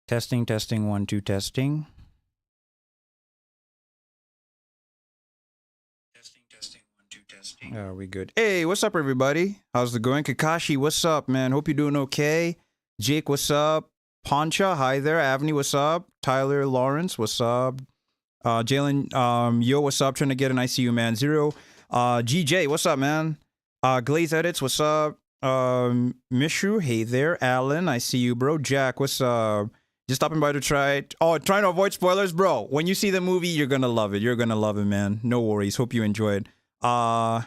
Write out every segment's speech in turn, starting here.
Testing, testing, 1, 2, testing. Testing, testing, 1, 2, testing. Are we good? Hey, what's up, everybody? How's it going? Kakashi, what's up, man? Hope you're doing okay. Jake, what's up? Poncha, hi there. Avni, what's up? Tyler Lawrence, what's up? Jalen, yo, what's up? Trying to get an ICU, man. Zero. GJ, what's up, man? Glaze Edits, what's up? Mishru, hey there. Alan, I see you, bro. Jack, what's up? Just stopping by to try. Oh, trying to avoid spoilers, bro. When you see the movie, you're gonna love it. You're gonna love it, man. No worries. Hope you enjoyed. The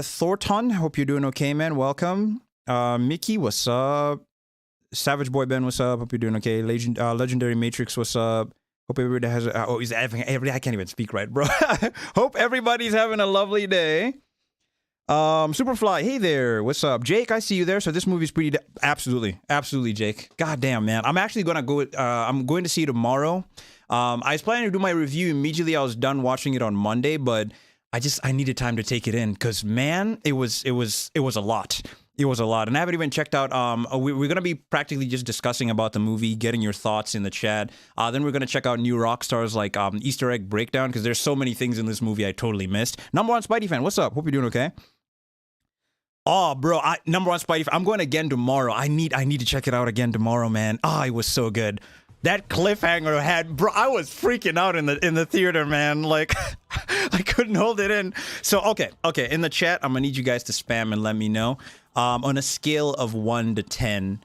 Thornton, hope you're doing okay, man. Welcome. Mickey, what's up? Savage Boy Ben, what's up? Hope you're doing okay. Legendary Matrix, what's up? Hope everybody has. He's having. I can't even speak right, bro. Hope everybody's having a lovely day. Superfly, hey there, what's up? Jake, I see you there. So this movie's pretty absolutely Jake. God damn, man. I'm actually gonna go I'm going to see it tomorrow. I was planning to do my review immediately. I was done watching it on Monday, but I needed time to take it in because, man, it was a lot. It was a lot, and I haven't even checked out. We're gonna be practically just discussing about the movie, getting your thoughts in the chat. Then we're gonna check out new Rockstars like Easter egg breakdown because there's so many things in this movie I totally missed. Number one Spidey fan, what's up? Hope you're doing okay. Oh, bro, number one Spidey fan. I'm going again tomorrow. I need to check it out again tomorrow, man. Oh, it was so good. That cliffhanger had, bro, I was freaking out in the theater, man. Like, I couldn't hold it in. So, okay. In the chat, I'm gonna need you guys to spam and let me know. On a scale of 1 to 10,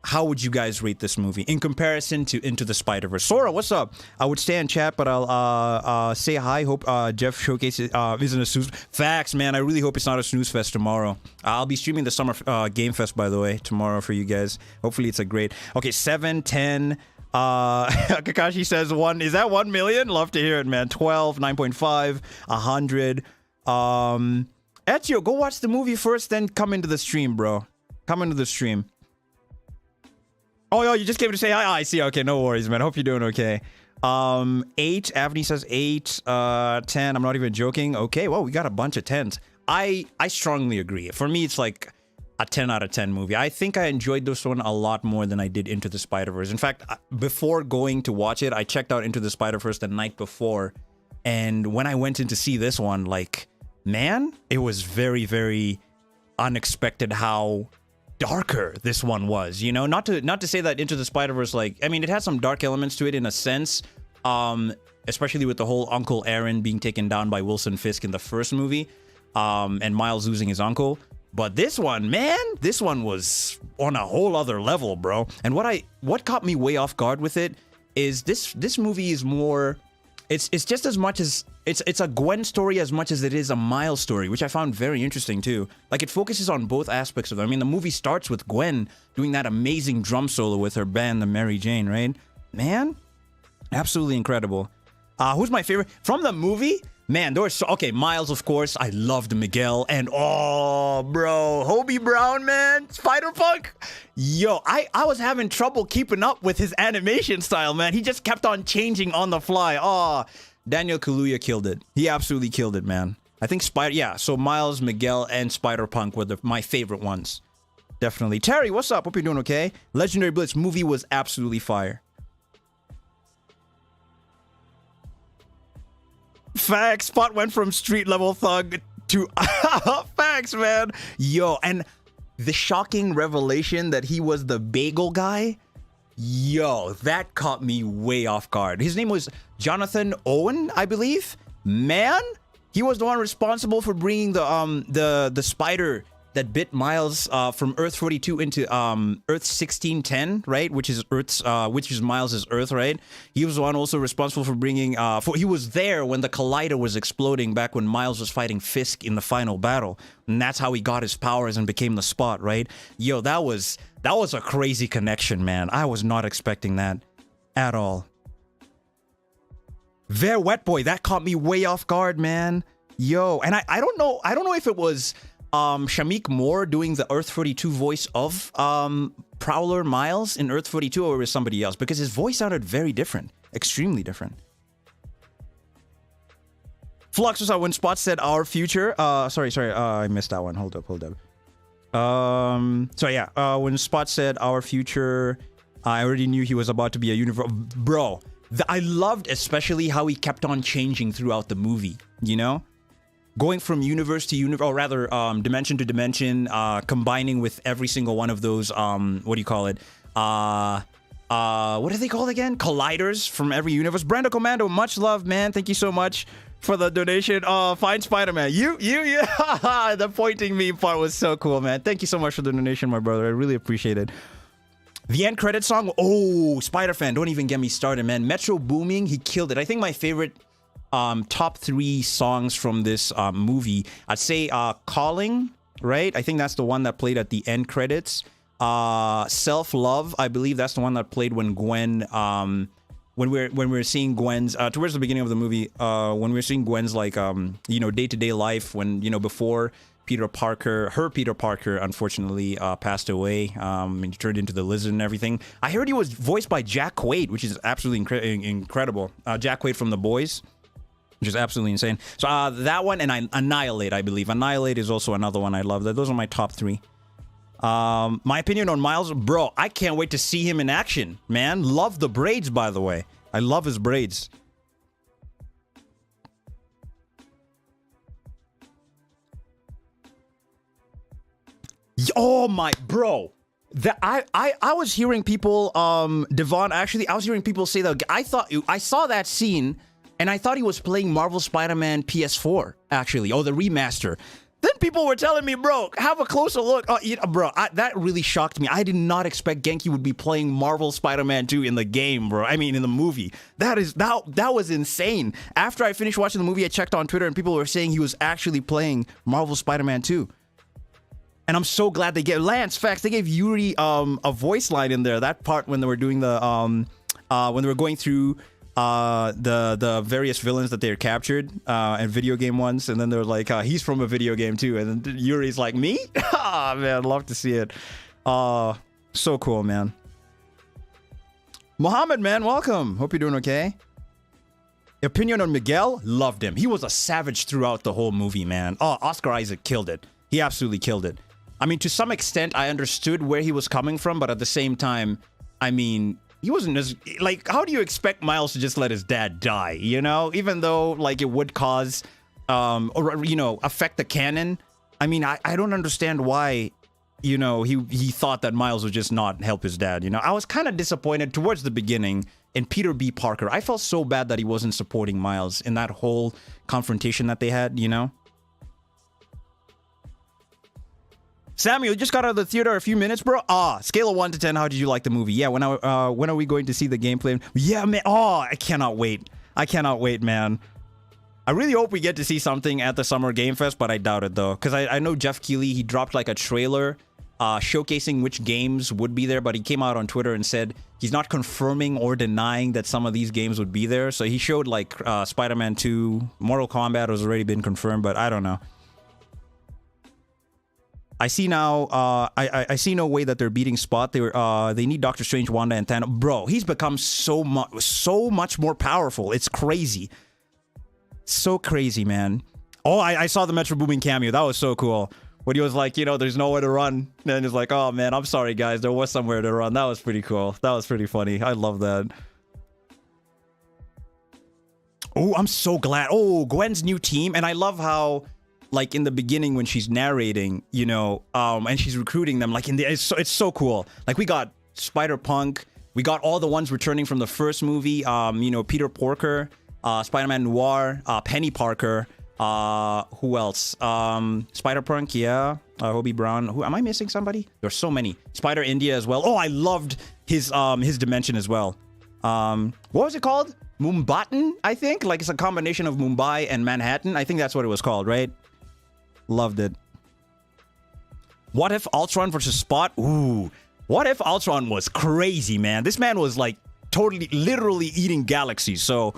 how would you guys rate this movie in comparison to Into the Spider-Verse? Sora, what's up? I would stay in chat, but I'll say hi. Hope Jeff Showcase isn't a snooze. Facts, man. I really hope it's not a snooze fest tomorrow. I'll be streaming the Summer Game Fest, by the way, tomorrow for you guys. Hopefully it's a great... Okay, 7, 10... Kakashi says 1. Is that 1 million? Love to hear it, man. 12, 9.5, 100. Ezio, go watch the movie first, then come into the stream, bro. Come into the stream. Oh, yo, you just came to say hi. Oh, I see. Okay, no worries, man. Hope you're doing okay. 8. Avni says 8. 10. I'm not even joking. Okay, well, we got a bunch of 10s. I strongly agree. For me, it's like a 10 out of 10 movie. I think I enjoyed this one a lot more than I did Into the Spider-Verse. In fact, before going to watch it, I checked out Into the Spider-Verse the night before. And when I went in to see this one, like, man, it was very, very unexpected how darker this one was, you know. Not to say that Into the Spider-Verse, like, I mean, it had some dark elements to it in a sense, especially with the whole Uncle Aaron being taken down by Wilson Fisk in the first movie, and Miles losing his uncle. But this one, man, this one was on a whole other level, bro. And what caught me way off guard with it is this movie is more, it's just as much as it's a Gwen story as much as it is a Miles story, which I found very interesting too. Like, it focuses on both aspects of it. I mean, the movie starts with Gwen doing that amazing drum solo with her band, the Mary Jane, right? Man, absolutely incredible. Who's my favorite from the movie? Man, there was okay, Miles, of course. I loved Miguel, and oh, bro, Hobie Brown, man, Spider-Punk. Yo, I was having trouble keeping up with his animation style, man. He just kept on changing on the fly. Oh, Daniel Kaluuya killed it. He absolutely killed it, man. I think so Miles, Miguel, and Spider-Punk were my favorite ones. Definitely. Terry, what's up? Hope you're doing okay. Legendary Blitz movie was absolutely fire. Facts. Spot went from street level thug to facts, man. Yo, and the shocking revelation that he was the bagel guy. Yo, that caught me way off guard. His name was Jonathan Owen, I believe. Man, he was the one responsible for bringing the spider that bit Miles from Earth 42 into Earth 1610, right? Which is Miles' Earth, right? He was the one also responsible for bringing. He was there when the Collider was exploding back when Miles was fighting Fisk in the final battle, and that's how he got his powers and became the Spot, right? Yo, that was a crazy connection, man. I was not expecting that at all. Very Wet Boy, that caught me way off guard, man. Yo, and I don't know if it was Shamik Moore doing the Earth 42 voice of Prowler Miles in Earth 42, or was somebody else, because his voice sounded very different, extremely different. Flux was out when Spot said our future. Sorry, I missed that one. Hold up. So yeah, when Spot said our future, I already knew he was about to be a universe. Bro, I loved especially how he kept on changing throughout the movie, you know? Going from universe to universe, or rather, dimension to dimension, combining with every single one of those, what do you call it? What are they called again? Colliders from every universe. Brando Commando, much love, man. Thank you so much for the donation. Fine Spider-Man. The pointing me part was so cool, man. Thank you so much for the donation, my brother. I really appreciate it. The end credit song. Oh, Spider-Fan, don't even get me started, man. Metro Booming, he killed it. I think my favorite top 3 songs from this movie, I'd say Calling, right? I think that's the one that played at the end credits. Self-Love, I believe that's the one that played when Gwen, when we're seeing Gwen's, towards the beginning of the movie, when we're seeing Gwen's, like, you know, day-to-day life, when, you know, before her Peter Parker, unfortunately, passed away, and he turned into the lizard and everything. I heard he was voiced by Jack Quaid, which is absolutely incredible. Jack Quaid from The Boys, which is absolutely insane. So that one, and Annihilate, I believe. Annihilate is also another one I love. Those are my top 3. My opinion on Miles, bro, I can't wait to see him in action, man. Love the braids, by the way. I love his braids. Oh my, bro. I was hearing people, Devon, actually, I was hearing people say that. I saw that scene, and I thought he was playing Marvel Spider-Man PS4, actually. Oh, the remaster. Then people were telling me, bro, have a closer look. Bro, that really shocked me. I did not expect Genki would be playing Marvel Spider-Man 2 in the game, bro. I mean, in the movie. That was insane. After I finished watching the movie, I checked on Twitter, and people were saying he was actually playing Marvel Spider-Man 2. And I'm so glad they gave Lance facts. They gave Yuri a voice line in there. That part when they were doing the when they were going through the various villains that they captured and video game ones, and then they're like, he's from a video game too, and then Yuri's like, me? Ah, man, I'd love to see it. So cool, man. Mohammed, man, welcome. Hope you're doing okay. Opinion on Miguel? Loved him. He was a savage throughout the whole movie, man. Oh, Oscar Isaac killed it. He absolutely killed it. I mean, to some extent, I understood where he was coming from, but at the same time, I mean, he wasn't as, like, how do you expect Miles to just let his dad die, you know? Even though, like, it would cause, or, you know, affect the canon. I mean, I don't understand why, you know, he thought that Miles would just not help his dad, you know? I was kind of disappointed towards the beginning in Peter B. Parker. I felt so bad that he wasn't supporting Miles in that whole confrontation that they had, you know? Samuel, you just got out of the theater a few minutes, bro. Scale of 1 to 10, how did you like the movie? Yeah, when are we going to see the gameplay? Yeah, man. I cannot wait. I cannot wait, man. I really hope we get to see something at the Summer Game Fest, but I doubt it, though. Because I know Jeff Keighley, he dropped, like, a trailer showcasing which games would be there, but he came out on Twitter and said he's not confirming or denying that some of these games would be there. So he showed, like, Spider-Man 2, Mortal Kombat has already been confirmed, but I don't know. I see now. I see no way that they're beating Spot. They need Doctor Strange, Wanda, and Thanos. Bro, he's become so much more powerful. It's crazy, so crazy, man. Oh, I saw the Metro Booming cameo. That was so cool. When he was like, you know, there's nowhere to run, and he's like, oh man, I'm sorry guys, there was somewhere to run. That was pretty cool. That was pretty funny. I love that. Oh, I'm so glad. Oh, Gwen's new team, and I love how, like, in the beginning when she's narrating, you know, and she's recruiting them, like, it's so cool. Like, we got Spider-Punk, we got all the ones returning from the first movie, you know, Peter Porker, Spider-Man Noir, Penny Parker, who else? Spider-Punk, yeah, Hobie Brown. Who am I missing? Somebody? There's so many. Spider-India as well. Oh, I loved his dimension as well. What was it called? Mumbatan, I think. Like, it's a combination of Mumbai and Manhattan. I think that's what it was called, right? Loved it. What if Ultron versus Spot? Ooh. What if Ultron was crazy, man? This man was, like, totally, literally eating galaxies. So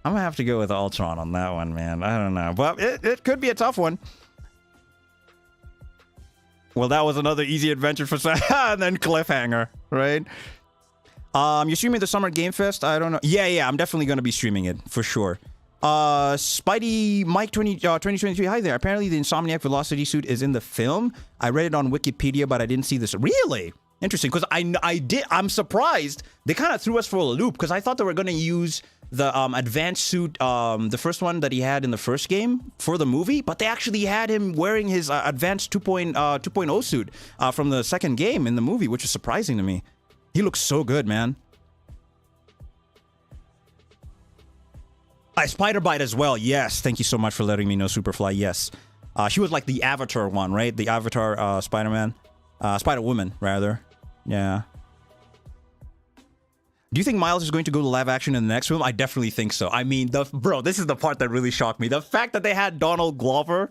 I'm gonna have to go with Ultron on that one, man. I don't know. But it could be a tough one. Well, that was another easy adventure for and then cliffhanger, right? You're streaming the Summer Game Fest? I don't know. Yeah, I'm definitely gonna be streaming it for sure. Spidey Mike 2023. Hi there. Apparently the Insomniac Velocity suit is in the film. I read it on Wikipedia, but I didn't see this. Really? Interesting, because I'm surprised they kind of threw us for a loop, because I thought they were going to use the advanced suit, the first one that he had in the first game for the movie, but they actually had him wearing his advanced 2.0 suit from the second game in the movie, which is surprising to me. He looks so good, man. Spider Bite as well. Yes, thank you so much for letting me know, Superfly. Yes, she was like the Avatar one, right? The Avatar Spider-Man, Spider-Woman rather. Yeah. Do you think Miles is going to go to live action in the next film? I definitely think so. I mean, bro, this is the part that really shocked me. The fact that they had Donald Glover,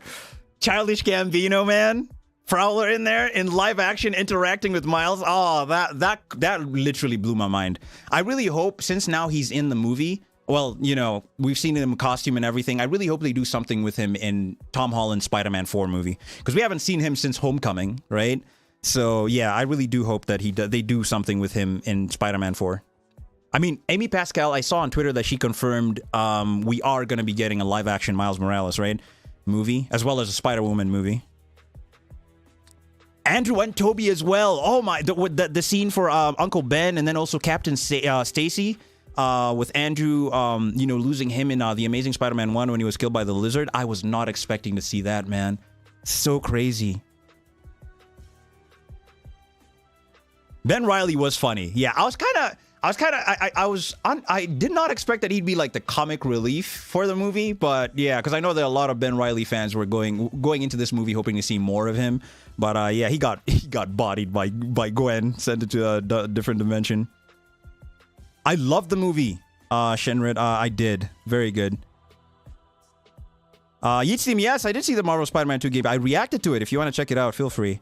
Childish Gambino, man, Prowler in there in live action interacting with Miles. Oh, that literally blew my mind. I really hope, since now he's in the movie, well, you know, we've seen him in costume and everything. I really hope they do something with him in Tom Holland's Spider-Man 4 movie, because we haven't seen him since Homecoming, right? So yeah, I really do hope that they do something with him in Spider-Man 4. I mean, Amy Pascal, I saw on Twitter that she confirmed we are going to be getting a live-action Miles Morales, right? Movie, as well as a Spider-Woman movie. Andrew and Toby as well. Oh my, the scene for Uncle Ben, and then also Captain Stacy with Andrew, you know, losing him in The Amazing Spider-Man 1 when he was killed by the lizard. I was not expecting to see that, man. So crazy. Ben Reilly was funny. Yeah, I did not expect that he'd be like the comic relief for the movie, but yeah, because I know that a lot of Ben Reilly fans were going into this movie hoping to see more of him. But yeah, he got bodied by Gwen, sent into a different dimension. I loved the movie, Shenrid. I did. Very good. Yeats Team, yes, I did see the Marvel Spider-Man 2 game. I reacted to it. If you want to check it out, feel free.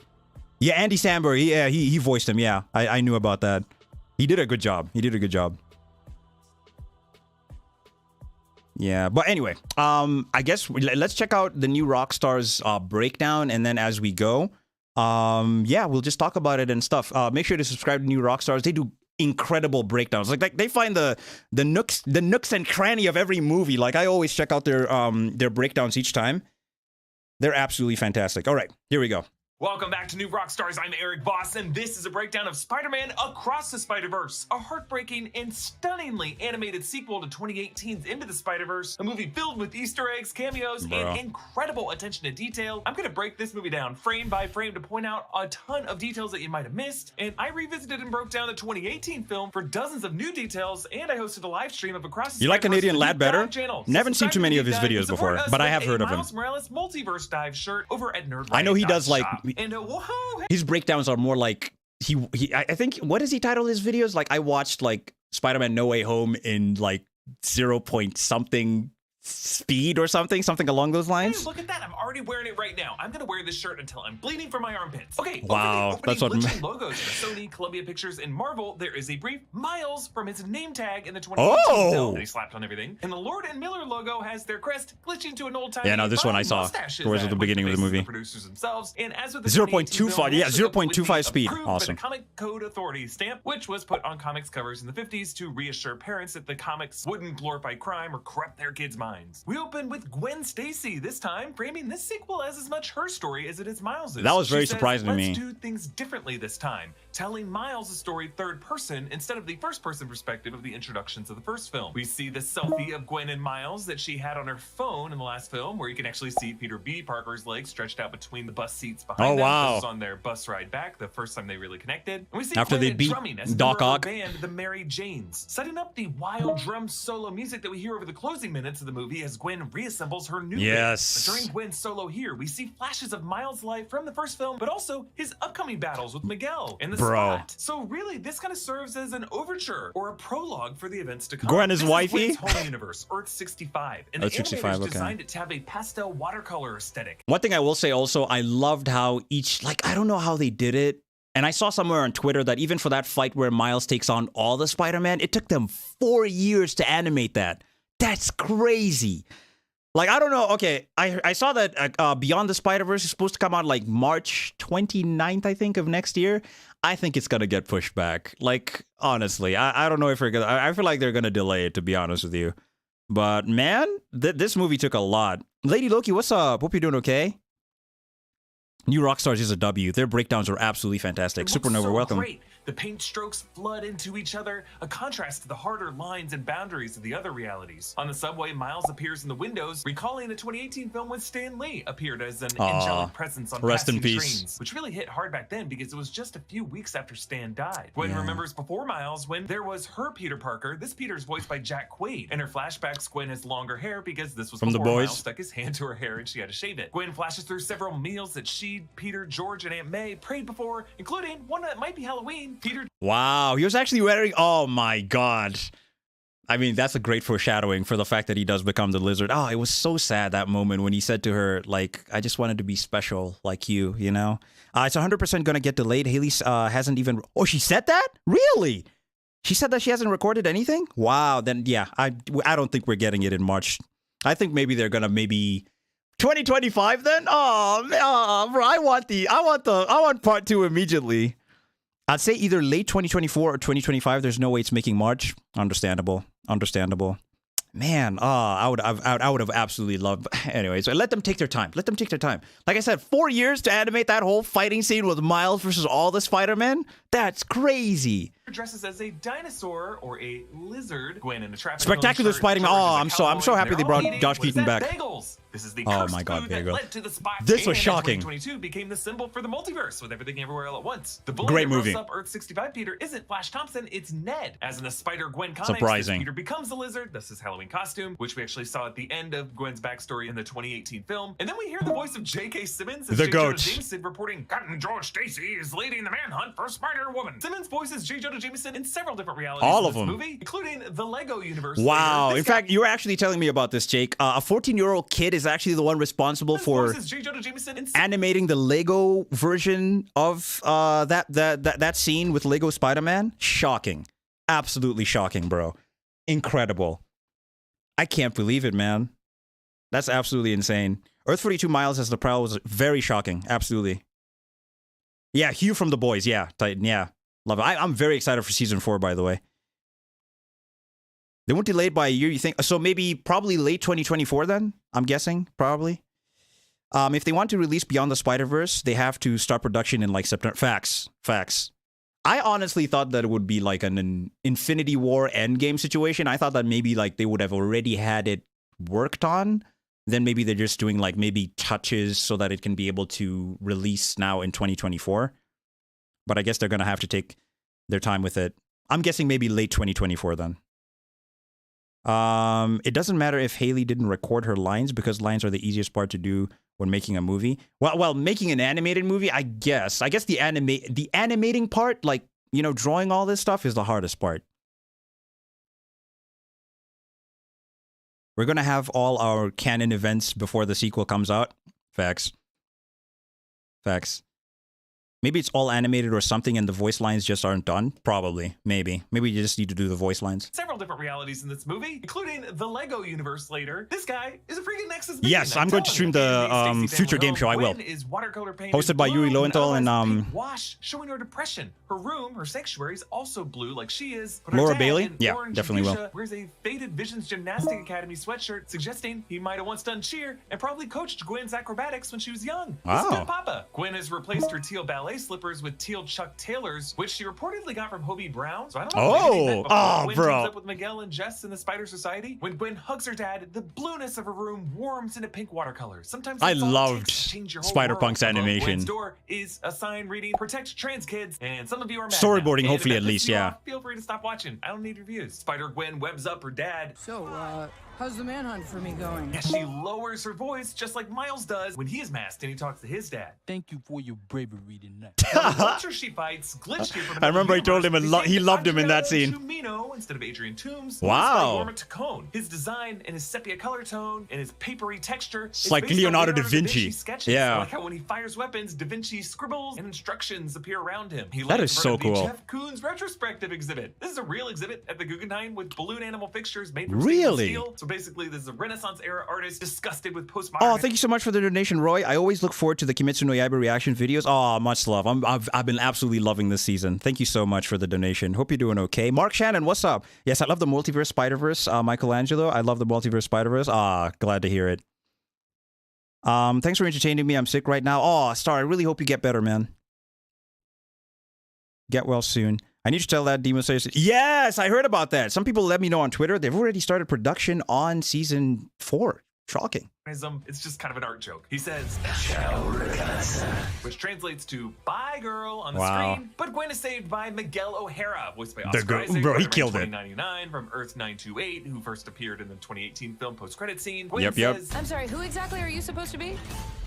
Yeah, Andy Samberg. Yeah, he voiced him. Yeah, I knew about that. He did a good job. He did a good job. Yeah, but anyway, I guess let's check out the new Rockstar's breakdown, and then as we go, yeah, we'll just talk about it and stuff. Make sure to subscribe to New Rockstars. They do incredible breakdowns. Like they find the nooks and cranny of every movie. Like I always check out their breakdowns each time. They're absolutely fantastic. All right, here we go. Welcome back to New Rockstars. I'm Eric Voss, and this is a breakdown of Spider-Man Across the Spider-Verse, a heartbreaking and stunningly animated sequel to 2018's Into the Spider-Verse, a movie filled with Easter eggs, cameos, and incredible attention to detail. I'm going to break this movie down frame by frame to point out a ton of details that you might have missed, and I revisited and broke down the 2018 film for dozens of new details, and I hosted a live stream of Across the You like Spider-Verse Canadian Lad better? Channel. Never seen too many of his videos before, but I have heard of him. Miles Morales Multiverse Dive shirt over at Nerd. I know he does like... And whoa, his breakdowns are more like I think, what does he title his videos? Like I watched like Spider-Man No Way Home in like 0. something speed or something along those lines. Hey, look at that. I'm already wearing it right now. I'm gonna wear this shirt until I'm bleeding from my armpits. Okay, wow, that's what logos for Sony, Columbia Pictures, and Marvel. There is a brief Miles from his name tag in the 2018 film that he slapped on everything. And the Lord and Miller logo has their crest glitching to an old time. Yeah, no, this one I saw towards the beginning of the movie. The producers themselves, and as with the 0.25, yeah, 0.25 speed. Awesome. The Comic Code Authority stamp, which was put on comics covers in the 50s to reassure parents that the comics wouldn't glorify crime or corrupt their kids' minds. We open with Gwen Stacy, this time framing this sequel as much her story as it is Miles's. That was very surprising to me. Let's do things differently this time, telling Miles' story third person instead of the first person perspective of the introductions of the first film. We see the selfie of Gwen and Miles that she had on her phone in the last film, where you can actually see Peter B. Parker's legs stretched out between the bus seats behind them. Wow. This is on their bus ride back, the first time they really connected. And we see after Gwen they beat drumming as Doc Ock band, the Mary Janes, setting up the wild drum solo music that we hear over the closing minutes of the movie as Gwen reassembles her new band. But during Gwen's solo here, we see flashes of Miles' life from the first film, but also his upcoming battles with Miguel in the spot. So really, this kind of serves as an overture or a prologue for the events to come. Gwen is wifey. Home universe, Earth 65, and the animators designed it to have a pastel watercolor aesthetic. One thing I will say also, I loved how each, like, I don't know how they did it. And I saw somewhere on Twitter that even for that fight where Miles takes on all the Spider-Man, it took them 4 years to animate that. That's crazy. Like, I don't know. Okay, I saw that Beyond the Spider-Verse is supposed to come out like March 29th, I think, of next year. I think it's going to get pushed back. Like, honestly, I don't know if we're going to... I feel like they're going to delay it, to be honest with you. But, man, this movie took a lot. Lady Loki, what's up? Hope you're doing okay. New Rockstars is a W. Their breakdowns are absolutely fantastic. It looks Supernova, so welcome. Great. The paint strokes flood into each other, a contrast to the harder lines and boundaries of the other realities. On the subway, Miles appears in the windows, recalling a 2018 film with Stan Lee appeared as an angelic presence on rest in passing peace. trains, which really hit hard back then because it was just a few weeks after Stan died. Gwen remembers before Miles when there was her Peter Parker. This Peter is voiced by Jack Quaid. In her flashbacks, Gwen has longer hair because this was From before The Boys. Miles stuck his hand to her hair and she had to shave it. Gwen flashes through several meals that she, Peter, George, and Aunt May prayed before, including one that might be Halloween. Peter. Wow, he was actually wearing. Oh my god. I mean, that's a great foreshadowing for the fact that he does become the lizard. Oh, it was so sad that moment when he said to her, like, I just wanted to be special like you, you know? It's 100% going to get delayed. Haley hasn't even. Oh, she said that? Really? She said that she hasn't recorded anything? Wow, then yeah, I don't think we're getting it in March. I think maybe they're going to maybe 2025 then? Oh, bro, I want part 2 immediately. I'd say either late 2024 or 2025. There's no way it's making March. Understandable. Man, I would have absolutely loved. Anyways, let them take their time. Like I said, 4 years to animate that whole fighting scene with Miles versus all the Spider-Men. That's crazy. Dresses as a dinosaur or a lizard. Gwen in a traffic Spectacular Spider-Man. Oh, I'm so happy they brought Josh Keaton back. Bagels. This is the Oh cursed my God, food that bagel. led to the spot. This was shocking. 2022 became the symbol for the multiverse with everything everywhere all at once. The Great movie. Up Earth 65 Peter isn't Flash Thompson, it's Ned. As in the Spider-Gwen comics, Surprising. Peter becomes a lizard. That's his Halloween costume, which we actually saw at the end of Gwen's backstory in the 2018 film. And then we hear the voice of J.K. Simmons as The J. Jonah goat. Jameson reporting Captain George Stacy is leading the manhunt for Spider-Woman. Simmons voices J. Jonah Jameson in several different realities All in of this them. movie, including the Lego universe. Wow. Later, In fact, you were actually telling me about this, Jake. A 14-year-old kid is actually the one responsible for J. Jonah Jameson in animating the Lego version of that scene with Lego Spider-Man. Shocking. Absolutely shocking, bro. Incredible. I can't believe it, man. That's absolutely insane. Earth 42 Miles as the Prowl was very shocking. Absolutely. Yeah, Hugh from The Boys. Yeah, Titan. Yeah. Love it. I'm very excited for season 4, by the way. They weren't delayed by a year, you think? So maybe probably late 2024 then? I'm guessing, probably. If they want to release Beyond the Spider-Verse, they have to start production in like September. Facts. I honestly thought that it would be like an Infinity War Endgame situation. I thought that maybe like they would have already had it worked on. Then maybe they're just doing like maybe touches so that it can be able to release now in 2024. But I guess they're going to have to take their time with it. I'm guessing maybe late 2024 then. It doesn't matter if Haley didn't record her lines because lines are the easiest part to do when making a movie. Well, making an animated movie, I guess the animating part, like, you know, drawing all this stuff is the hardest part. We're going to have all our canon events before the sequel comes out. Facts. Maybe it's all animated or something and the voice lines just aren't done. Probably. Maybe you just need to do the voice lines. Several different realities in this movie, including the Lego universe later. This guy is a freaking Nexus. Yes, I'm going to stream the future game show. I will. Is watercolor painted Hosted by Yuri blue, Lowenthal and wash, showing her depression. Her room, her sanctuary is also blue like she is. But her Laura dad, Bailey? an Yeah, orange definitely will. fuchsia, wears a Faded Visions Gymnastic Academy sweatshirt, suggesting he might have once done cheer and probably coached Gwen's acrobatics when she was young. Wow. He's a good papa. Gwen has replaced her teal ballet slippers with teal Chuck Taylors, which she reportedly got from Hobie Brown. So I don't know. Maybe they met before Gwen bro. teams up with Miguel and Jess in the Spider Society. When Gwen hugs her dad, the blueness of her room warms into pink watercolor. Sometimes I that's all it loved takes to change your whole Spider-Punk's world. Above animation. Gwen's door is a sign reading "Protect Trans Kids," and some of you are mad Storyboarding, now. hopefully, And at if that least, pisses you yeah. off, feel free to stop watching. I don't need reviews. Spider-Gwen webs up her dad. So, how's the manhunt for me going? Yeah, she lowers her voice just like Miles does when he is masked and he talks to his dad. Thank you for your bravery tonight. The vulture she fights glitched here from I remember he told him he loved him in that Adriano scene. Tumino instead of Adrian Toombs. Wow. Norma Tacone. His design and his sepia color tone and his papery texture. It's like Leonardo da Vinci. Sketches. Yeah. I like how when he fires weapons, Da Vinci scribbles and instructions appear around him. He That is so converted the cool. Jeff Koons retrospective exhibit. This is a real exhibit at the Guggenheim with balloon animal fixtures made from Really? stainless steel. So basically, this is a Renaissance era artist disgusted with postmodern. Oh, thank you so much for the donation, Roy. I always look forward to the Kimetsu no Yaiba reaction videos. Oh, much love. I've been absolutely loving this season. Thank you so much for the donation. Hope you're doing okay. Mark Shannon, what's up? Yes, I love the Multiverse Spider-Verse. Michelangelo, I love the Multiverse Spider-Verse. Ah, glad to hear it. Thanks for entertaining me. I'm sick right now. Oh, Star, I really hope you get better, man. Get well soon. I need to tell that Demon Slayer. Yes, I heard about that. Some people let me know on Twitter. They've already started production on season 4. Shocking. It's just kind of an art joke. He says, which translates to "bye girl" on the screen. But Gwen is saved by Miguel O'Hara, voiced by Oscar Isaac. Bro, he killed it. 2099 from Earth 928, who first appeared in the 2018 film post-credit scene. Gwen Yep. says, I'm sorry, who exactly are you supposed to be?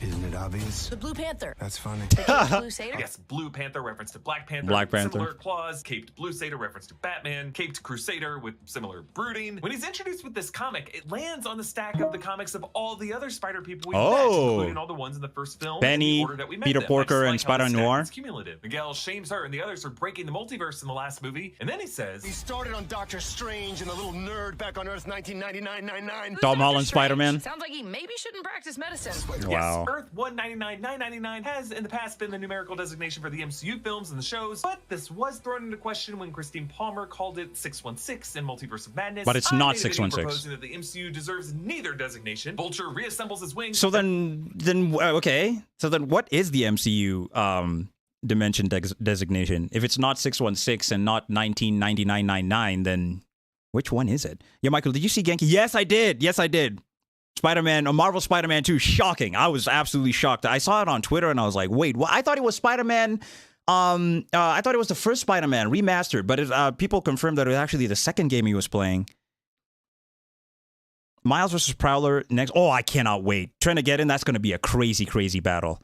Isn't it obvious? The Blue Panther. That's funny. The Caped Blue Satyr? Yes, Blue Panther reference to Black Panther. Black with Panther. Similar claws. Caped Blue Satyr reference to Batman. Caped Crusader with similar brooding. When he's introduced with this comic, it lands on the stack of the comics of all the other Spider people we met, including all the ones in the first film. Benny, in the order that we met Peter them. Porker, I and just like how Spider the stack Noir. is cumulative. Miguel shames her and the others for breaking the multiverse in the last movie, and then he says, He started on Doctor Strange and the little nerd back on Earth 1999-99. Who's Tom Dr. Holland, Strange? Spider-Man. Sounds like he maybe shouldn't practice medicine. Wow. Yes, Earth 199-999 has in the past been the numerical designation for the MCU films and the shows, but this was thrown into question when Christine Palmer called it 616 in Multiverse of Madness. But it's I not made a video 616. proposing that the MCU deserves neither designation. Vulture reassembles his wings. So then okay. So then what is the MCU dimension designation? If it's not 616 and not 199999, then which one is it? Yeah, Michael, did you see Genki? Yes, I did. Spider-Man, Marvel Spider-Man 2, shocking. I was absolutely shocked. I saw it on Twitter and I was like, wait, what? I thought it was Spider-Man. I thought it was the first Spider-Man remastered, but people confirmed that it was actually the second game he was playing. Miles versus Prowler next. Oh, I cannot wait. Trenageddon, that's going to be a crazy, crazy battle.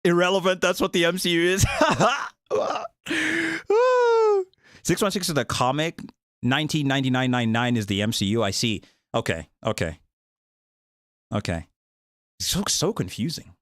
Irrelevant, that's what the MCU is. 616 is the comic. 1999-99 is the MCU. I see. Okay. So confusing.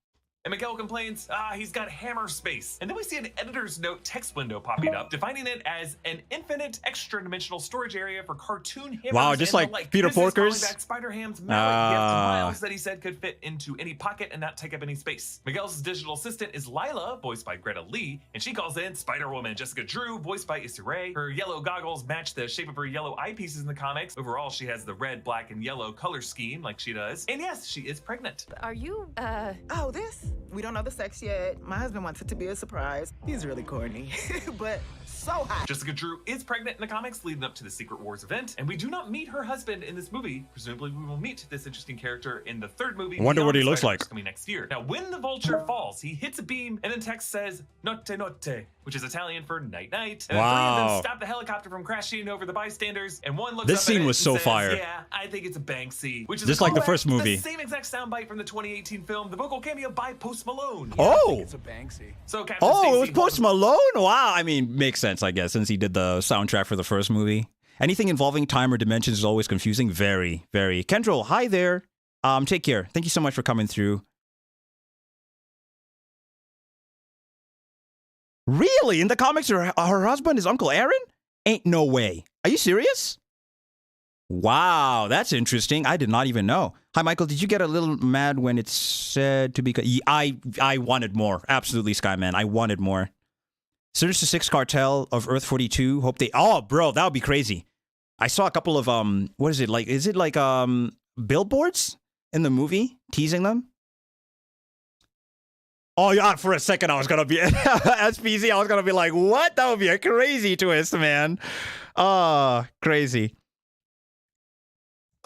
And Miguel complains, he's got hammer space. And then we see an editor's note text window popping up, defining it as an infinite extra-dimensional storage area for cartoon hammers. Wow, just and like Peter Porker's? Back Spider-Ham's mallet. He has miles that he said could fit into any pocket and not take up any space. Miguel's digital assistant is Lila, voiced by Greta Lee, and she calls in Spider-Woman Jessica Drew, voiced by Issa Rae. Her yellow goggles match the shape of her yellow eyepieces in the comics. Overall, she has the red, black, and yellow color scheme like she does. And yes, she is pregnant. Are you, Oh, this? We don't know the sex yet. My husband wants it to be a surprise. He's really corny, but so hot. Jessica Drew is pregnant in the comics leading up to the Secret Wars event, and we do not meet her husband in this movie. Presumably, we will meet this interesting character in the third movie. Wonder what Beyond he the looks Spider-Verse, like. coming next year. Now, when the Vulture falls, he hits a beam, and then text says "Notte notte," which is Italian for night night. And the three of them stop the helicopter from crashing over the bystanders, and one looks This up at scene it was and so says, fire. Yeah, I think it's a Banksy, which is Just a like the callback first to movie. the same exact soundbite from the 2018 film, the vocal cameo by Post Malone. Oh! It's a Banksy. So Captain Oh, it Stacy was Post Malone? Wow. I mean, makes sense, I guess, since he did the soundtrack for the first movie. Anything involving time or dimensions is always confusing. Very, very. Kendrell, hi there. Take care. Thank you so much for coming through. Really? In the comics, her husband is Uncle Aaron? Ain't no way. Are you serious? Wow, that's interesting. I did not even know. Hi, Michael. Did you get a little mad when it said to be... I wanted more. Absolutely, Skyman. I wanted more. Sinister Six Cartel of Earth 42. Hope they... Oh, bro, that would be crazy. I saw a couple of... What is it like? Is it like billboards in the movie teasing them? Oh, yeah, for a second, I was going to be... SPZ, I was going to be like, what? That would be a crazy twist, man. Oh, crazy.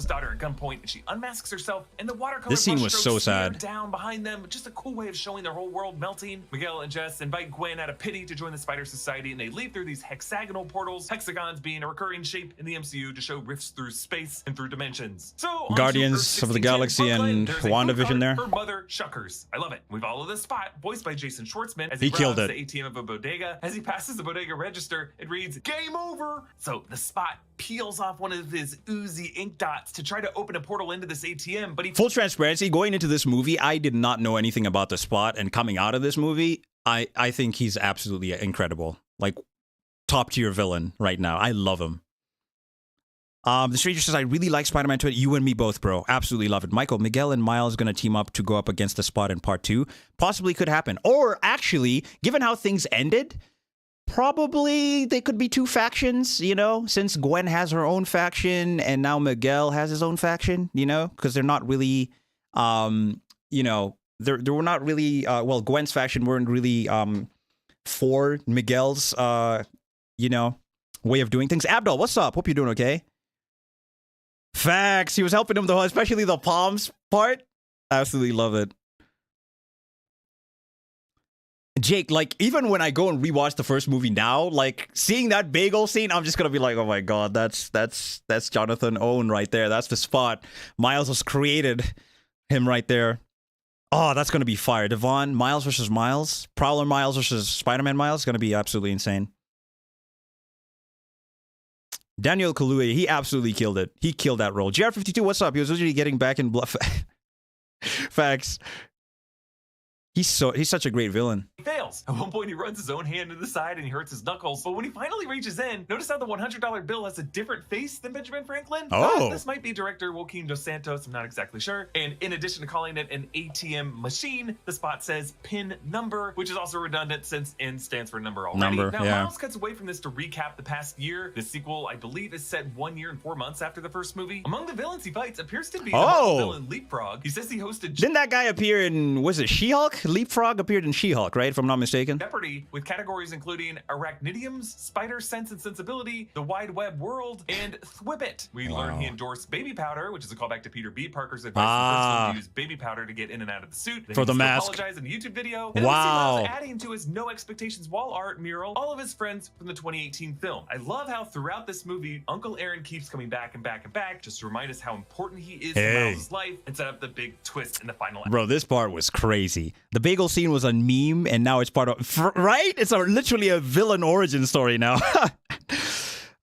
Daughter at gunpoint, and she unmasks herself, and the watercolor This scene was brushstrokes so smear sad. down behind them. Just a cool way of showing their whole world melting. Miguel and Jess invite Gwen out of pity to join the Spider Society, and they leave through these hexagonal portals, hexagons being a recurring shape in the MCU to show rifts through space and through dimensions. So on to Guardians Earth of the 1610 Galaxy Brooklyn, and there's a WandaVision food there. cart for Mother Shuckers. I love it. We follow this spot, voiced by Jason Schwartzman, as He killed robs it. the ATM of a bodega. As he passes the bodega register, it reads, "Game over." So the Spot peels off one of his oozy ink dots to try to open a portal into this ATM, but he Full transparency, going into this movie, I did not know anything about the Spot, and coming out of this movie, I think he's absolutely incredible. Like, top tier villain right now. I love him. The Stranger says, I really like Spider-Man 2. You and me both, bro. Absolutely love it. Michael, Miguel and Miles going to team up to go up against the Spot in part 2. Possibly could happen. Or actually, given how things ended, probably they could be two factions, you know, since Gwen has her own faction and now Miguel has his own faction, you know, because they're not really, you know, they were not really, well, Gwen's faction weren't really for Miguel's, you know, way of doing things. Abdul, what's up? Hope you're doing okay. Facts. He was helping him the whole, especially the palms part. Absolutely love it. Jake, like, even when I go and rewatch the first movie now, like, seeing that bagel scene, I'm just gonna be like, oh my god, that's Jonathan Owen right there. That's the spot. Miles has created him right there. Oh, that's gonna be fire. Devon, Miles versus Miles. Prowler Miles versus Spider-Man Miles. Gonna be absolutely insane. Daniel Kaluuya, he absolutely killed it. He killed that role. JR52, what's up? He was literally getting back in bluff. Facts. He's such a great villain. He fails. At one point, he runs his own hand to the side and he hurts his knuckles. But when he finally reaches in, notice how the $100 bill has a different face than Benjamin Franklin? Oh. This might be director Joaquin Dos Santos. I'm not exactly sure. And in addition to calling it an ATM machine, the spot says pin number, which is also redundant since N stands for number already. Number, now, yeah. Miles cuts away from this to recap the past year. The sequel, I believe, is set 1 year and 4 months after the first movie. Among the villains he fights appears to be the villain Leapfrog. He says he hosted... Didn't that guy appear in, was it She-Hulk? Leapfrog appeared in She-Hulk, right? If I'm not mistaken. Jeopardy, with categories including arachnidiums, spider sense and sensibility, the wide web world, and Thwibbit. We learn he endorsed baby powder, which is a callback to Peter B. Parker's advice to use baby powder to get in and out of the suit. Then for the mask. Apologize in a YouTube video. And wow. We see Miles adding to his No Expectations wall art mural all of his friends from the 2018 film. I love how throughout this movie, Uncle Aaron keeps coming back and back and back just to remind us how important he is to Miles' life and set up the big twist in the final act. Bro, this part was crazy. The bagel scene was a meme, and now it's part of... Right? It's literally a villain origin story now.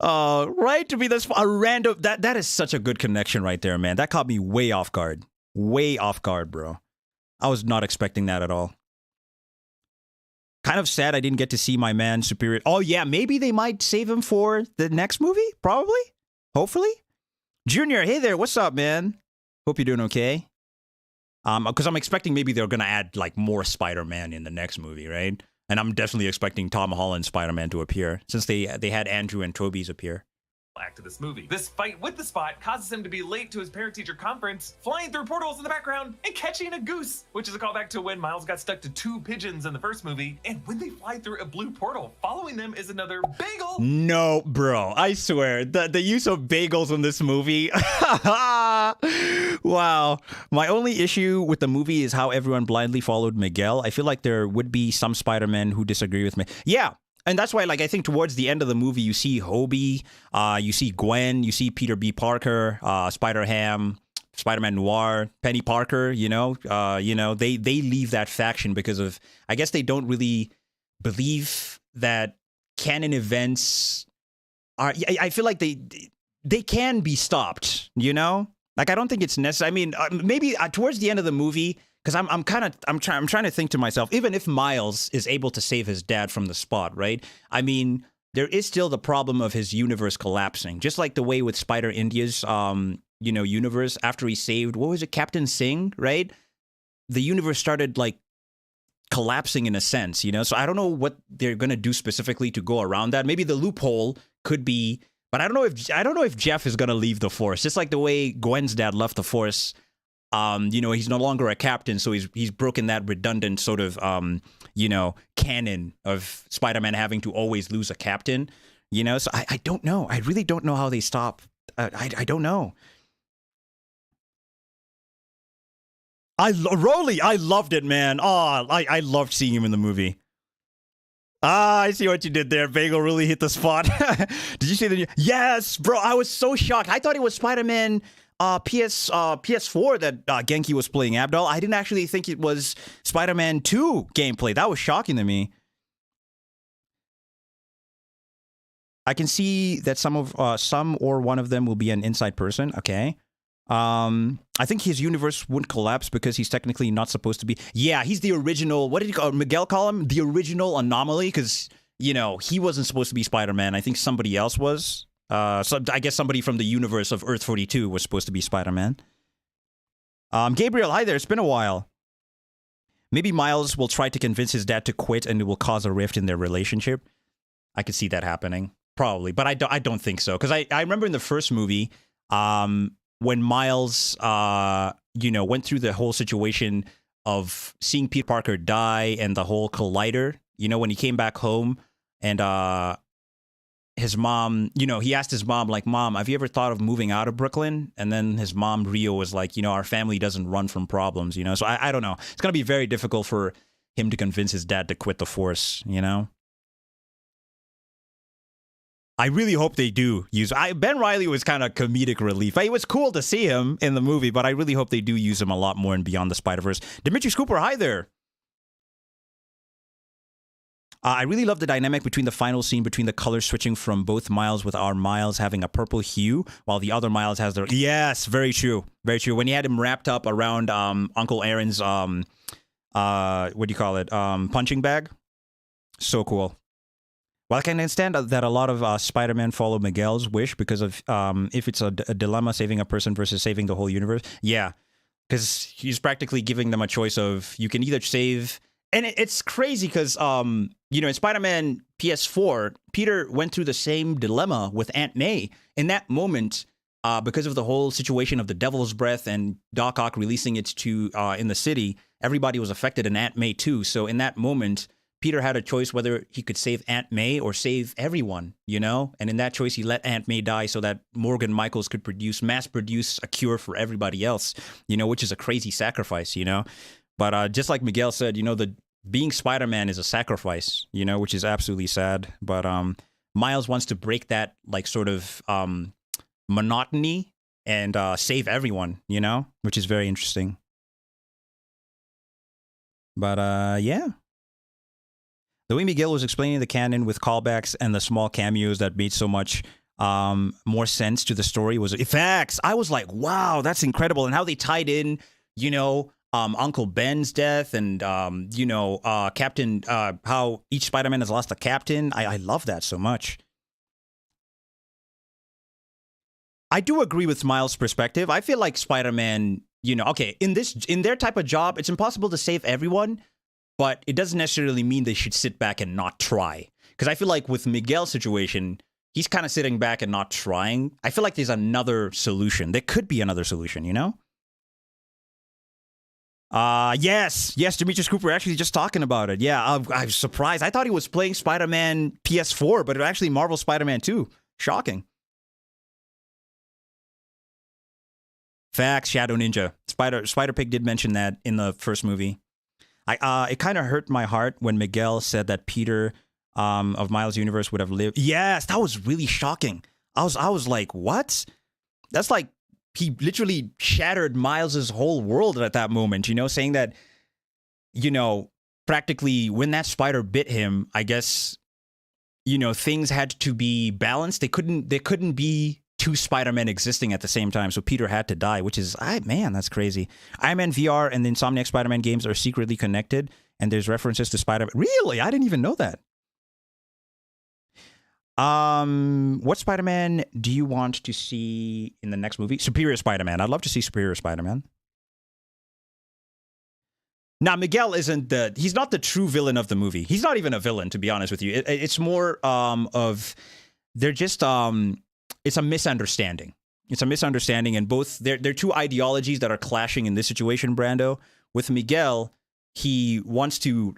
Right? To be this... A random... That is such a good connection right there, man. That caught me way off guard. Way off guard, bro. I was not expecting that at all. Kind of sad I didn't get to see my man Superior... Oh, yeah, maybe they might save him for the next movie? Probably? Hopefully? Junior, hey there. What's up, man? Hope you're doing okay. Because I'm expecting maybe they're going to add, like, more Spider-Man in the next movie, right? And I'm definitely expecting Tom Holland's Spider-Man to appear, since they had Andrew and Tobey's appear. Act of this movie. This fight with the Spot causes him to be late to his parent-teacher conference, flying through portals in the background, and catching a goose, which is a callback to when Miles got stuck to 2 pigeons in the first movie. And when they fly through a blue portal, following them is another bagel. No, bro, I swear, the use of bagels in this movie. Wow. My only issue with the movie is how everyone blindly followed Miguel. I feel like there would be some Spider-Men who disagree with me. Yeah. And that's why, like, I think towards the end of the movie, you see Hobie, you see Gwen, you see Peter B. Parker, Spider-Ham, Spider-Man Noir, Penny Parker, you know, they leave that faction because of, I guess they don't really believe that canon events are, I feel like they can be stopped, you know? Like, I don't think it's necessary. I mean, maybe towards the end of the movie, because I'm trying to think to myself, even if Miles is able to save his dad from the Spot, right? I mean, there is still the problem of his universe collapsing, just like the way with Spider India's, universe. After he saved, what was it, Captain Singh, right? The universe started like collapsing in a sense, you know. So I don't know what they're gonna do specifically to go around that. Maybe the loophole could be, but I don't know if Jeff is gonna leave the Force, just like the way Gwen's dad left the Force. He's no longer a captain, so he's broken that redundant sort of, canon of Spider-Man having to always lose a captain, you know? So I don't know. I really don't know how they stop. I don't know. Rolly, I loved it, man. Oh, I loved seeing him in the movie. I see what you did there. Bagel really hit the spot. Did you see the... Yes, bro, I was so shocked. I thought it was Spider-Man... PS4 that Genki was playing, Abdul. I didn't actually think it was Spider-Man 2 gameplay. That was shocking to me. I can see that some or one of them will be an inside person. Okay. I think his universe wouldn't collapse because he's technically not supposed to be. Yeah, he's the original. What did Miguel call him? The original anomaly, because, he wasn't supposed to be Spider-Man. I think somebody else was. So I guess somebody from the universe of Earth 42 was supposed to be Spider-Man. Gabriel, hi there. It's been a while. Maybe Miles will try to convince his dad to quit and it will cause a rift in their relationship. I could see that happening. Probably, but I don't think so. Because I remember in the first movie, when Miles, went through the whole situation of seeing Peter Parker die and the whole collider, when he came back home and his mom, he asked his mom, like, Mom, have you ever thought of moving out of Brooklyn? And then his mom, Rio, was like, our family doesn't run from problems, So I don't know. It's going to be very difficult for him to convince his dad to quit the Force, I really hope they do use... Ben Reilly was kind of comedic relief. It was cool to see him in the movie, but I really hope they do use him a lot more in Beyond the Spider-Verse. Dimitri Scooper, hi there. I really love the dynamic between the final scene, between the color switching from both Miles, with our Miles having a purple hue, while the other Miles has their... Yes, very true. Very true. When he had him wrapped up around Uncle Aaron's, punching bag. So cool. Well, I can understand that a lot of Spider-Man follow Miguel's wish because of if it's a dilemma, saving a person versus saving the whole universe. Yeah, because he's practically giving them a choice of you can either save... And it's crazy because, in Spider-Man PS4, Peter went through the same dilemma with Aunt May. In that moment, because of the whole situation of the Devil's Breath and Doc Ock releasing it in the city, everybody was affected, and Aunt May too. So in that moment... Peter had a choice whether he could save Aunt May or save everyone, And in that choice, he let Aunt May die so that Morgan Michaels could mass produce a cure for everybody else, which is a crazy sacrifice, But just like Miguel said, being Spider-Man is a sacrifice, which is absolutely sad. But Miles wants to break that, like, sort of monotony and save everyone, which is very interesting. But yeah. The way Miguel was explaining the canon with callbacks and the small cameos that made so much more sense to the story was facts. I was like, wow, that's incredible. And how they tied in, Uncle Ben's death and, Captain, how each Spider-Man has lost a captain. I love that so much. I do agree with Miles' perspective. I feel like Spider-Man, in their type of job, it's impossible to save everyone. But it doesn't necessarily mean they should sit back and not try. Because I feel like with Miguel's situation, he's kind of sitting back and not trying. I feel like there's another solution. There could be another solution, Yes, Demetrius Cooper actually just talking about it. Yeah, I'm surprised. I thought he was playing Spider-Man PS4, but it was actually Marvel Spider-Man 2. Shocking. Facts, Shadow Ninja. Spider-Pig did mention that in the first movie. It kind of hurt my heart when Miguel said that Peter of Miles' universe would have lived. Yes, that was really shocking. I was like, what? That's like he literally shattered Miles' whole world at that moment, saying that, practically when that spider bit him, I guess, things had to be balanced. There couldn't be two Spider-Men existing at the same time, so Peter had to die, which is, man, that's crazy. Iron Man VR and the Insomniac Spider-Man games are secretly connected, and there's references to Spider-Man. Really? I didn't even know that. What Spider-Man do you want to see in the next movie? Superior Spider-Man. I'd love to see Superior Spider-Man. Now, Miguel he's not the true villain of the movie. He's not even a villain, to be honest with you. It's more they're just it's a misunderstanding. It's a misunderstanding, and both they're two ideologies that are clashing in this situation, Brando. With Miguel, he wants to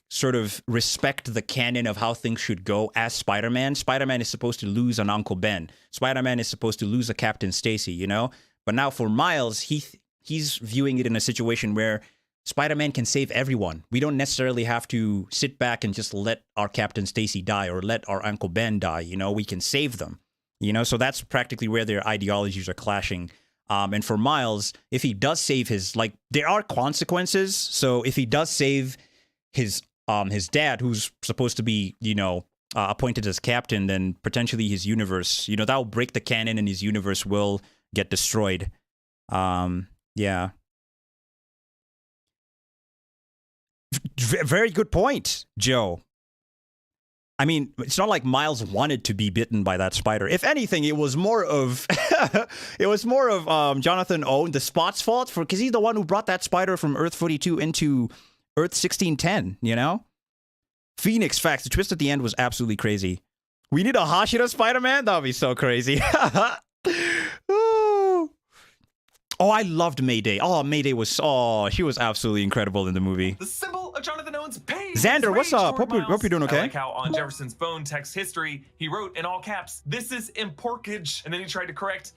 sort of respect the canon of how things should go as Spider-Man. Spider-Man is supposed to lose an Uncle Ben. Spider-Man is supposed to lose a Captain Stacy, But now for Miles, he's viewing it in a situation where Spider-Man can save everyone. We don't necessarily have to sit back and just let our Captain Stacy die or let our Uncle Ben die, We can save them. So that's practically where their ideologies are clashing. And for Miles, if he does save there are consequences. So if he does save his dad, who's supposed to be, appointed as captain, then potentially his universe, that will break the canon and his universe will get destroyed. Yeah. Very good point, Joe. I mean, it's not like Miles wanted to be bitten by that spider. If anything, it was more of Jonathan Owen, the Spot's fault, because he's the one who brought that spider from Earth 42 into Earth 1610. Phoenix, facts. The twist at the end was absolutely crazy. We need a Hashira Spider-Man? That would be so crazy. Ooh. Oh, I loved Mayday. Oh, Mayday was... Oh, she was absolutely incredible in the movie. The symbol of Jonathan Owen's pain. Xander, what's up? Hope Hope you're doing okay. I like how on Jefferson's phone text history, he wrote in all caps, "This is Imporkage," and then he tried to correct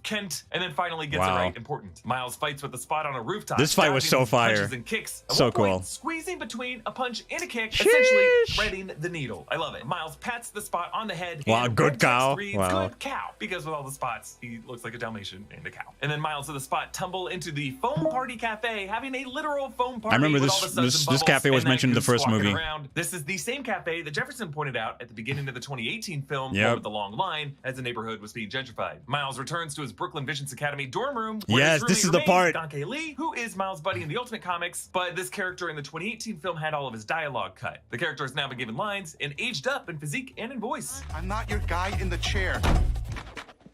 Kent, and then finally gets it right. Important. Miles fights with the Spot on a rooftop. This fight was so fire. Punches and kicks. At so one point, cool. Squeezing between a punch and a kick, Sheesh. essentially threading the needle. I love it. Miles pats the Spot on the head. Wow, and good red text cow. reads, Wow. Good cow. Because with all the spots, he looks like a Dalmatian and a cow. And then Miles and the Spot tumble into the Foam Party Cafe, having a literal foam party. I remember with this- all the suds this- and this bubbles, cafe was and that mentioned in the goose first walking movie. around. This is the same cafe that Jefferson pointed out at the beginning of the 2018 film, Yep. Home with the Long Line, as the neighborhood was being gentrified. Miles returns to his Brooklyn Visions Academy dorm room. Where Yes, his this is roommate the remains, part. Donkey Lee, who is Miles' buddy in the Ultimate Comics, but this character in the 2018 film had all of his dialogue cut. The character has now been given lines and aged up in physique and in voice. I'm not your guy in the chair.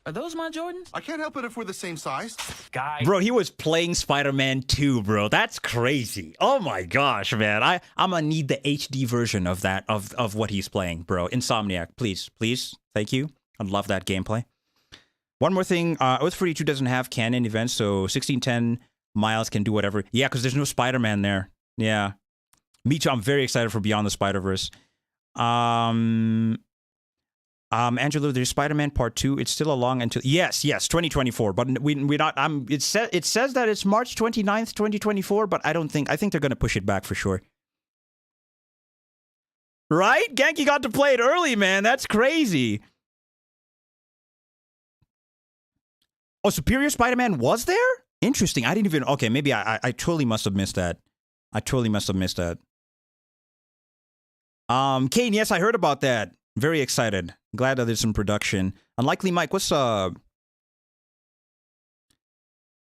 Are those my Jordans? I can't help it if we're the same size. Guy. Bro, he was playing Spider-Man 2, bro. That's crazy. Oh my gosh, man. I'm gonna need the HD version of that, of what he's playing, bro. Insomniac, please. Please. Thank you. I'd love that gameplay. One more thing. Earth 42 doesn't have canon events, so 1610 Miles can do whatever. Yeah, because there's no Spider-Man there. Yeah. Me too. I'm very excited for Beyond the Spider-Verse. Angelo, there's Spider-Man Part 2. It's still along until... Yes, 2024. But we're not... it says that it's March 29th, 2024, but I think they're going to push it back for sure. Right? Genki got to play it early, man. That's crazy. Oh, Superior Spider-Man was there? Interesting. I didn't even... Okay, maybe I totally must have missed that. Kane, yes, I heard about that. Very excited. Glad that there's some production. Unlikely Mike, what's up?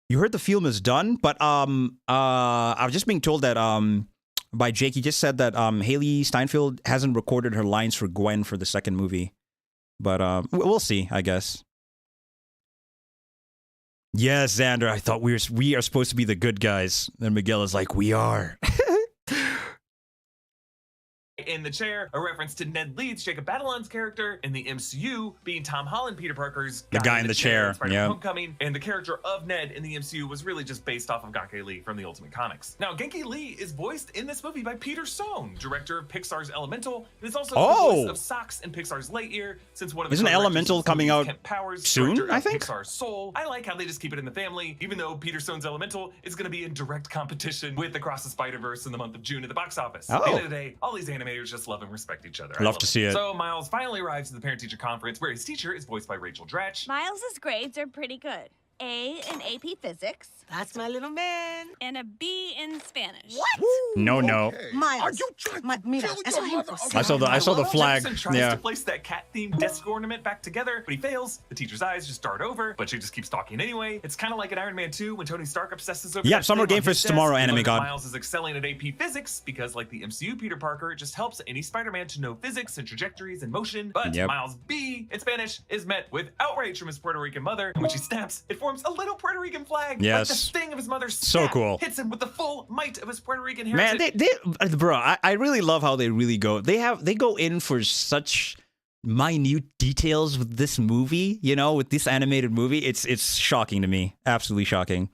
You heard the film is done, but I was just being told that by Jake, he just said that Haley Steinfeld hasn't recorded her lines for Gwen for the second movie. But we'll see, I guess. Yes, Xander, I thought we are supposed to be the good guys. And Miguel is like, we are. In the chair, a reference to Ned Leeds, Jacob Batalon's character in the MCU, being Tom Holland, Peter Parker's guy in the chair. in Spider-Man Yep. Homecoming, and the character of Ned in the MCU was really just based off of Genki Lee from the Ultimate Comics. Now, Genki Lee is voiced in this movie by Peter Sohn, director of Pixar's Elemental, and is also the voice of Sox in Pixar's Lightyear, since one of the Isn't co-directors Elemental of this movie coming is out Kent Powers, soon, director I of think? Pixar's Soul. I like how they just keep it in the family, even though Peter Sohn's Elemental is going to be in direct competition with Across the Spider-Verse in the month of June at the box office. At the end of the day, all these animators just love and respect each other. I Love to see it. So Miles finally arrives at the parent-teacher conference where his teacher is voiced by Rachel Dratch. Miles's grades are pretty good. A in AP Physics. That's my little man. And a B in Spanish. What? No. Miles. Are you trying to Mira, kill eso your es mother? imposible. I saw the flag. Jefferson tries Yeah. to place that cat-themed desk ornament back together, but he fails. The teacher's eyes just dart over, but she just keeps talking anyway. It's kind of like in Iron Man 2 when Tony Stark obsesses over Yeah, that Summer thing Game on his Fest desk. tomorrow, We Anime learn that God. Miles is excelling at AP Physics because, like the MCU Peter Parker, it just helps any Spider-Man to know physics and trajectories and motion. But Yep. Miles B in Spanish is met with outrage from his Puerto Rican mother, and when she snaps, it forms a little Puerto Rican flag. Yes. Like the sting of his mother's So snap cool. hits him with the full might of his Puerto Rican Man, heritage. bro, I really love how they really go. They go in for such minute details with this movie, with this animated movie. It's shocking to me. Absolutely shocking.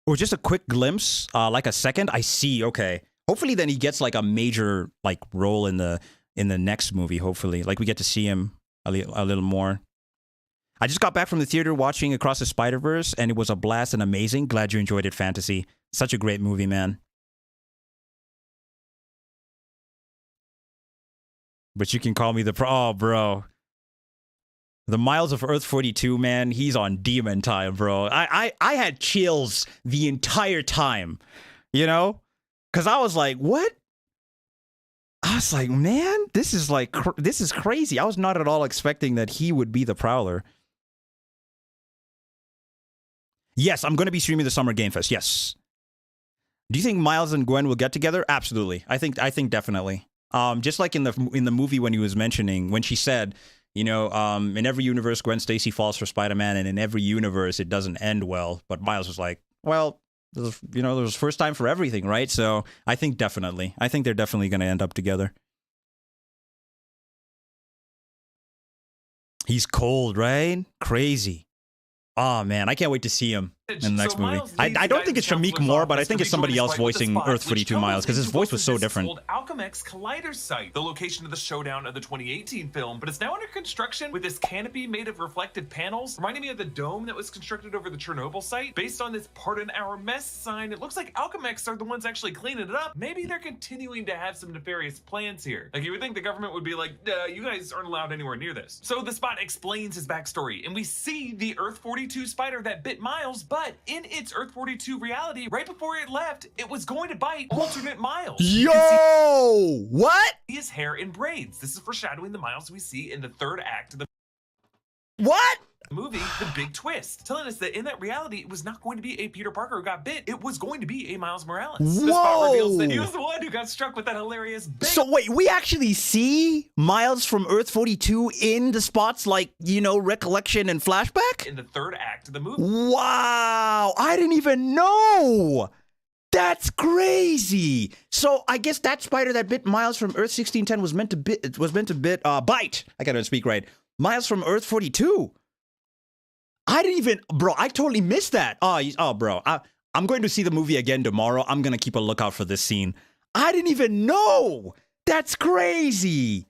Or just a quick glimpse, like a second. I see. Okay. Hopefully, then he gets like a major role in the next movie. Hopefully, we get to see him a little more. I just got back from the theater watching Across the Spider-Verse, and it was a blast and amazing. Glad you enjoyed it, Fantasy. Such a great movie, man. But you can call me oh, bro. The Miles of Earth 42, man, he's on demon time, bro. I had chills the entire time, Because I was like, what? I was like, man, this is crazy. I was not at all expecting that he would be the Prowler. Yes, I'm going to be streaming the Summer Game Fest. Yes. Do you think Miles and Gwen will get together? Absolutely. I think definitely. Just like in the movie when he was mentioning, when she said, in every universe Gwen Stacy falls for Spider-Man, and in every universe it doesn't end well. But Miles was like, well, there's first time for everything, right? So I think they're definitely going to end up together. He's cold, right? Crazy. Oh man, I can't wait to see him in the next movie. I don't think it's Shamik Moore, but I think it's somebody else voicing Earth 42 Miles because his voice was so different. Alchemex Collider site, the location of the showdown of the 2018 film, but it's now under construction with this canopy made of reflective panels, reminding me of the dome that was constructed over the Chernobyl site. Based on this "Pardon Our Mess" sign, it looks like Alchemex are the ones actually cleaning it up. Maybe they're continuing to have some nefarious plans here. Like, you would think the government would be like, you guys aren't allowed anywhere near this. So the Spot explains his backstory, and we see the Earth 42 spider that bit Miles, but in its Earth 42 reality, right before it left, it was going to bite alternate Miles. Yo! What? His hair in braids. This is foreshadowing the Miles we see in the third act of the What? movie, The Big Twist, telling us that in that reality, it was not going to be a Peter Parker who got bit, it was going to be a Miles Morales. The Spot reveals that he was the one who got struck with that hilarious big... So wait, we actually see Miles from Earth 42 in the Spot's, like, you know, recollection and flashback? in the third act of the movie. Wow, I didn't even know. That's crazy. So I guess that spider that bit Miles from Earth 1610 was meant to bite. I can't even speak right. Miles from Earth 42. I didn't even, bro. I totally missed that. Bro. I'm going to see the movie again tomorrow. I'm gonna keep a lookout for this scene. I didn't even know. That's crazy.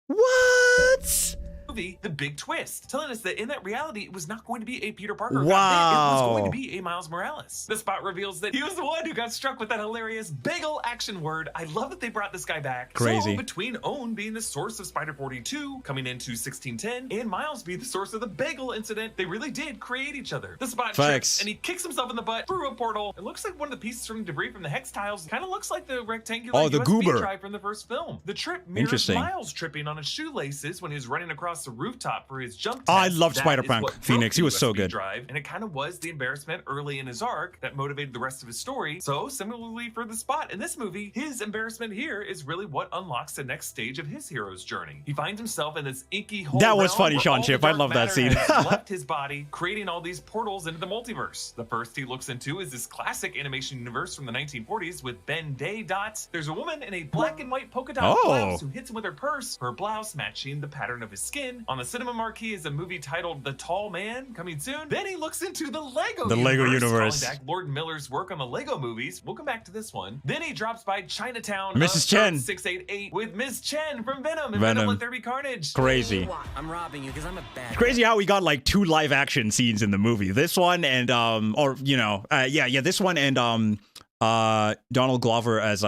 What? Movie, The Big Twist, telling us that in that reality, it was not going to be a Peter Parker who got Wow. bit, it was going to be a Miles Morales. The Spot reveals that he was the one who got struck with that hilarious bagel action word. I love that they brought this guy back. Crazy. So between Owen being the source of Spider 42 coming into 1610 and Miles being the source of the bagel incident, they really did create each other. The Spot trips and he kicks himself in the butt through a portal. It looks like one of the pieces from debris from the hex tiles kind of looks like the rectangular the USB goober. drive from the first film. The trip mirrors Interesting. Miles tripping on his shoelaces when he was running across the rooftop for his jump test. I loved That Spider-Punk is what Phoenix. broke He was the so USB good. Drive, and it kind of was the embarrassment early in his arc that motivated the rest of his story. So similarly for the Spot in this movie, his embarrassment here is really what unlocks the next stage of his hero's journey. He finds himself in this inky hole. That was realm funny, where Sean all Chip. the I dark love that matter scene. has left his body, creating all these portals into the multiverse. The first he looks into is this classic animation universe from the 1940s with Ben Day dots. There's a woman in a black and white polka dot blouse who hits him with her purse, her blouse matching the pattern of his skin. On the cinema marquee is a movie titled The Tall Man, coming soon. Then he looks into the Lego universe. Calling back Lord Miller's work on the Lego movies. We'll come back to this one. Then he drops by Chinatown Mrs. Chen. 688 with Ms. Chen from Venom and Venom Let There Be Carnage. Crazy. I'm robbing you because I'm a bad Crazy how we got like 2 live action scenes in the movie. This one and this one and Donald Glover as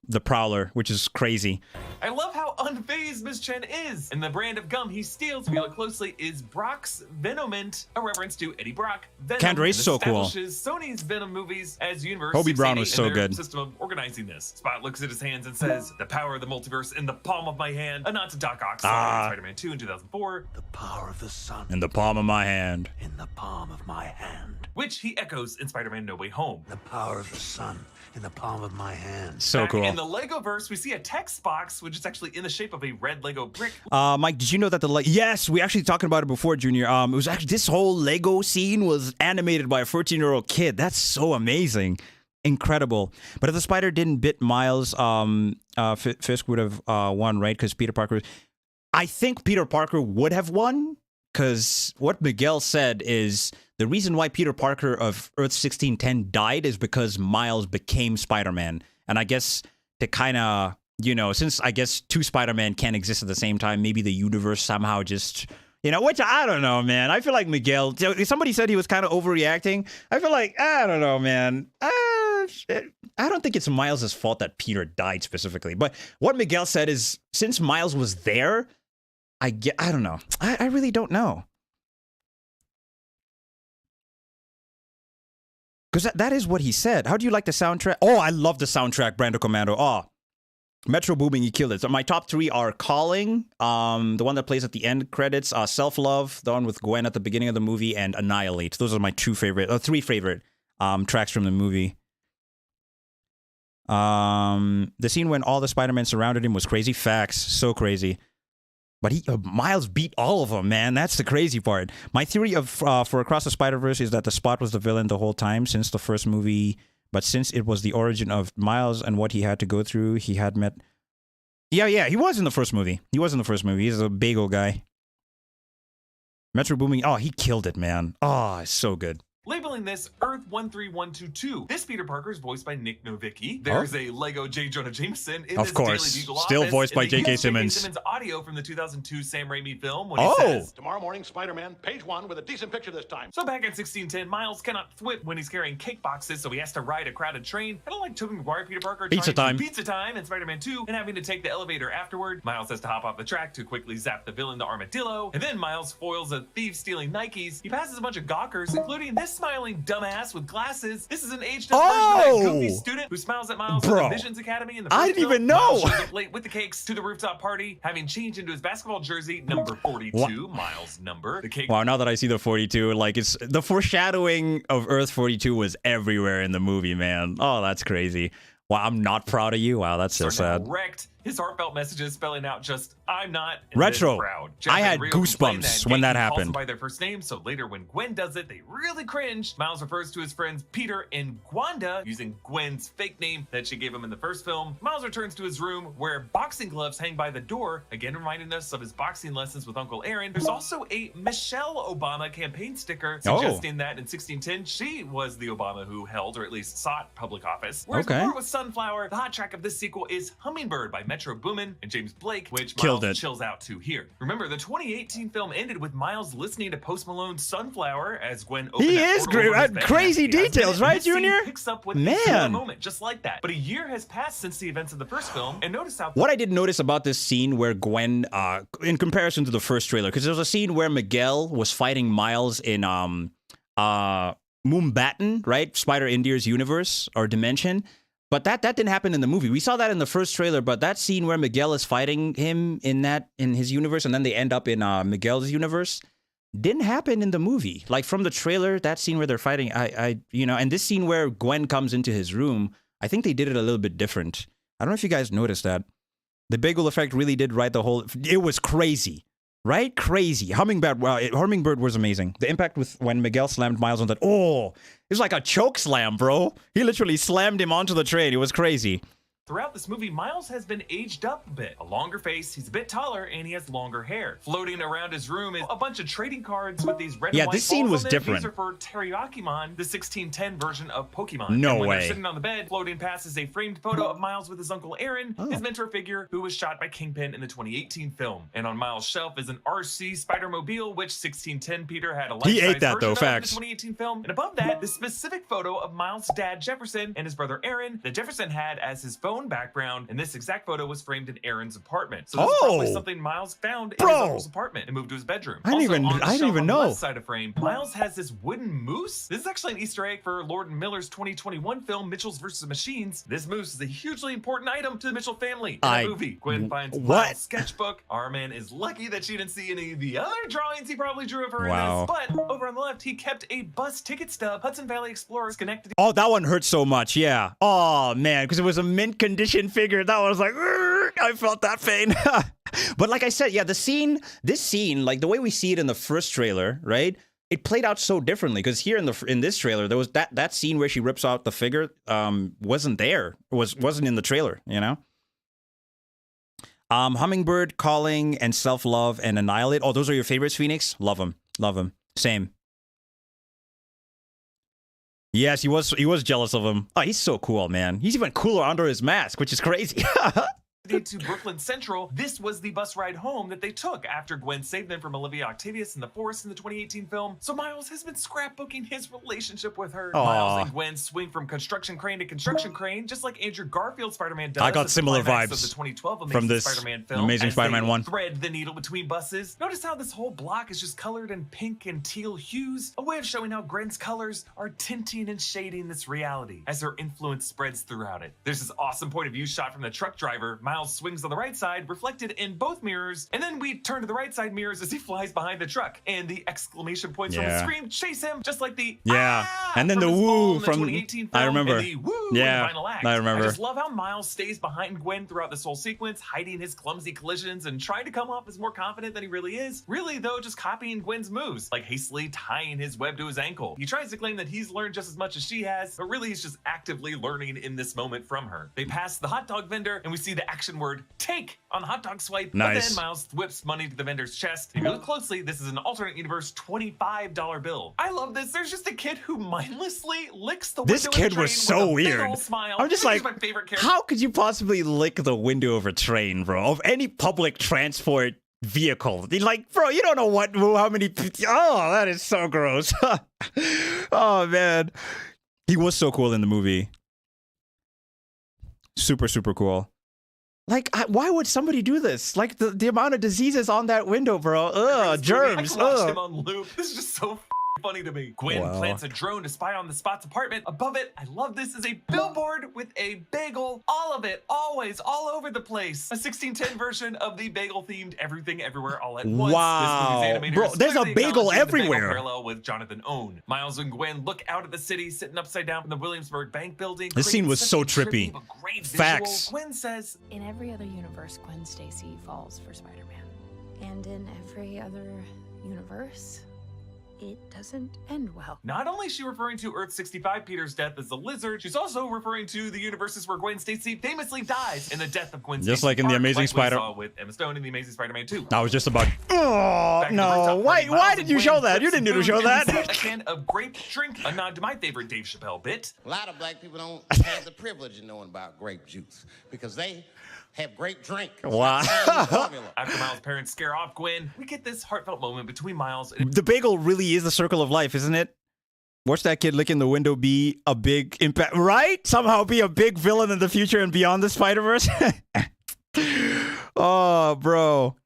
the Prowler, which is crazy. I love how unfazed Miss Chen is. And the brand of gum he steals, if you look closely, is Brock's Venomint, a reference to Eddie Brock. Venom Candrace so cool. establishes Sony's Venom movies as Universe Hobie Brown was 688 so and their good. system of organizing this. Spot looks at his hands and says, "The power of the multiverse in the palm of my hand." A nod to Doc Ock, Spider-Man 2 in 2004. The power of the sun In the palm of my hand. in the palm of my hand. Which he echoes in Spider-Man No Way Home. The power of the sun in the palm of my hand. So Back cool. in the Lego verse, we see a text box, which is actually in the shape of a red Lego brick. Mike, did you know that yes, we actually talking about it before, Junior. It was actually this whole Lego scene was animated by a 14-year-old kid. That's so amazing, incredible. But if the spider didn't bit Miles, Fisk would have won, right? Because Peter Parker. I think Peter Parker would have won because what Miguel said is the reason why Peter Parker of Earth 1610 died is because Miles became Spider-Man, and I guess to kind of. Since I guess 2 Spider-Man can't exist at the same time, maybe the universe somehow just, which I don't know, man. I feel like Miguel, somebody said he was kind of overreacting. I feel like, I don't know, man. I don't think it's Miles' fault that Peter died specifically. But what Miguel said is, since Miles was there, I don't know. I really don't know. Because that is what he said. How do you like the soundtrack? Oh, I love the soundtrack, Brando Commando. Oh. Metro Booming, you killed it. So my top 3 are Calling, the one that plays at the end credits, Self Love, the one with Gwen at the beginning of the movie, and Annihilate. Those are my 3 favorite tracks from the movie. The scene when all the Spider-Man surrounded him was crazy. Facts, so crazy. But Miles beat all of them, man. That's the crazy part. My theory of for Across the Spider-Verse is that the Spot was the villain the whole time since the first movie. But since it was the origin of Miles and what he had to go through, he had met... Yeah, he was in the first movie. He's a bagel guy. Metro Booming. Oh, he killed it, man. Oh, it's so good. Labeling this Earth 13122. This Peter Parker is voiced by Nick Novicki. There's a Lego J. Jonah Jameson in Of this course. Daily Bugle Still office, voiced by and they J.K. use Simmons. J.K. Simmons audio from the 2002 Sam Raimi film when he says, Tomorrow morning, Spider-Man, page 1 with a decent picture this time. so back in 1610, Miles cannot thwip when he's carrying cake boxes, so he has to ride a crowded train. I don't like Tobey Maguire, Peter Parker, Pizza trying time. to Pizza Time in Spider-Man 2 and having to take the elevator afterward. Miles has to hop off the track to quickly zap the villain, the Armadillo, and then Miles foils a thief stealing Nikes. He passes a bunch of gawkers, including this smiling dumbass with glasses. This is an aged-up version of that goofy student who smiles at Miles Bro. at the Visions Academy in the I first didn't film. even know. Miles shows up late with the cakes to the rooftop party, having changed into his basketball jersey, number 42, Miles' number. The cake Wow, now that I see the 42, like it's the foreshadowing of Earth 42 was everywhere in the movie, man. Oh, that's crazy. Wow, I'm not proud of you. Wow, that's so sad. wrecked. His heartfelt messages spelling out just, I'm not Retro. this proud. I and had Rio complain goosebumps when that He calls happened. them by their first name, so later when Gwen does it, they really cringe. Miles refers to his friends Peter and Gwanda using Gwen's fake name that she gave him in the first film. Miles returns to his room where boxing gloves hang by the door, again reminding us of his boxing lessons with Uncle Aaron. There's also a Michelle Obama campaign sticker suggesting that in 1610 she was the Obama who held, or at least sought, public office. Whereas before with Sunflower, the hot track of this sequel is Hummingbird by Metro Boomin and James Blake, which Miles chills out to here. Remember, the 2018 film ended with Miles listening to Post Malone's Sunflower as Gwen opened He that is portal over great. his bed. Crazy details, right, This scene Junior? picks up with Man. a moment just like that. But a year has passed since the events of the first film, and notice how What I did notice about this scene where Gwen, in comparison to the first trailer, because there was a scene where Miguel was fighting Miles in Moombatten, right? Spider India's universe or dimension. But that didn't happen in the movie. We saw that in the first trailer, but that scene where Miguel is fighting him in his universe, and then they end up in Miguel's universe, didn't happen in the movie. Like from the trailer, that scene where they're fighting, and this scene where Gwen comes into his room, I think they did it a little bit different. I don't know if you guys noticed that. The bagel effect really did write the whole. It was crazy. Right? Crazy. Hummingbird was amazing. The impact with when Miguel slammed Miles on that. Oh, it was like a choke slam, bro. He literally slammed him onto the train. It was crazy. throughout this movie, Miles has been aged up a bit. A longer face, he's a bit taller, and he has longer hair. Floating around his room is a bunch of trading cards with these red and white this scene balls was on them. different. These are for Teriyakimon, the 1610 version of Pokemon. No and when way. they're sitting on the bed, floating past is a framed photo of Miles with his uncle Aaron, his mentor figure, who was shot by Kingpin in the 2018 film. And on Miles' shelf is an RC Spider-Mobile, which 1610 Peter had a life-size He ate that, version though, of facts. in the 2018 film. And above that, this specific photo of Miles' dad Jefferson and his brother Aaron that Jefferson had as his phone background, and this exact photo was framed in Aaron's apartment. So this is probably something Miles found in his uncle's apartment and moved to his bedroom. I didn't even know. On the left side of frame, Miles has this wooden moose. This is actually an Easter egg for Lord and Miller's 2021 film Mitchell's vs. Machines. This moose is a hugely important item to the Mitchell family in the movie. Gwen finds Miles' sketchbook. Our man is lucky that she didn't see any of the other drawings he probably drew of her in this. But over on the left, he kept a bus ticket stub. Hudson Valley Explorers connected. Oh, that one hurt so much. Yeah. Oh man, because it was a mint condition figure. That was like, I felt that pain. But like I said, yeah, this scene, like the way we see it in the first trailer, right? It played out so differently because here in this trailer, there was that scene where she rips out the figure, wasn't there. Wasn't in the trailer, you know? Hummingbird, Calling, and Self-Love and Annihilate. Oh, those are your favorites, Phoenix? Love them. Love them. Same. Yes, he was jealous of him. Oh, he's so cool, man. He's even cooler under his mask, which is crazy. To Brooklyn Central, this was the bus ride home that they took after Gwen saved them from Olivia Octavius in the forest in the 2018 film. So Miles has been scrapbooking his relationship with her. Aww. Miles and Gwen swing from construction crane to construction crane, just like Andrew Garfield Spider-Man does. I got similar vibes of the 2012 Amazing from this Spider-Man film. Amazing as Spider-Man they 1. Thread the needle between buses. Notice how this whole block is just colored in pink and teal hues, a way of showing how Gwen's colors are tinting and shading this reality as her influence spreads throughout it. There's this awesome point of view shot from the truck driver. Miles swings on the right side, reflected in both mirrors, and then we turn to the right side mirrors as he flies behind the truck, and the exclamation points from the screen chase him, just like the and then the woo from the 2018 film, I remember. and the woo in the final act. I remember. I just love how Miles stays behind Gwen throughout this whole sequence, hiding his clumsy collisions and trying to come off as more confident than he really is. Really, though, just copying Gwen's moves, like hastily tying his web to his ankle. He tries to claim that he's learned just as much as she has, but really he's just actively learning in this moment from her. They pass the hot dog vendor, and we see the actual action word take on the hot dog swipe. Nice. But then Miles whips money to the vendor's chest. If you look closely, this is an alternate universe $25 bill. I love this. There's just a kid who mindlessly licks the This window of kid the train was so with a big weird. ol' smile. I'm just This like, is my favorite character. how could you possibly lick the window of a train, bro? Of any public transport vehicle? Like, bro, you don't know how many. Oh, that is so gross. Oh man, he was so cool in the movie. Super, super cool. Like, why would somebody do this? Like, the amount of diseases on that window, bro. Ugh, germs. I watched him Ugh. on loop. This is just so funny to me. Gwen Wow. plants a drone to spy on the Spot's apartment. Above it, I love this, is a billboard with a bagel. All of it, always, all over the place. A 1610 version of the bagel-themed Everything Everywhere All at Once. Wow. This movie's animators Bro, there's a clearly bagel acknowledging the everywhere. parallel with Jonathan Owen. Miles and Gwen look out at the city, sitting upside down from the Williamsburg Bank building. This scene creating was such so a trippy. but great Facts. visual. Gwen says, In every other universe, Gwen Stacy falls for Spider-Man. And in every other universe, it doesn't end well. not only is she referring to Earth 65 Peter's death as the lizard, she's also referring to the universes where Gwen Stacy famously dies in the death of Gwen Stacy. Just like in The Amazing Spider- We saw with Emma Stone in The Amazing Spider-Man 2. I was just about. Oh Back in the no! rooftop Why? party, Why Miles did and you Gwen show that? flip You some didn't need to food show and that. a can of grape drink, a nod to my favorite Dave Chappelle bit. A lot of black people don't have the privilege of knowing about grape juice because they have grape drink. Wow. Formula. After Miles' parents scare off Gwen, we get this heartfelt moment between Miles and The bagel really is the circle of life, isn't it? Watch that kid licking the window be a big impact, right? Somehow be a big villain in the future and beyond the Spider-Verse. Oh, bro.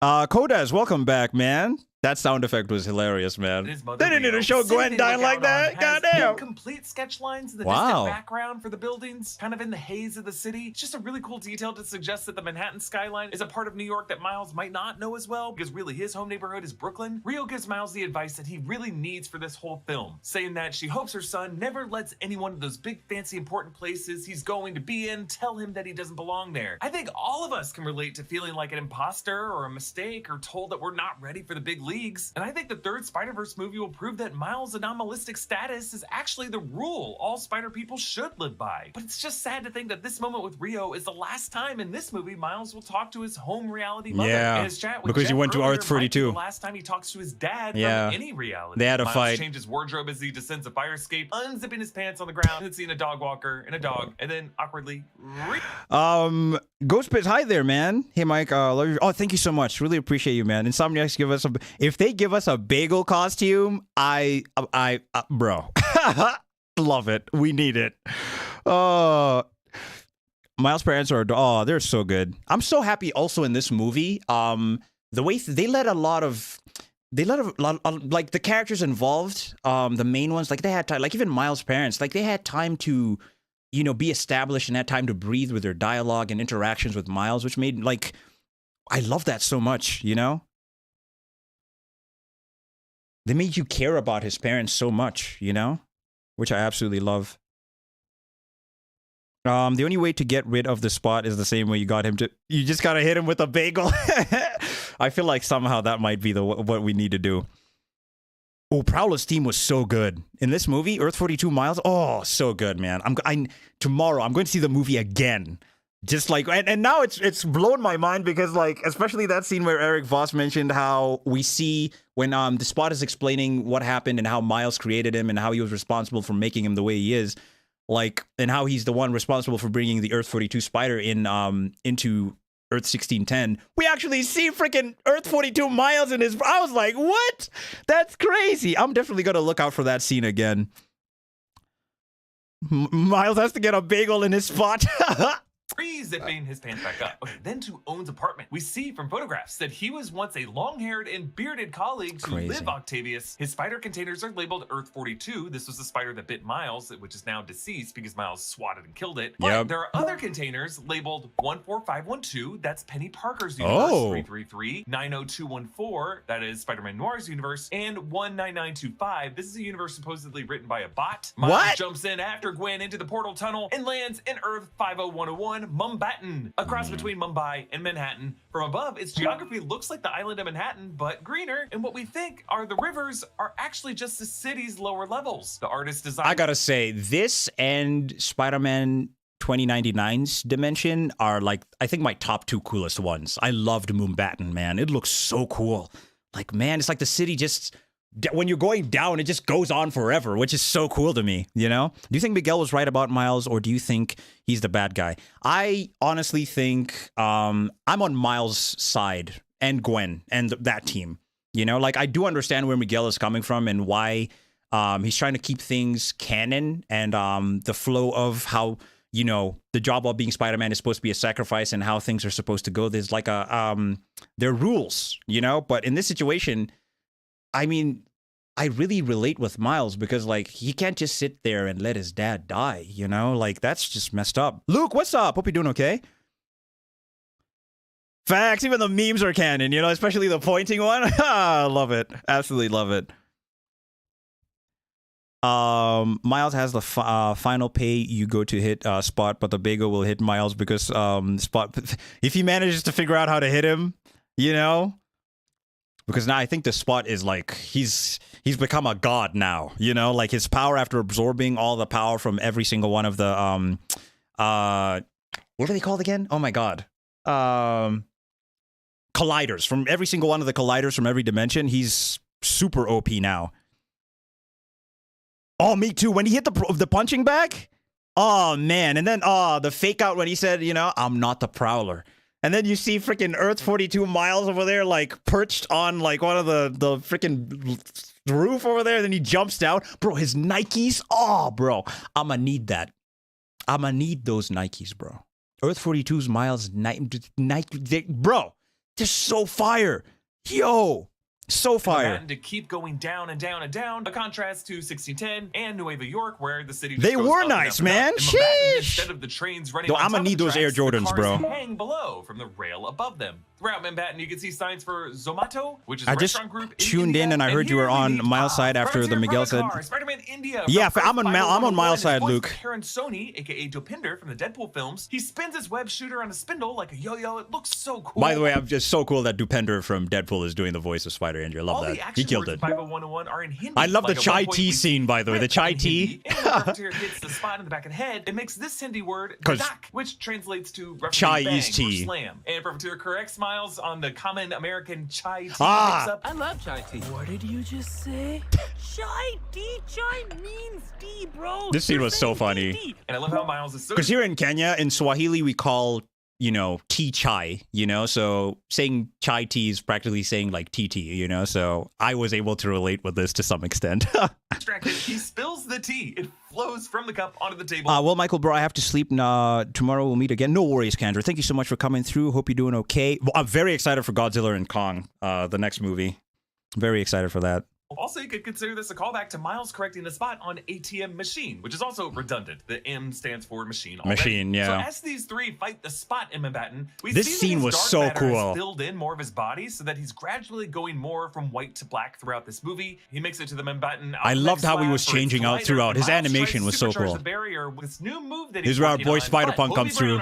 Kodas, welcome back, man. That sound effect was hilarious, man. his mother. They didn't need to Rio, show the city Gwen they dying look like out that. on has Goddamn. Complete sketch lines in the Wow. distant background for the buildings, kind of in the haze of the city. It's just a really cool detail to suggest that the Manhattan skyline is a part of New York that Miles might not know as well, because really his home neighborhood is Brooklyn. Rio gives Miles the advice that he really needs for this whole film, saying that she hopes her son never lets any one of those big, fancy, important places he's going to be in tell him that he doesn't belong there. I think all of us can relate to feeling like an imposter or a mistake or told that we're not ready for the big leagues. And I think the third Spider-Verse movie will prove that Miles' anomalistic status is actually the rule all Spider people should live by. But it's just sad to think that this moment with Rio is the last time in this movie Miles will talk to his home reality mother. Yeah, In his chat with because he Jeff went to earlier Earth might be 42. the last time he talks to his dad Yeah. from any reality. They had a Miles fight. changes wardrobe as he descends a fire escape, unzipping his pants on the ground, and seeing a dog walker and a dog, and then awkwardly Ghost Pits, hi there, man. Hey, Mike. Love you. Oh, thank you so much. Really appreciate you, man. Insomniacs give us if they give us a bagel costume, bro, love it. We need it. Miles' parents are, they're so good. I'm so happy also in this movie. The way they let a lot of, like the characters involved, the main ones, like they had time, like even Miles' parents, like they had time to, be established and had time to breathe with their dialogue and interactions with Miles, which made, like, I love that so much, They made you care about his parents so much, which I absolutely love. The only way to get rid of the Spot is the same way you got him to, you just gotta hit him with a bagel. I feel like somehow that might be what we need to do. Oh, Prowler's theme was so good. In this movie, Earth 42 Miles, oh, so good, man. Tomorrow, I'm going to see the movie again. Just like, and now it's blown my mind because, like, especially that scene where Eric Voss mentioned how we see when the Spot is explaining what happened and how Miles created him and how he was responsible for making him the way he is, like, and how he's the one responsible for bringing the Earth 42 spider into Earth 1610. We actually see freaking Earth 42 Miles in his. I was like, what? That's crazy. I'm definitely gonna look out for that scene again. Miles has to get a bagel in his Spot. zipping his pants back up. Okay, then to Owen's apartment. We see from photographs that he was once a long-haired and bearded colleague to Crazy. Liv Octavius. His spider containers are labeled Earth 42. This was the spider that bit Miles, which is now deceased because Miles swatted and killed it. But Yep. there are other containers labeled 14512. That's Penny Parker's universe. Oh. 333. 90214. That is Spider-Man Noir's universe. And 19925. This is a universe supposedly written by a bot. Miles What? jumps in after Gwen into the portal tunnel and lands in Earth 50101, Mumbattan, a cross between Mumbai and Manhattan. From above, its geography looks like the island of Manhattan, but greener, and what we think are the rivers are actually just the city's lower levels. The artist designed I gotta say, this and Spider-Man 2099's dimension are like, I think, my top 2 coolest ones. I loved Moonbatten, man. It looks so cool. Like, man, it's like the city just, when you're going down, it just goes on forever, which is so cool to me, you know? Do you think Miguel was right about Miles, or do you think he's the bad guy? I honestly think I'm on Miles' side and Gwen and that team. You know, like, I do understand where Miguel is coming from and why he's trying to keep things canon and the flow of how, you know, the job of being Spider-Man is supposed to be a sacrifice and how things are supposed to go. There's like there are rules, you know? But in this situation, I mean, I really relate with Miles because, like, he can't just sit there and let his dad die, you know? Like, that's just messed up. Luke, what's up? Hope you're doing okay. Facts, even the memes are canon, you know, especially the pointing one. Love it. Absolutely love it. Miles has the final pay you go to hit Spot, but the Bago will hit Miles because Spot, if he manages to figure out how to hit him, you know, because now I think the Spot is like, he's become a god now, you know, like his power after absorbing all the power from every single one of the what are they called again? Oh my god. Colliders, from every single one of the colliders from every dimension. He's super OP now. Oh, me too. When he hit the punching bag, oh man, and then the fake out when he said, you know, I'm not the Prowler, and then you see freaking Earth 42 Miles over there, like perched on like one of the freaking roof over there. Then he jumps down, bro. His Nikes, oh, bro, I'ma need that. I'ma need those Nikes, bro. Earth 42's Miles Nike, bro. They're so fire. Yo, so fire. To keep going down and down and down, a contrast to 1610 and Nueva York, where the city just they goes were up nice, and up man. and up. Sheesh. Instead of the trains running Yo, on I'm top gonna need of the those Air tracks, the Jordans, cars bro. hang below from the rail above them. Throughout Manhattan, you can see signs for Zomato, which is a I just restaurant group tuned India. in and I heard you were on Miles' side after the Miguel said. Spider-Man India. Yeah, I'm on Miles' side, Luke. Karen Sony, aka Dopinder from the Deadpool films. He spins his web shooter on a spindle like a yo-yo. It looks so cool. By the way, I'm just so cool that Dopinder from Deadpool is doing the voice of Spider-Andrew. I love that. He killed it. 50101 are in Hindi. I love the Like, chai tea scene, by the way. The chai tea. And when the puppeteer hits the spot in the back of the head, it makes this Hindi word badak, which translates to chai bang is tea. or slam. And puppeteer corrects Miles on the common American chai tea Ah. mix-up. I love chai tea. What did you just say? Chai tea. Chai means tea, bro. This scene was so funny. And I love how Miles is so... Because here in Kenya, in Swahili, we call, you know, tea chai, you know? So saying chai tea is practically saying like tea, you know? So I was able to relate with this to some extent. distracted. He spills the tea. It flows from the cup onto the table. Well, Michael, bro, I have to sleep. Tomorrow we'll meet again. No worries, Kendra. Thank you so much for coming through. Hope you're doing okay. Well, I'm very excited for Godzilla and Kong, the next movie. Very excited for that. Also, you could consider this a callback to Miles correcting the spot on ATM machine, which is also redundant. The M stands for machine already. Machine, yeah. So as these three fight the spot in Manhattan, we This see that scene his was dark so matter has cool. filled in more of his body so that he's gradually going more from white to black throughout this movie. He makes it to the Manhattan. I loved how he was changing out throughout. His animation was so cool. The barrier with this new move that Here's where our boy Spider-Punk comes through.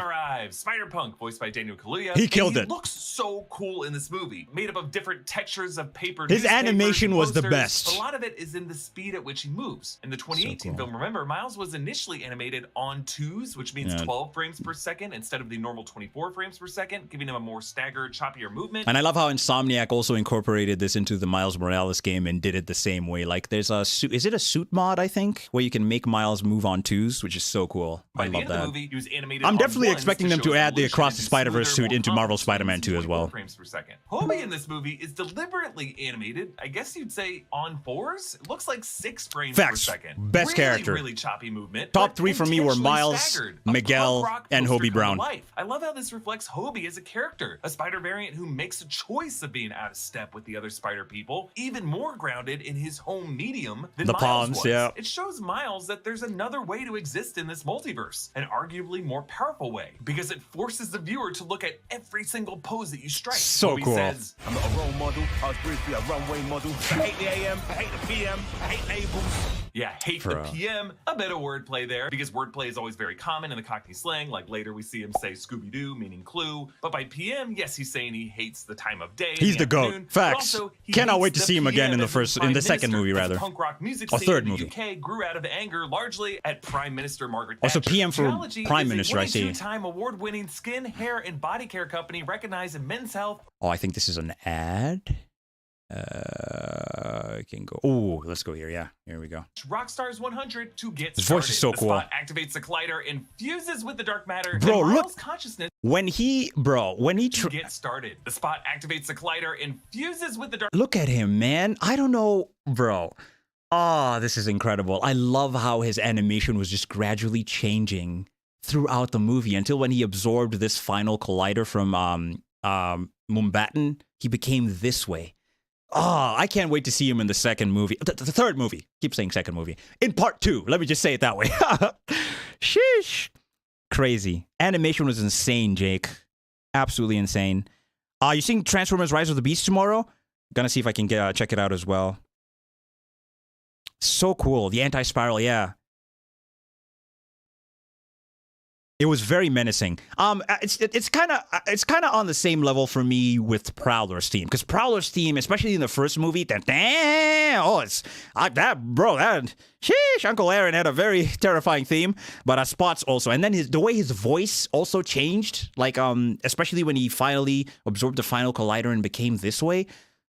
Spider-Punk, voiced by Daniel Kaluuya. He killed it. He looks so cool in this movie, made up of different textures of paper. His animation was the posters, best. but a lot of it is in the speed at which he moves. In the 2018 film, remember, Miles was initially animated on 2s, which means 12 frames per second instead of the normal 24 frames per second, giving him a more staggered, choppier movement. And I love how Insomniac also incorporated this into the Miles Morales game and did it the same way. Like, there's a suit, is it a suit mod, I think, where you can make Miles move on 2s, which is so cool. By I the love end of that. the movie, he was animated I'm on definitely 1s expecting them show to his add the evolution Across the into Spider-Verse smoother, suit into more Marvel polished Spider-Man 2 as 24 well. frames per second. Hobie in this movie is deliberately animated, I guess you'd say on 4s. It looks like 6 frames per second. Best character. Really choppy movement. Top but 3 for me were intentionally Miles, staggered. A Miguel, punk rock and poster Hobie come to Brown. life. I love how this reflects Hobie as a character, a spider variant who makes a choice of being out of step with the other spider people, even more grounded in his home medium than The Miles palms, was. yeah. It shows Miles that there's another way to exist in this multiverse, an arguably more powerful way, because it forces the viewer to look at every single pose that you strike. So Hobie cool. says, I'm not a role model. I was briefly a runway model. I hate the AM, I hate the PM, I hate labels. Yeah, hate the PM. A bit of wordplay there, because wordplay is always very common in the Cockney slang. Like later we see him say Scooby-Doo, meaning clue. But by PM, yes, he's saying he hates the time of day. He's the GOAT. Facts. Cannot wait to see him again in the second movie, rather. Punk rock music or scene third in movie. the UK grew out of anger largely at Prime Minister Margaret Also, Thatcher. PM for Geology Prime is a Minister, I see. 22-time award-winning skin, hair, and body care company recognized in men's health. Oh, I think this is an ad. I can go. Oh, let's go here. Yeah, here we go. Rockstars 100 to get His started. voice is so the cool. Spot activates the collider and fuses with the dark matter. Bro, and look. Miles' consciousness When he to get started. The Spot activates the collider and fuses with the dark. Look at him, man. I don't know, bro. Oh, this is incredible. I love how his animation was just gradually changing throughout the movie until when he absorbed this final collider from Mumbattan, he became this way. Oh, I can't wait to see him in the second movie. The third movie. Keep saying second movie. In part 2. Let me just say it that way. Sheesh. Crazy. Animation was insane, Jake. Absolutely insane. You seeing Transformers Rise of the Beast tomorrow? Gonna see if I can check it out as well. So cool. The anti-spiral, yeah. It was very menacing. It's kind of on the same level for me with Prowler's theme, because Prowler's theme, especially in the first movie, sheesh, Uncle Aaron had a very terrifying theme, but Spot's also, and then the way his voice also changed, like especially when he finally absorbed the final collider and became this way,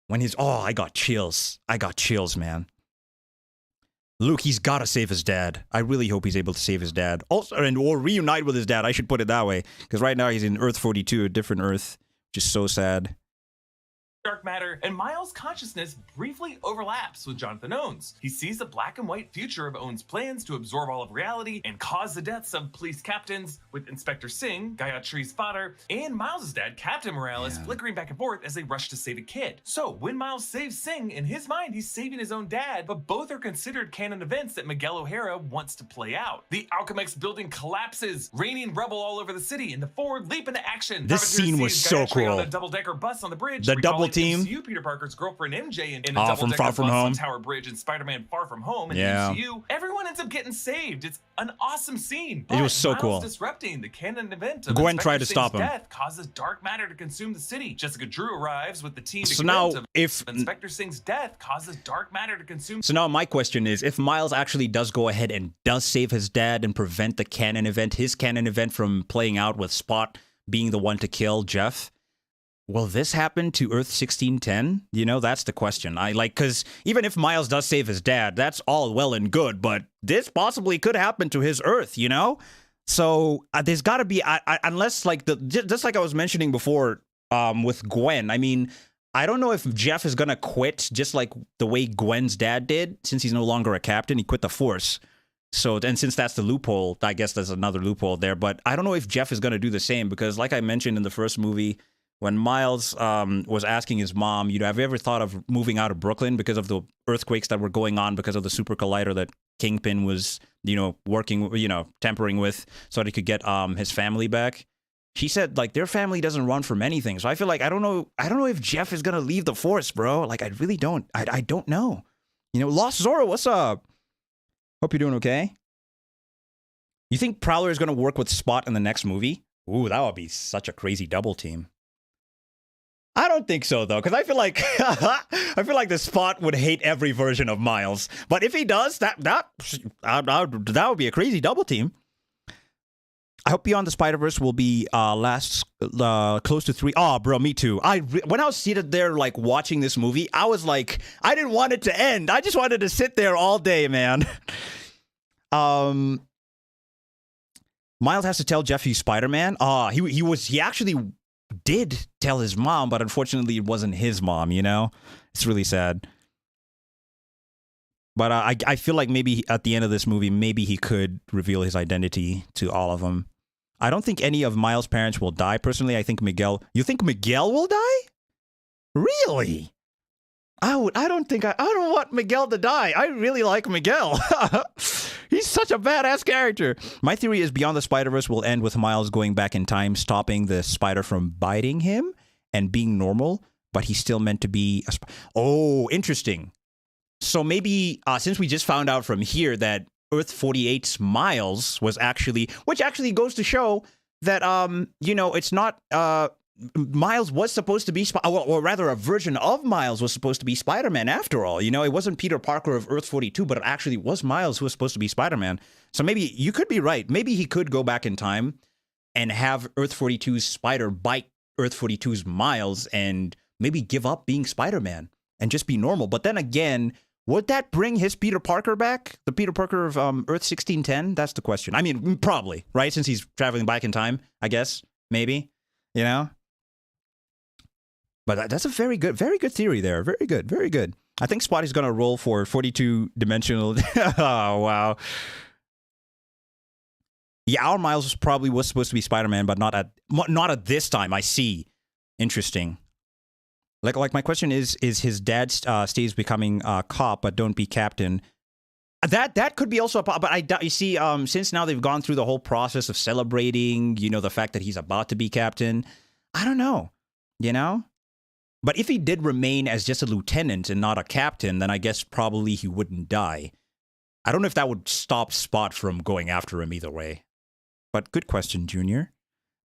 when I got chills, man. Luke, he's got to save his dad. I really hope he's able to save his dad. Also, or reunite with his dad. I should put it that way. Because right now he's in Earth 42, a different Earth. Which is so sad. Dark matter, and Miles' consciousness briefly overlaps with Jonathan Owen's. He sees the black and white future of Owen's plans to absorb all of reality and cause the deaths of police captains, with Inspector Singh, Gayatri's father, and Miles' dad, Captain Morales, flickering back and forth as they rush to save a kid. So, when Miles saves Singh, in his mind, he's saving his own dad, but both are considered canon events that Miguel O'Hara wants to play out. The Alchemex building collapses, raining rubble all over the city, and the Ford leap into action. This scene was so cool. On a double-decker bus on the bridge. The double team. MCU Peter Parker's girlfriend MJ in a double-decker Far From bus Home. on Tower Bridge and Spider-Man Far From Home in the MCU. Everyone ends up getting saved. It's an awesome scene. It was so Miles cool. disrupting the canon event of Gwen Inspector tried to Singh's stop him. death causes dark matter to consume the city. Jessica Drew arrives with the team. So now, if Inspector Singh's death causes dark matter to consume. So now my question is, if Miles actually does go ahead and does save his dad and prevent the canon event, his canon event from playing out with Spot being the one to kill Jeff, will this happen to Earth 1610? You know, that's the question. Because even if Miles does save his dad, that's all well and good, but this possibly could happen to his Earth, you know? So there's got to be, unless just like I was mentioning before with Gwen, I mean, I don't know if Jeff is going to quit just like the way Gwen's dad did, since he's no longer a captain, he quit the Force. So, and since that's the loophole, I guess there's another loophole there, but I don't know if Jeff is going to do the same, because like I mentioned in the first movie, when Miles was asking his mom, have you ever thought of moving out of Brooklyn because of the earthquakes that were going on because of the super collider that Kingpin was, working, tampering with so that he could get his family back? She said, their family doesn't run from anything. So I feel like, I don't know if Jeff is going to leave the Force, bro. I really don't. I don't know. Lost Zora, what's up? Hope you're doing okay. You think Prowler is going to work with Spot in the next movie? Ooh, that would be such a crazy double team. I don't think so, though, because I feel like the Spot would hate every version of Miles. But if he does, that would be a crazy double team. I hope Beyond the Spider-Verse will be close to 3. Oh, bro, me too. When I was seated there, watching this movie, I was like, I didn't want it to end. I just wanted to sit there all day, man. Miles has to tell Jeff he's Spider-Man. He actually did tell his mom, but unfortunately it wasn't his mom, It's really sad. But I feel like maybe at the end of this movie, maybe he could reveal his identity to all of them. I don't think any of Miles' parents will die, personally. I think Miguel... You think Miguel will die? Really? I don't want Miguel to die. I really like Miguel. He's such a badass character. My theory is Beyond the Spider-Verse will end with Miles going back in time, stopping the spider from biting him and being normal, but he's still meant to be a Oh, interesting. So maybe since we just found out from here that Earth 48's Miles was actually, which actually goes to show that it's not Miles was supposed to be, or rather a version of Miles was supposed to be Spider-Man after all. It wasn't Peter Parker of Earth 42, but it actually was Miles who was supposed to be Spider-Man. So maybe you could be right. Maybe he could go back in time and have Earth 42's Spider bite Earth 42's Miles and maybe give up being Spider-Man and just be normal. But then again, would that bring his Peter Parker back? The Peter Parker of Earth 1610? That's the question. I mean, probably, right? Since he's traveling back in time, I guess. Maybe, But that's a very good theory there. Very good, very good. I think Spotty's going to roll for 42-dimensional. Oh, wow. Yeah, our Miles was supposed to be Spider-Man, but not at this time. I see. Interesting. Like my question is his dad stays becoming a cop, but don't be captain. That could be also a but you see, since now they've gone through the whole process of celebrating, the fact that he's about to be captain. I don't know, But if he did remain as just a lieutenant and not a captain, then I guess probably he wouldn't die. I don't know if that would stop Spot from going after him either way. But good question, Junior.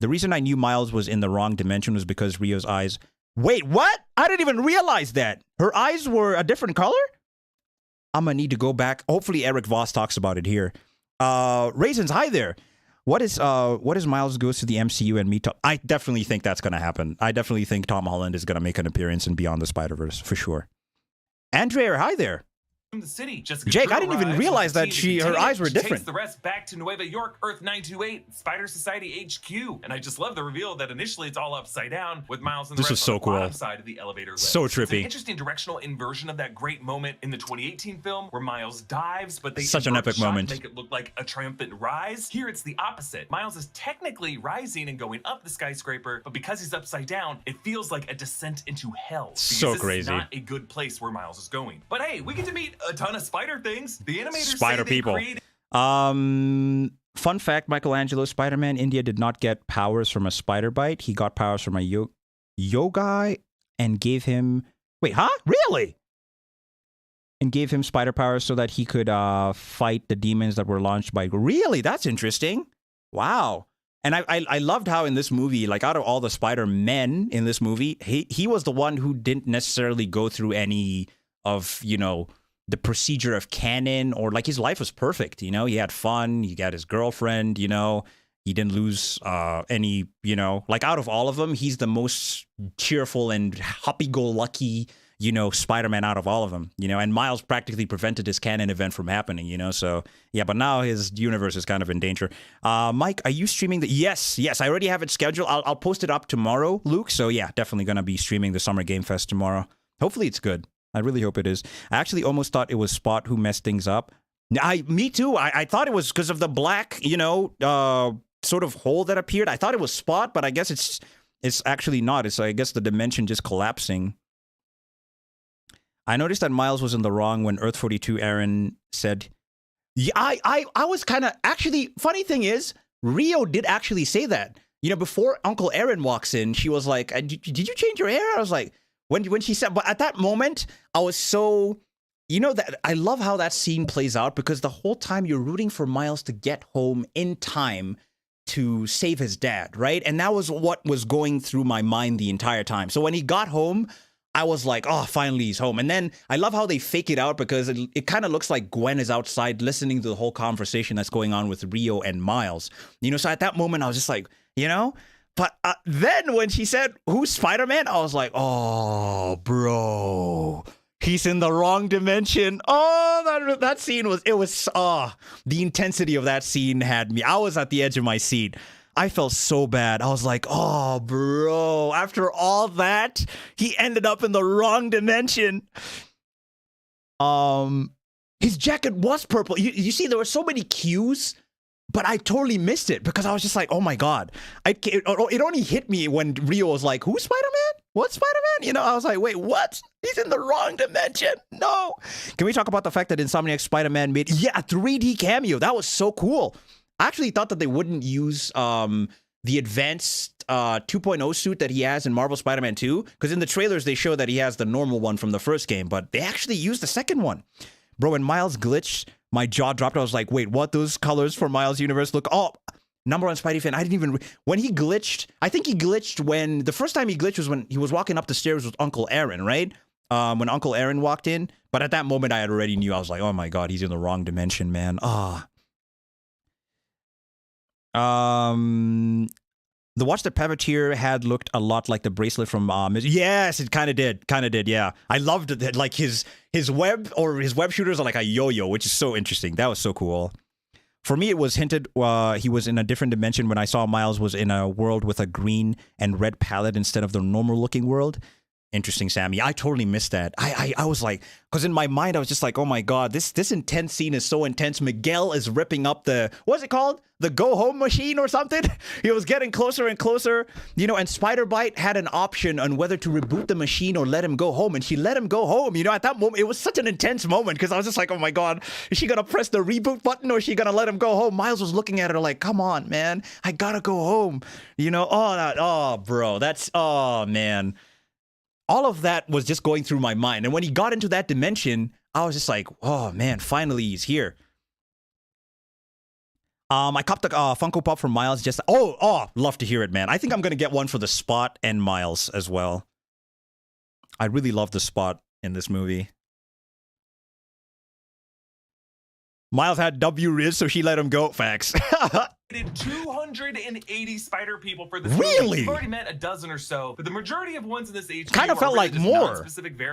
The reason I knew Miles was in the wrong dimension was because Rio's eyes... Wait, what? I didn't even realize that. Her eyes were a different color? I'm gonna need to go back. Hopefully Eric Voss talks about it here. Raisins, hi there. What is Miles goes to the MCU and meet Tom? I definitely think that's gonna happen. I definitely think Tom Holland is gonna make an appearance in Beyond the Spider-Verse, for sure. Andrea, hi there. The city. Jake, I didn't even realize that her eyes were different. Takes the rest back to Nueva York, Earth 928, Spider Society HQ. And I just love the reveal that initially it's all upside down with Miles and the rest on the bottom side of the elevator lift. So trippy. It's an interesting directional inversion of that great moment in the 2018 film where Miles dives, but they such an epic moment make it look like a triumphant rise. Here it's the opposite. Miles is technically rising and going up the skyscraper, but because he's upside down, it feels like a descent into hell. So this crazy. Is not a good place where Miles is going. But hey, we get to meet a ton of spider things. The animators Spider say people. Fun fact, Michelangelo Spider-Man India did not get powers from a spider bite. He got powers from a yogai and gave him... Wait, huh? Really? And gave him spider powers so that he could fight the demons that were launched by... Really? That's interesting. Wow. And I loved how in this movie, like out of all the Spider-Men in this movie, he was the one who didn't necessarily go through any of, the procedure of canon, or like his life was perfect. He had fun. He got his girlfriend, he didn't lose any, like out of all of them, he's the most cheerful and happy-go-lucky, Spider-Man out of all of them, and Miles practically prevented this canon event from happening, so yeah, but now his universe is kind of in danger. Mike, are you streaming the... Yes, I already have it scheduled. I'll post it up tomorrow, Luke. So yeah, definitely going to be streaming the Summer Game Fest tomorrow. Hopefully it's good. I really hope it is. I actually almost thought it was Spot who messed things up. Me too. I thought it was because of the black, sort of hole that appeared. I thought it was Spot, but I guess it's actually not. It's, I guess, the dimension just collapsing. I noticed that Miles was in the wrong when Earth 42 Aaron said... Yeah, I was kind of... Actually, funny thing is, Rio did actually say that. Before Uncle Aaron walks in, she was like, did you change your hair? I was like... When she said, but at that moment, I was so, that I love how that scene plays out, because the whole time you're rooting for Miles to get home in time to save his dad, right? And that was what was going through my mind the entire time. So when he got home, I was like, oh, finally he's home. And then I love how they fake it out, because it kind of looks like Gwen is outside listening to the whole conversation that's going on with Rio and Miles. So at that moment, I was just like, But then when she said, who's Spider-Man? I was like, oh, bro, he's in the wrong dimension. Oh, that scene was, the intensity of that scene had me. I was at the edge of my seat. I felt so bad. I was like, oh, bro, after all that, he ended up in the wrong dimension. His jacket was purple. You see, there were so many cues, but I totally missed it because I was just like, oh my God. It only hit me when Rio was like, who's Spider-Man? What's Spider-Man? I was like, wait, what? He's in the wrong dimension. No. Can we talk about the fact that Insomniac Spider-Man made, a 3D cameo? That was so cool. I actually thought that they wouldn't use the advanced 2.0 suit that he has in Marvel Spider-Man 2? Because in the trailers, they show that he has the normal one from the first game, but they actually used the second one. Bro, when Miles glitched, my jaw dropped. I was like, wait, what? Those colors for Miles' universe look... Oh, number one Spidey fan, I didn't even... When he glitched, I think he glitched when... The first time he glitched was when he was walking up the stairs with Uncle Aaron, right? When Uncle Aaron walked in. But at that moment, I had already knew. I was like, oh my god, he's in the wrong dimension, man. The watch that Pavetier had looked a lot like the bracelet from yes, it kind of did, yeah. I loved it. Like his web shooters are like a yo-yo, which is so interesting. That was so cool. For me, it was hinted he was in a different dimension when I saw Miles was in a world with a green and red palette instead of the normal looking world. Interesting, Sammy. I totally missed that. I was like, because in my mind, I was just like, oh my god, this intense scene is so intense. Miguel is ripping up the, what's it called? The go home machine or something? He was getting closer and closer, you know, and Spider-Bite had an option on whether to reboot the machine or let him go home, and she let him go home. You know, at that moment, it was such an intense moment because I was just like, oh my god, is she gonna press the reboot button or is she gonna let him go home? Miles was looking at her like, come on, man, I gotta go home. You know, bro, oh man. All of that was just going through my mind. And when he got into that dimension, I was just like, oh man, finally he's here. I copped a Funko Pop from Miles just... love to hear it, man. I think I'm going to get one for the Spot and Miles as well. I really love the Spot in this movie. Miles had W Riz, so she let him go. Facts. 280 spider people for this really? movie. We've already met a dozen or so, but the majority of ones in this HQ kind of felt like more,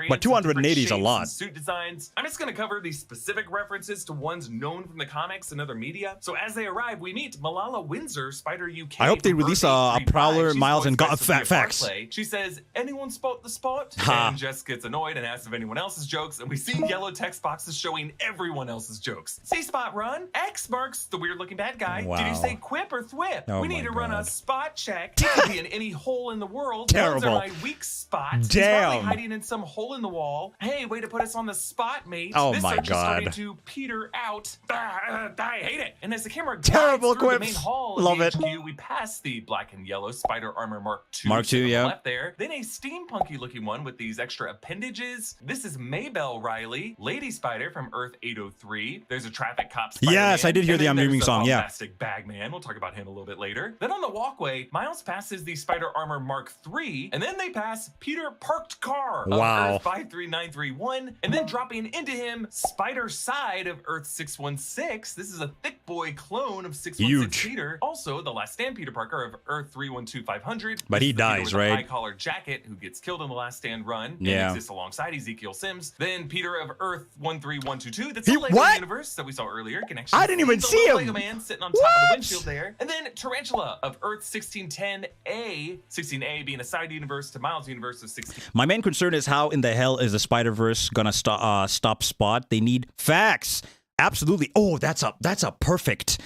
but 280 is a lot. Suit designs. I'm just going to cover these specific references to ones known from the comics and other media. So as they arrive, we meet Malala Windsor, Spider UK. I hope they release a Prowler, Miles, and Facts. She says, anyone spot the spot? And Jess gets annoyed and asks if anyone else's jokes, and we see yellow text boxes showing everyone else's jokes. See Spot run? X marks the weird-looking bad guy. Wow. Did you say quip or thwip? Oh we need to run a God. spot check. He could be in any hole in the world. Terrible. Those are my weak spots. Damn. He's probably hiding in some hole in the wall. Hey, way to put us on the spot, mate. Oh this my search God. is starting to peter out. I hate it. And as the camera glides Terrible through the quips. main hall Love of it. the HQ, we pass the black and yellow Spider Armor Mark II. Mark II, yeah. Left there. Then a steampunky looking one with these extra appendages. This is Maybelle Riley, Lady Spider from Earth 803. There's a traffic cop Spider-Man. Yes, I did hear And the then I'm there's Dreaming the song, yeah. Bombastic Bagman. We'll talk about him a little bit later. Then on the walkway, Miles passes the Spider Armor Mark III, and then they pass Peter Parked Car of Wow. Earth 53931, and then dropping into him Spider Side of Earth 616. This is a thick boy clone of 616 Huge. Peter. Also, the Last Stand Peter Parker of Earth 312500. But This he is the Peter dies, with the right? high-collar jacket who gets killed in the Last Stand run. Yeah. And exists alongside Ezekiel Sims. Then Peter of Earth 13122. That's He- the Lego what? universe that we saw earlier. Can actually I didn't even the see little him. Lego man sitting on top of What? the windshield there. And then Tarantula of Earth 1610A, 16A being a side universe to Miles' universe of 16. My main concern is how in the hell is the Spider-Verse gonna stop Spot? They need facts. Absolutely. Oh, that's a perfect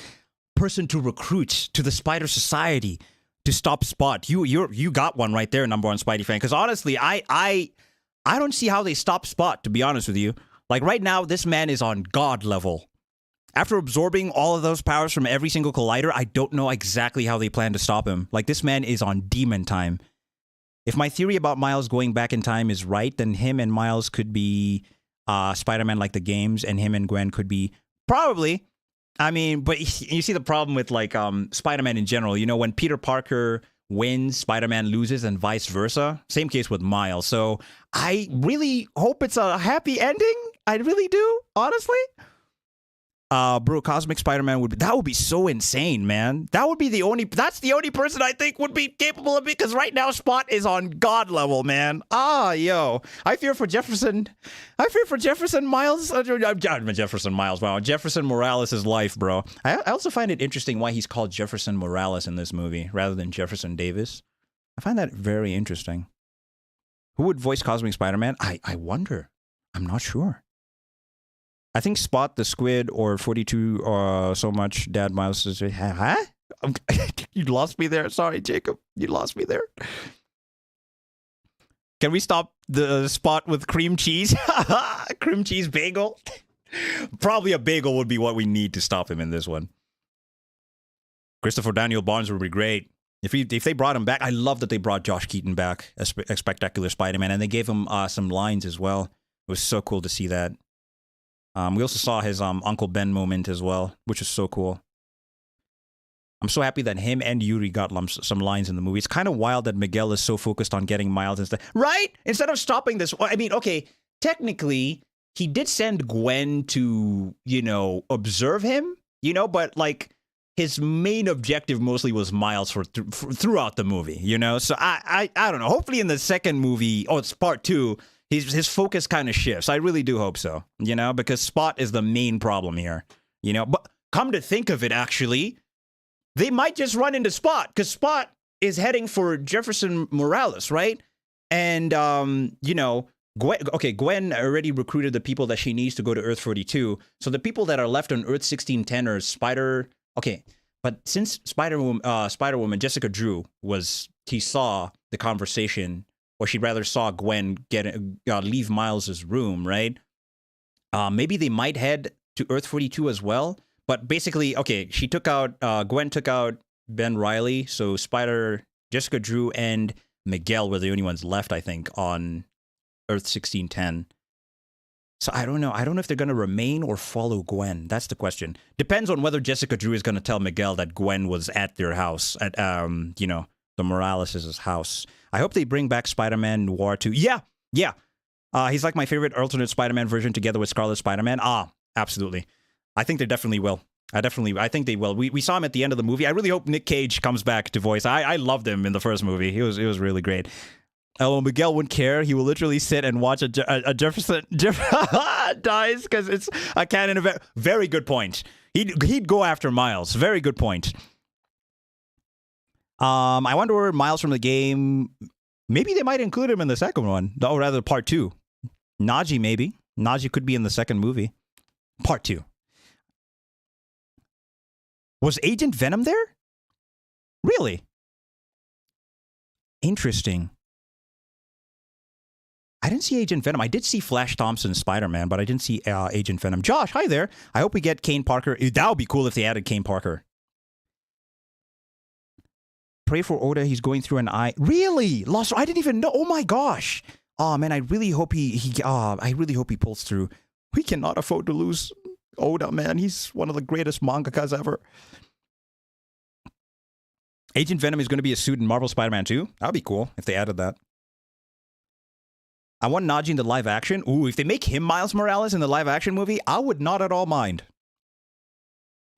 person to recruit to the Spider Society to stop Spot. You got one right there, number one Spidey fan. Because honestly, I don't see how they stop Spot, to be honest with you. Like right now, this man is on God level. After absorbing all of those powers from every single collider, I don't know exactly how they plan to stop him. Like, this man is on demon time. If my theory about Miles going back in time is right, then him and Miles could be Spider-Man like the games, and him and Gwen could be probably. I mean, but you see the problem with, like, Spider-Man in general. You know, when Peter Parker wins, Spider-Man loses, and vice versa. Same case with Miles. So I really hope it's a happy ending. I really do, honestly. Bro, Cosmic Spider-Man would be so insane, man. That's the only person I think would be capable of it, because right now Spot is on God level, man. Yo. I fear for Jefferson Miles. Jefferson Miles, wow. Jefferson Morales' life, bro. I also find it interesting why he's called Jefferson Morales in this movie rather than Jefferson Davis. I find that very interesting. Who would voice Cosmic Spider-Man? I wonder. I'm not sure. I think Spot the Squid or 42 so much Dad Miles says, huh? You lost me there. Sorry, Jacob. You lost me there. Can we stop the Spot with cream cheese? Cream cheese bagel? Probably a bagel would be what we need to stop him in this one. Christopher Daniel Barnes would be great. If they brought him back, I love that they brought Josh Keaton back as Spectacular Spider-Man, and they gave him some lines as well. It was so cool to see that. We also saw his Uncle Ben moment as well, which was so cool. I'm so happy that him and Yuri got some lines in the movie. It's kind of wild that Miguel is so focused on getting Miles instead. Right? Instead of stopping this, I mean, okay, technically, he did send Gwen to, observe him, but like his main objective mostly was Miles throughout the movie, So I don't know. Hopefully in the second movie, it's part 2, his focus kind of shifts. I really do hope so, because Spot is the main problem here, But come to think of it, actually, they might just run into Spot because Spot is heading for Jefferson Morales, right? And, Gwen already recruited the people that she needs to go to Earth 42. So the people that are left on Earth 1610 are Spider. Okay, but since Spider-Woman, Jessica Drew he saw the conversation, or she rather saw Gwen leave Miles's room, right? Maybe they might head to Earth 42 as well. But basically, okay, Gwen took out Ben Reilly, so Jessica Drew, and Miguel were the only ones left, I think, on Earth 1610. So I don't know. I don't know if they're going to remain or follow Gwen. That's the question. Depends on whether Jessica Drew is going to tell Miguel that Gwen was at their house, at, the Morales' house. I hope they bring back Spider-Man Noir 2. Yeah. He's like my favorite alternate Spider-Man version together with Scarlet Spider-Man. Absolutely. I think they definitely will. I think they will. We saw him at the end of the movie. I really hope Nick Cage comes back to voice. I loved him in the first movie. It was really great. Oh, Miguel wouldn't care. He will literally sit and watch a Jefferson dies because it's a canon event. Very good point. He'd go after Miles. Very good point. I wonder where Miles from the game. Maybe they might include him in the second one, or rather part 2. Najee, maybe. Najee could be in the second movie. Part 2. Was Agent Venom there? Really? Interesting. I didn't see Agent Venom. I did see Flash Thompson's Spider-Man, but I didn't see Agent Venom. Josh, hi there. I hope we get Kane Parker. That would be cool if they added Kane Parker. Pray for Oda. He's going through an eye. Really? Lost. I didn't even know. Oh my gosh. Oh man, I really hope he pulls through. We cannot afford to lose Oda, man. He's one of the greatest mangakas ever. Agent Venom is going to be a suit in Marvel Spider-Man 2. That would be cool if they added that. I want Najee in the live action. Ooh, if they make him Miles Morales in the live action movie, I would not at all mind.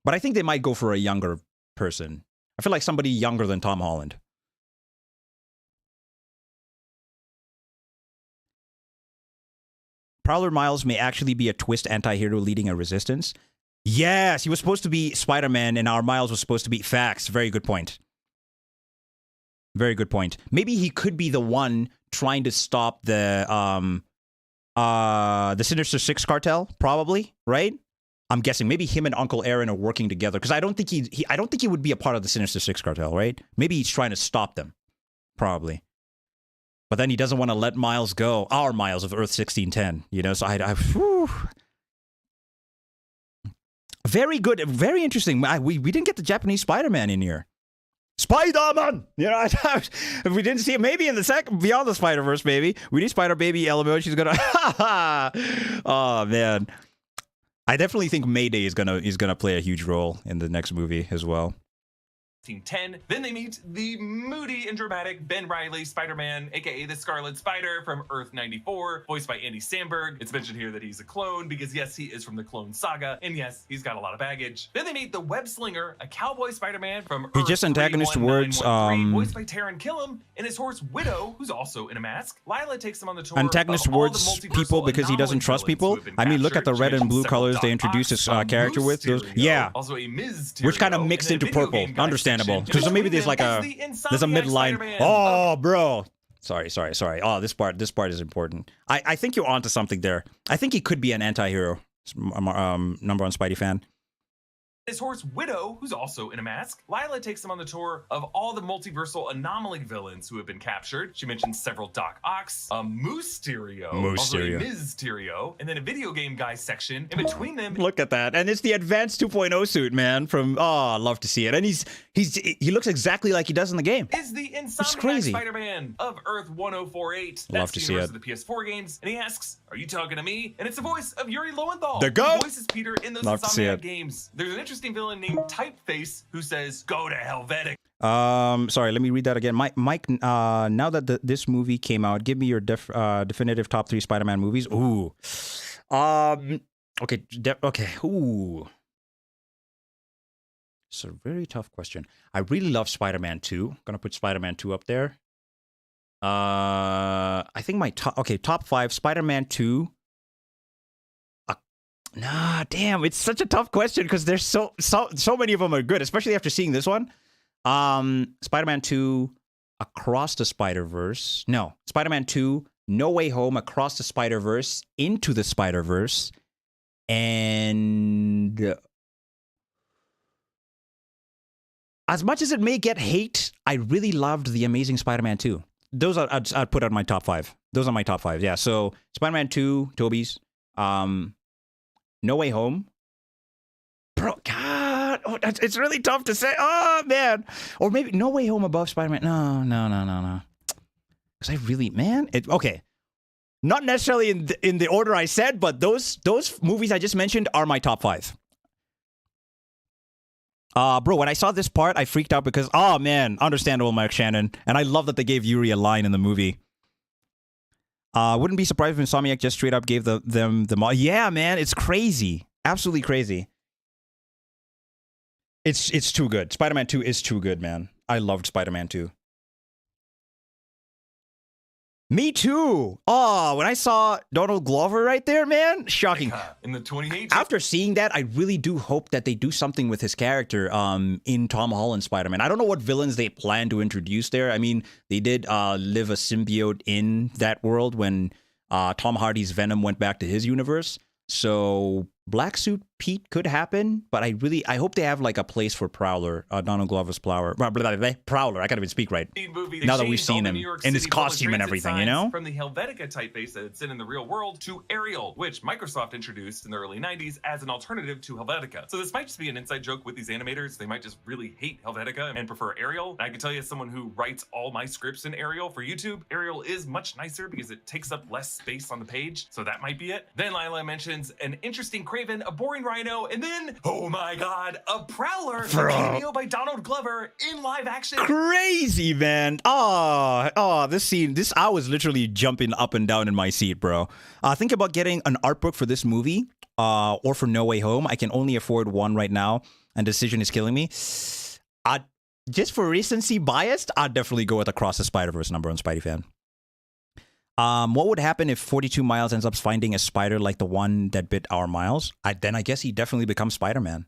But I think they might go for a younger person. I feel like somebody younger than Tom Holland. Prowler Miles may actually be a twist anti-hero leading a resistance. Yes, he was supposed to be Spider-Man and our Miles was supposed to be Facts. Very good point. Very good point. Maybe he could be the one trying to stop the Sinister Six cartel, probably, right? I'm guessing maybe him and Uncle Aaron are working together because I don't think I don't think he would be a part of the Sinister Six cartel, right? Maybe he's trying to stop them, probably. But then he doesn't want to let Miles go, our Miles of Earth 1610, So whew. Very good, very interesting. We didn't get the Japanese Spider-Man in here. Spider-Man! If we didn't see it, maybe in the second, Beyond the Spider-Verse, maybe. We need Spider-Baby Element. She's gonna, oh, man. I definitely think Mayday is gonna play a huge role in the next movie as well. 1910. Then they meet the moody and dramatic Ben Reilly Spider-Man, aka the Scarlet Spider from Earth 94, voiced by Andy Samberg. It's mentioned here that he's a clone because yes, he is from the Clone Saga, and yes, he's got a lot of baggage. Then they meet the Web Slinger, a cowboy Spider-Man from Earth He just antagonist towards voiced by Taron Killam, and his horse Widow, who's also in a mask. Lila takes him on the tour. Antagonist towards people because he doesn't trust people. I mean, look at the red and blue colors they introduced his character with. Those, yeah, also a Ms. which kind of mixed into purple. Understandable. Because maybe there's like there's a midline. Oh, bro. Sorry. Oh, this part is important. I think you're onto something there. I think he could be an anti-hero. Number one Spidey fan. his horse Widow, who's also in a mask. Lila takes him on the tour of all the multiversal anomaly villains who have been captured. She mentions several Doc Ox, a Mysterio, also a Mysterio, and then a video game guy section. In between them, look at that, and it's the Advanced 2.0 suit, man. From I love to see it, and he looks exactly like he does in the game. Is the Insomniac Spider-Man of Earth 1048. That's love to the see universe it. of the PS4 games, and he asks, "Are you talking to me?" And it's the voice of Yuri Lowenthal. The goat. Who voices Peter in those Love to see Insomniac it. games. There's an interesting villain named Typeface who says, "Go to Helvetica." Sorry, let me read that again. Mike, now that this movie came out, give me your definitive top 3 Spider-Man movies. Ooh. Okay. Okay. Ooh. It's a very tough question. I really love Spider-Man 2. Gonna put Spider-Man 2 up there. I think my top 5, Spider-Man 2. Nah, damn, it's such a tough question because there's so many of them are good, especially after seeing this one. Spider-Man 2, Across the Spider-Verse. No, Spider-Man 2, No Way Home, Across the Spider-Verse, Into the Spider-Verse, and as much as it may get hate, I really loved The Amazing Spider-Man 2. Those I'd put on my top 5. Those are my top 5. Yeah, so Spider-Man 2, Tobey's, No Way Home. Bro, God, it's really tough to say. Oh, man. Or maybe No Way Home above Spider-Man. No. Because I really, man, okay. Not necessarily in the order I said, but those movies I just mentioned are my top 5. Bro, when I saw this part, I freaked out because, oh, man, understandable, Mark Shannon. And I love that they gave Yuri a line in the movie. Wouldn't be surprised if Insomniac just straight up gave them the... Yeah, man, it's crazy. Absolutely crazy. It's too good. Spider-Man 2 is too good, man. I loved Spider-Man 2. Me too. Oh, when I saw Donald Glover right there, man, shocking. In the 2018. After seeing that, I really do hope that they do something with his character in Tom Holland's Spider-Man. I don't know what villains they plan to introduce there. I mean, they did live a symbiote in that world when Tom Hardy's Venom went back to his universe. So Black Suit Pete could happen, but I hope they have like a place for Prowler, Donald Glover's Prowler. Prowler, I can't even speak right. Now that we've seen him in his costume and everything, you know? From the Helvetica typeface that it's in the real world to Ariel, which Microsoft introduced in the early 90s as an alternative to Helvetica. So this might just be an inside joke with these animators. They might just really hate Helvetica and prefer Ariel. And I can tell you, as someone who writes all my scripts in Ariel for YouTube, Ariel is much nicer because it takes up less space on the page. So that might be it. Then Lila mentions an interesting Craven, a boring Rhino, and then, oh my god, a Prowler, a cameo by Donald Glover in live action. Crazy, man. This scene, I was literally jumping up and down in my seat, bro. Think about getting an art book for this movie, or for No Way Home. I can only afford one right now, and decision is killing me. Just for recency biased, I'd definitely go with Across the Spider-Verse, number one Spidey fan. What would happen if 42 Miles ends up finding a spider like the one that bit our Miles? Then I guess he definitely becomes Spider-Man.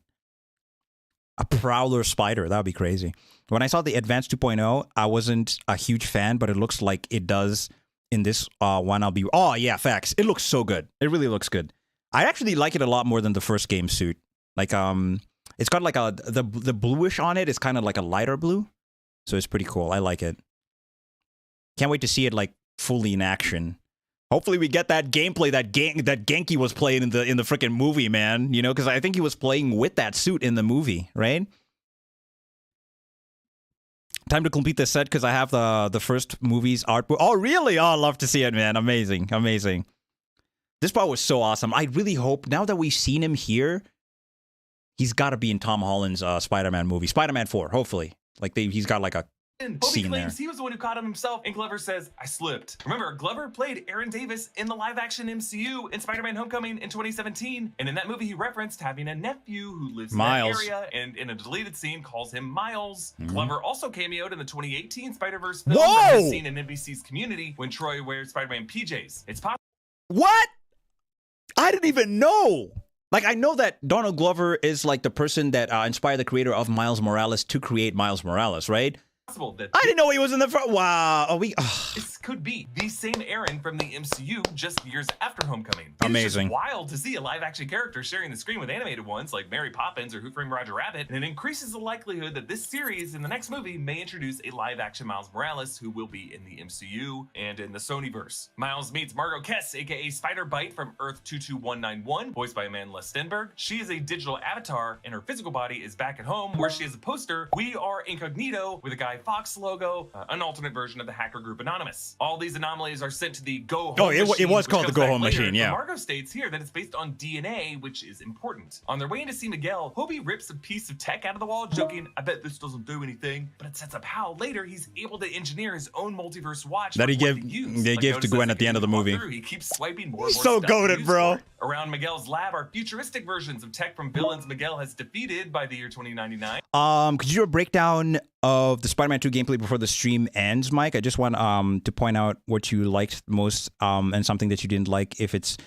A Prowler spider. That would be crazy. When I saw the Advanced 2.0, I wasn't a huge fan, but it looks like it does in this one. Oh, yeah, facts. It looks so good. It really looks good. I actually like it a lot more than the first game suit. Like, it's got like the bluish on it is kind of like a lighter blue. So it's pretty cool. I like it. Can't wait to see it like fully in action. Hopefully we get that gameplay that Genki was playing in the freaking movie, man. You know, because I think he was playing with that suit in the movie, right? Time to complete the set because I have the first movie's art book. Oh, really? Oh, I love to see it, man. Amazing. Amazing. This part was so awesome. I really hope, now that we've seen him here, he's got to be in Tom Holland's Spider-Man movie. Spider-Man 4, hopefully. Like, he's got like a Bobby claims he was the one who caught him himself, and Glover says, I slipped. Remember, Glover played Aaron Davis in the live-action MCU in Spider-Man Homecoming in 2017, and in that movie he referenced having a nephew who lives in that area, and in a deleted scene calls him Miles. Glover also cameoed in the 2018 Spider-Verse film that was seen in NBC's Community when Troy wears Spider-Man PJs. It's possible. What? I didn't even know. Like, I know that Donald Glover is like the person that inspired the creator of Miles Morales to create Miles Morales, right? That I didn't know he was in the front. Wow. It's could be the same Aaron from the MCU just years after Homecoming. Amazing. It's just wild to see a live-action character sharing the screen with animated ones like Mary Poppins or Who Framed Roger Rabbit, and it increases the likelihood that this series in the next movie may introduce a live-action Miles Morales who will be in the MCU and in the Sonyverse. Miles meets Margot Kess, aka Spider-Bite from Earth 22191, voiced by Amanda Stenberg. She is a digital avatar, and her physical body is back at home, where she has a poster, "We Are Incognito," with a Guy Fawkes logo, an alternate version of the hacker group Anonymous. All these anomalies are sent to the Go Home Machine. It was called the which Go comes Home back later. Machine, yeah. Margot states here that it's based on DNA, which is important. On their way in to see Miguel, Hobie rips a piece of tech out of the wall, joking, "I bet this doesn't do anything," but it sets up how later he's able to engineer his own multiverse watch that he gave to Gwen at the end of the movie. He keeps swiping more He's and so more stuff to goated, use bro. for it. Around Miguel's lab are futuristic versions of tech from villains Miguel has defeated by the year 2099. Could you do a breakdown of the Spider-Man 2 gameplay before the stream ends, Mike? I just want to point out what you liked most and something that you didn't like. If it's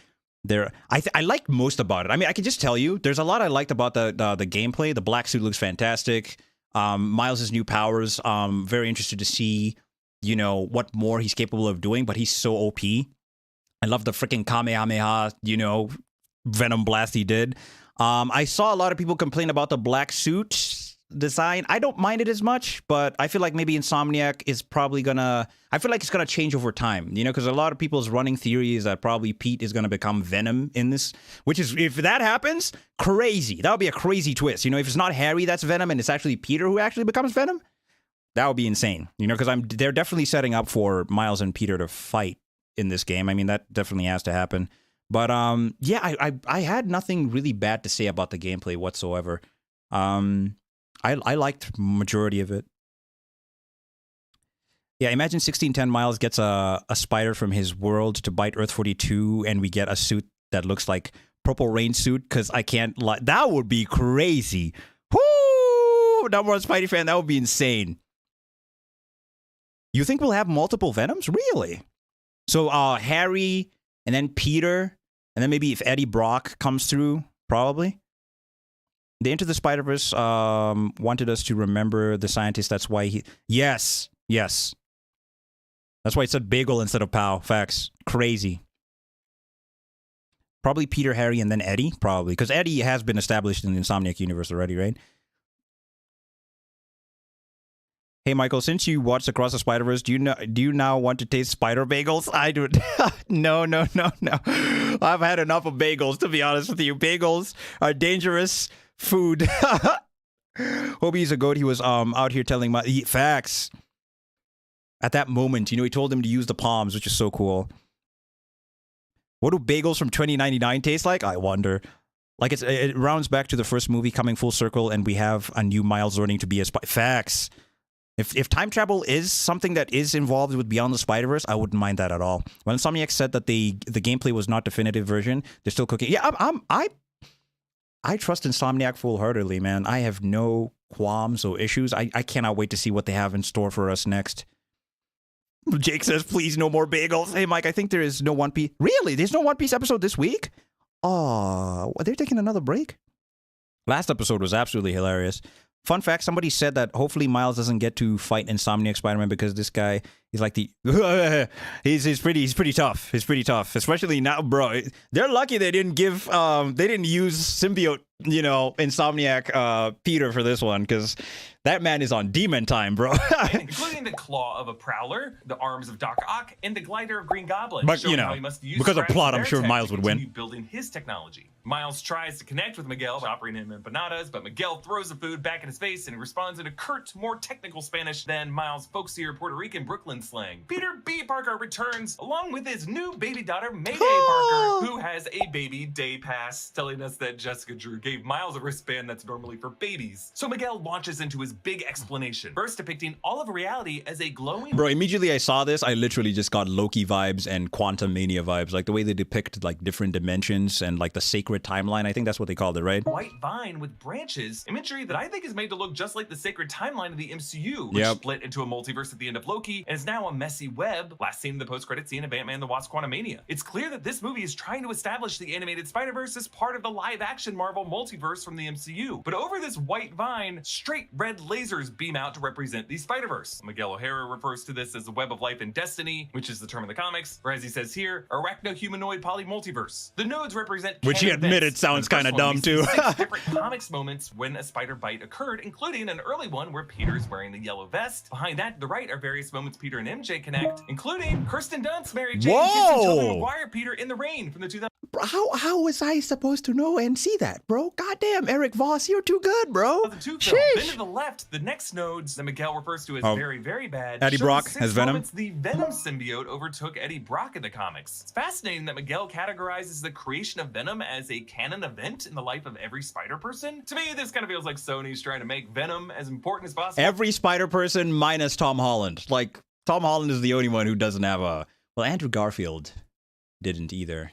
there, I liked most about it. I mean, I can just tell you, there's a lot I liked about the gameplay. The black suit looks fantastic. Miles' new powers. Very interested to see, you know, what more he's capable of doing. But he's so OP. I love the freaking Kamehameha, you know, Venom blast he did. I saw a lot of people complain about the black suit design. I don't mind it as much, but I feel like maybe Insomniac is probably gonna... I feel like it's gonna change over time, you know, because a lot of people's running theory is that probably Pete is gonna become Venom in this, which is, if that happens, crazy. That would be a crazy twist, you know, if it's not Harry that's Venom and it's actually Peter who actually becomes Venom, that would be insane, you know, because they're definitely setting up for Miles and Peter to fight in this game. I mean, that definitely has to happen. But yeah, I had nothing really bad to say about the gameplay whatsoever. I liked majority of it. Yeah, imagine 1610 Miles gets a spider from his world to bite Earth 42, and we get a suit that looks like Purple Rain suit. Because I can't lie, that would be crazy. Whoo! Number one Spidey fan, that would be insane. You think we'll have multiple Venoms? Really? So Harry, and then Peter, and then maybe if Eddie Brock comes through, probably. The Into the Spider-Verse wanted us to remember the scientist. That's why he... Yes. Yes. That's why it said bagel instead of pow. Facts. Crazy. Probably Peter, Harry, and then Eddie. Probably. Because Eddie has been established in the Insomniac universe already, right? Hey, Michael, since you watched Across the Spider-Verse, do you now want to taste spider bagels? I do. No. I've had enough of bagels, to be honest with you. Bagels are dangerous food. Hobie's a goat. He was out here telling my facts. At that moment, you know, he told him to use the palms, which is so cool. What do bagels from 2099 taste like? I wonder. Like, it rounds back to the first movie coming full circle, and we have a new Miles learning to be a spy. Facts. If time travel is something that is involved with Beyond the Spider-Verse, I wouldn't mind that at all. When Insomniac said that the gameplay was not definitive version, they're still cooking. Yeah, I trust Insomniac full-heartedly, man. I have no qualms or issues. I cannot wait to see what they have in store for us next. Jake says, please, no more bagels. Hey, Mike, I think there is no One Piece. Really? There's no One Piece episode this week? Oh, they're taking another break? Last episode was absolutely hilarious. Fun fact, somebody said that hopefully Miles doesn't get to fight Insomniac Spider-Man because this guy is like the... he's pretty tough. He's pretty tough. Especially now, bro. They're lucky they didn't give... they didn't use symbiote, you know, Insomniac Peter for this one, because that man is on demon time, bro. Including the claw of a Prowler, the arms of Doc Ock, and the glider of Green Goblin. But, you know, how he must use because of scraps plot, from I'm their sure tech Miles to would win. continue building his technology. Miles tries to connect with Miguel by offering him empanadas, but Miguel throws the food back in his face and responds in a curt, more technical Spanish than Miles' folksier Puerto Rican Brooklyn slang. Peter B. Parker returns along with his new baby daughter, Mayday Parker, who has a baby day pass, telling us that Jessica Drew gave Miles a wristband that's normally for babies. So Miguel launches into his big explanation, first depicting all of reality as a glowing... Bro, immediately I saw this, I literally just got Loki vibes and Quantum Mania vibes. Like the way they depict like different dimensions and like the sacred timeline. I think that's what they called it, right? White vine with branches, imagery that I think is made to look just like the sacred timeline of the MCU, which split into a multiverse at the end of Loki, and is now now a messy web, last seen in the post-credit scene of Ant-Man the Wasp: Quantumania. It's clear that this movie is trying to establish the animated Spider-Verse as part of the live-action Marvel multiverse from the MCU. But over this white vine, straight red lasers beam out to represent the Spider-Verse. Miguel O'Hara refers to this as the web of life and destiny, which is the term in the comics, or as he says here, arachno-humanoid polymultiverse. The nodes represent Which he admitted sounds kind of dumb too. 6 different comics moments when a spider bite occurred, including an early one where Peter's wearing the yellow vest. Behind that, to the right, are various moments Peter and MJ connect, including Kirsten Dunst, Mary Jane, kissing Tobey Maguire, Peter in the rain from the 2000. How was I supposed to know and see that, bro? Goddamn, Eric Voss, you're too good, bro. Then to the left, the next nodes that Miguel refers to as very, very bad. Eddie Brock has Venom. The Venom symbiote overtook Eddie Brock in the comics. It's fascinating that Miguel categorizes the creation of Venom as a canon event in the life of every spider person. To me, this kind of feels like Sony's trying to make Venom as important as possible. Every spider person minus Tom Holland. Like, Tom Holland is the only one who doesn't have a... Well, Andrew Garfield didn't either.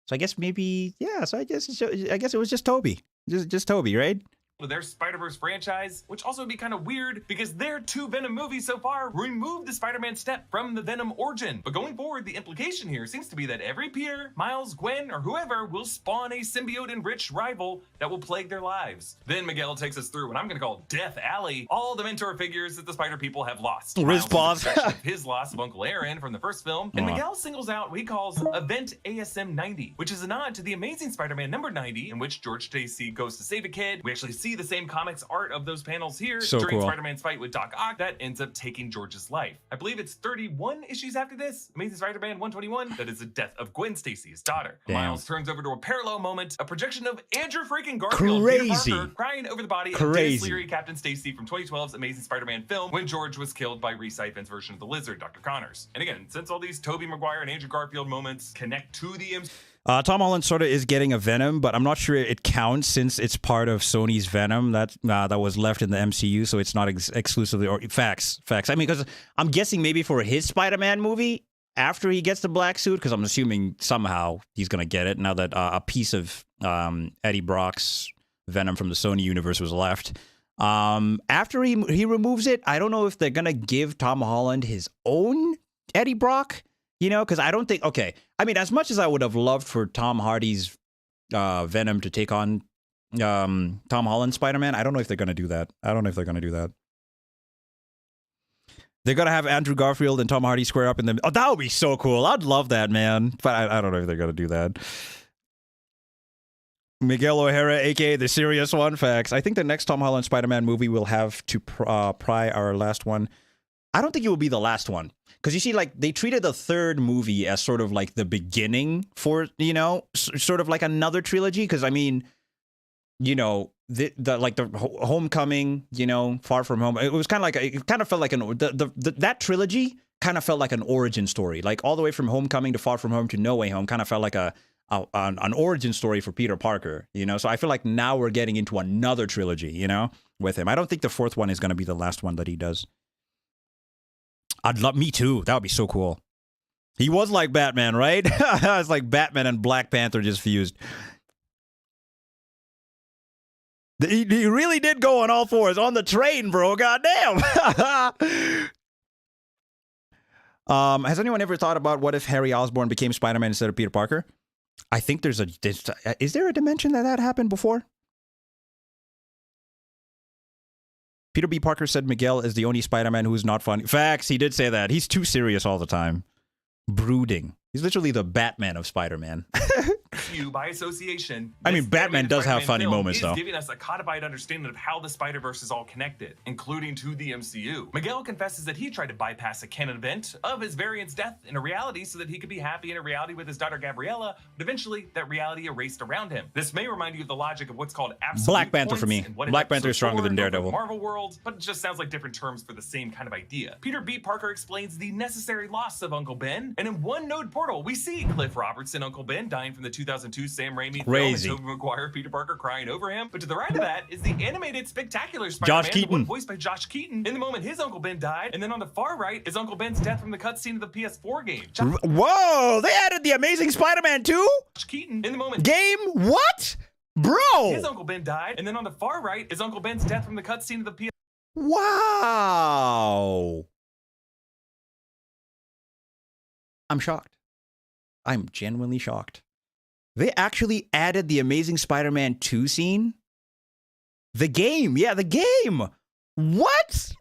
So I guess maybe, yeah, so I guess it was just Toby. Just Toby, right? Their Spider-Verse franchise, which also would be kind of weird because their 2 Venom movies so far removed the Spider-Man step from the Venom origin. But going forward, the implication here seems to be that every Peter, Miles, Gwen, or whoever will spawn a symbiote-enriched rival that will plague their lives. Then Miguel takes us through what I'm going to call Death Alley, all the mentor figures that the Spider people have lost. Riz Boss. His loss of Uncle Aaron from the first film. And Miguel singles out what he calls Event ASM 90, which is a nod to the Amazing Spider-Man number 90, in which George Stacy goes to save a kid. We actually see the same comics art of those panels here during Spider-Man's fight with Doc Ock that ends up taking George's life. I believe it's 31 issues after this. Amazing Spider-Man 121. That is the death of Gwen Stacy, his daughter. Damn. Miles turns over to a parallel moment, a projection of Andrew freaking Garfield, Peter Parker, crying over the body of Dennis Leary, Captain Stacy from 2012's Amazing Spider-Man film when George was killed by Rhys Ifans' version of the Lizard, Dr. Connors. And again, since all these Tobey Maguire and Andrew Garfield moments connect to the MCU, Tom Holland sort of is getting a Venom, but I'm not sure it counts since it's part of Sony's Venom that was left in the MCU, so it's not exclusively or facts. I mean, because I'm guessing maybe for his Spider-Man movie after he gets the black suit, because I'm assuming somehow he's gonna get it now that a piece of Eddie Brock's Venom from the Sony universe was left. After he removes it, I don't know if they're gonna give Tom Holland his own Eddie Brock. You know, because I don't think, okay, I mean, as much as I would have loved for Tom Hardy's Venom to take on Tom Holland's Spider-Man, I don't know if they're going to do that. They're going to have Andrew Garfield and Tom Hardy square up in the... Oh, that would be so cool. I'd love that, man. But I don't know if they're going to do that. Miguel O'Hara, a.k.a. the serious one, facts. I think the next Tom Holland Spider-Man movie will have to pry our last one. I don't think it will be the last one. Because you see, like, they treated the third movie as sort of like the beginning for, you know, sort of like another trilogy. Because, I mean, you know, the Homecoming, you know, Far From Home. It was kind of like, it kind of felt like that trilogy kind of felt like an origin story. Like, all the way from Homecoming to Far From Home to No Way Home kind of felt like an origin story for Peter Parker, you know? So I feel like now we're getting into another trilogy, you know, with him. I don't think the fourth one is going to be the last one that he does. I'd love, me too. That would be so cool. He was like Batman, right? It's like Batman and Black Panther just fused. He really did go on all fours on the train, bro. Goddamn. Has anyone ever thought about what if Harry Osborn became Spider-Man instead of Peter Parker? I think is there a dimension that happened before? Peter B. Parker said Miguel is the only Spider-Man who is not funny. Facts, he did say that. He's too serious all the time. Brooding. He's literally the Batman of Spider-Man. You by association. I mean, Batman does have funny moments, though. Giving us a codified understanding of how the Spider-Verse is all connected, including to the MCU. Miguel confesses that he tried to bypass a canon event of his variant's death in a reality so that he could be happy in a reality with his daughter Gabriella, but eventually that reality erased around him. This may remind you of the logic of what's called absolute Black Panther for me. Black Panther is stronger than Daredevil. Marvel world, but it just sounds like different terms for the same kind of idea. Peter B. Parker explains the necessary loss of Uncle Ben, and in one node portal, we see Cliff Robertson, Uncle Ben, dying from the 2002 Sam Raimi film, and Tobey Maguire, Peter Parker crying over him. But to the right of that is the animated spectacular Spider-Man, Josh Keaton, voiced by Josh Keaton. In the moment his Uncle Ben died, and then on the far right is Uncle Ben's death from the cutscene of the PS4 game. Whoa! They added the Amazing Spider-Man 2? Josh Keaton in the moment. Game? What? Bro! His Uncle Ben died, and then on the far right is Uncle Ben's death from the cutscene of the PS4. Wow! I'm shocked. I'm genuinely shocked. They actually added the Amazing Spider-Man 2 scene. The game. Yeah, the game. What?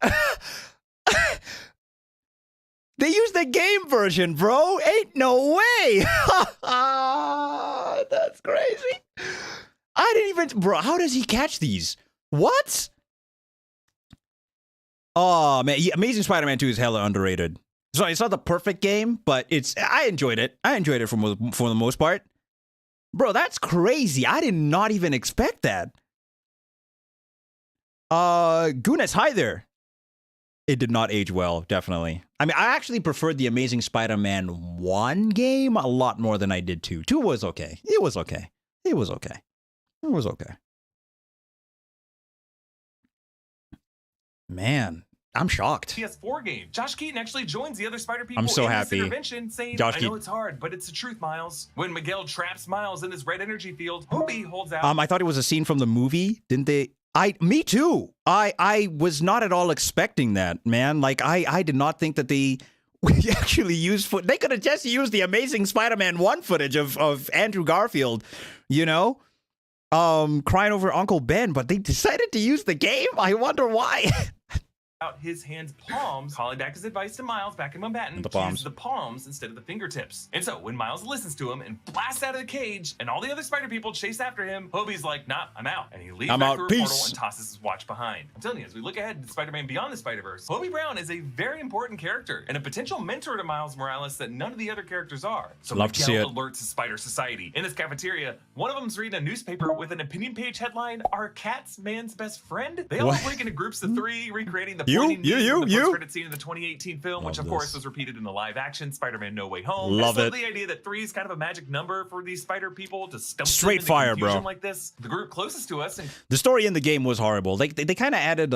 They used the game version, bro. Ain't no way. That's crazy. I didn't even... Bro, how does he catch these? What? Oh, man. Yeah, Amazing Spider-Man 2 is hella underrated. So it's not the perfect game, but I enjoyed it. I enjoyed it for the most part. Bro, that's crazy. I did not even expect that. Gunas, hi there. It did not age well, definitely. I mean, I actually preferred the Amazing Spider-Man 1 game a lot more than I did 2. 2 was okay. It was okay. It was okay. It was okay. Man, I'm shocked. PS4 game. Josh Keaton actually joins the other Spider people I'm so in happy. this intervention, saying, Josh I know Keaton. it's hard, but it's the truth, Miles. When Miguel traps Miles in this red energy field, Hobie holds out. I thought it was a scene from the movie. Didn't they? Me too. I was not at all expecting that, man. Like, I did not think that they actually used They could have just used the Amazing Spider-Man 1 footage of Andrew Garfield, you know, crying over Uncle Ben, but they decided to use the game. I wonder why. Out his hands palms, calling back his advice to Miles back in Manhattan to use the palms instead of the fingertips. And so when Miles listens to him and blasts out of the cage and all the other Spider people chase after him, Hobie's like, nah, I'm out. And he leaves back through a portal and tosses his watch behind. I'm telling you, as we look ahead to Spider-Man Beyond the Spider-Verse, Hobie Brown is a very important character and a potential mentor to Miles Morales that none of the other characters are. So Love to see it. alerts the Spider Society. In this cafeteria, one of them's reading a newspaper with an opinion page headline, Are Cats Man's Best Friend? They all break into groups of 3, recreating the post-credit scene in the 2018 film, which of course was repeated in the live-action Spider-Man No Way Home. Love it. The idea that 3 is kind of a magic number for these Spider people to stump Straight them into fire, confusion bro. like this. The group closest to us, and The story in the game was horrible. Like they kind of added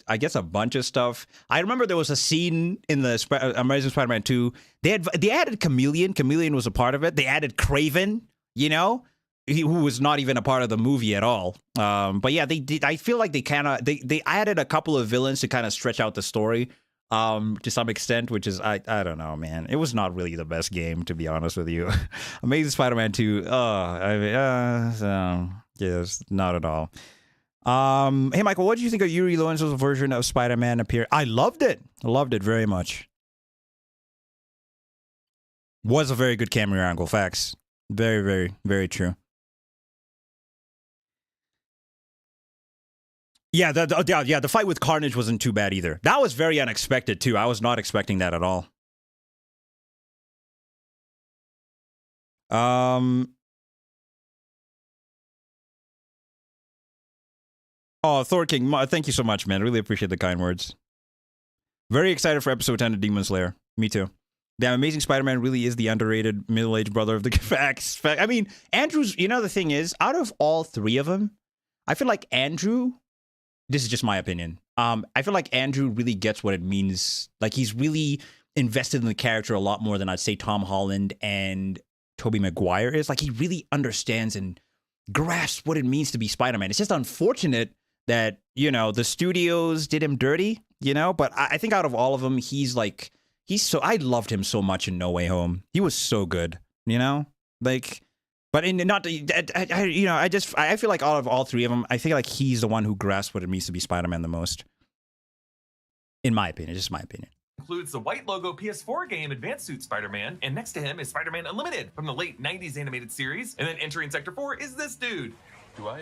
I guess a bunch of stuff. I remember there was a scene in the Amazing Spider-Man 2. They added Chameleon. Chameleon was a part of it. They added Kraven, you know, who was not even a part of the movie at all. But yeah, they did. I feel like they added a couple of villains to kind of stretch out the story to some extent, which is I don't know, man. It was not really the best game, to be honest with you. Amazing Spider-Man 2. Yes, not at all. Hey Michael, what did you think of Yuri Lorenzo's version of Spider-Man appear? I loved it. I loved it very much. Was a very good camera angle. Facts. Very, very, very true. Yeah, the fight with Carnage wasn't too bad either. That was very unexpected too. I was not expecting that at all. Oh, Thor King, thank you so much, man. I really appreciate the kind words. Very excited for episode 10 of Demon Slayer. Me too. Damn, Amazing Spider-Man really is the underrated middle-aged brother of the facts. I mean, Andrew's, you know, the thing is, out of all 3 of them, I feel like Andrew, this is just my opinion, I feel like Andrew really gets what it means. Like, he's really invested in the character a lot more than I'd say Tom Holland and Tobey Maguire is. Like, he really understands and grasps what it means to be Spider-Man. It's just unfortunate that, you know, the studios did him dirty, you know, but I think out of all of them, I loved him so much in No Way Home. He was so good, you know, like, but I feel like out of all 3 of them, I feel like he's the one who grasps what it means to be Spider-Man the most. In my opinion, just my opinion. includes the white logo PS4 game Advanced Suit Spider-Man, and next to him is Spider-Man Unlimited from the late 90s animated series. And then entering Sector 4 is this dude. Do I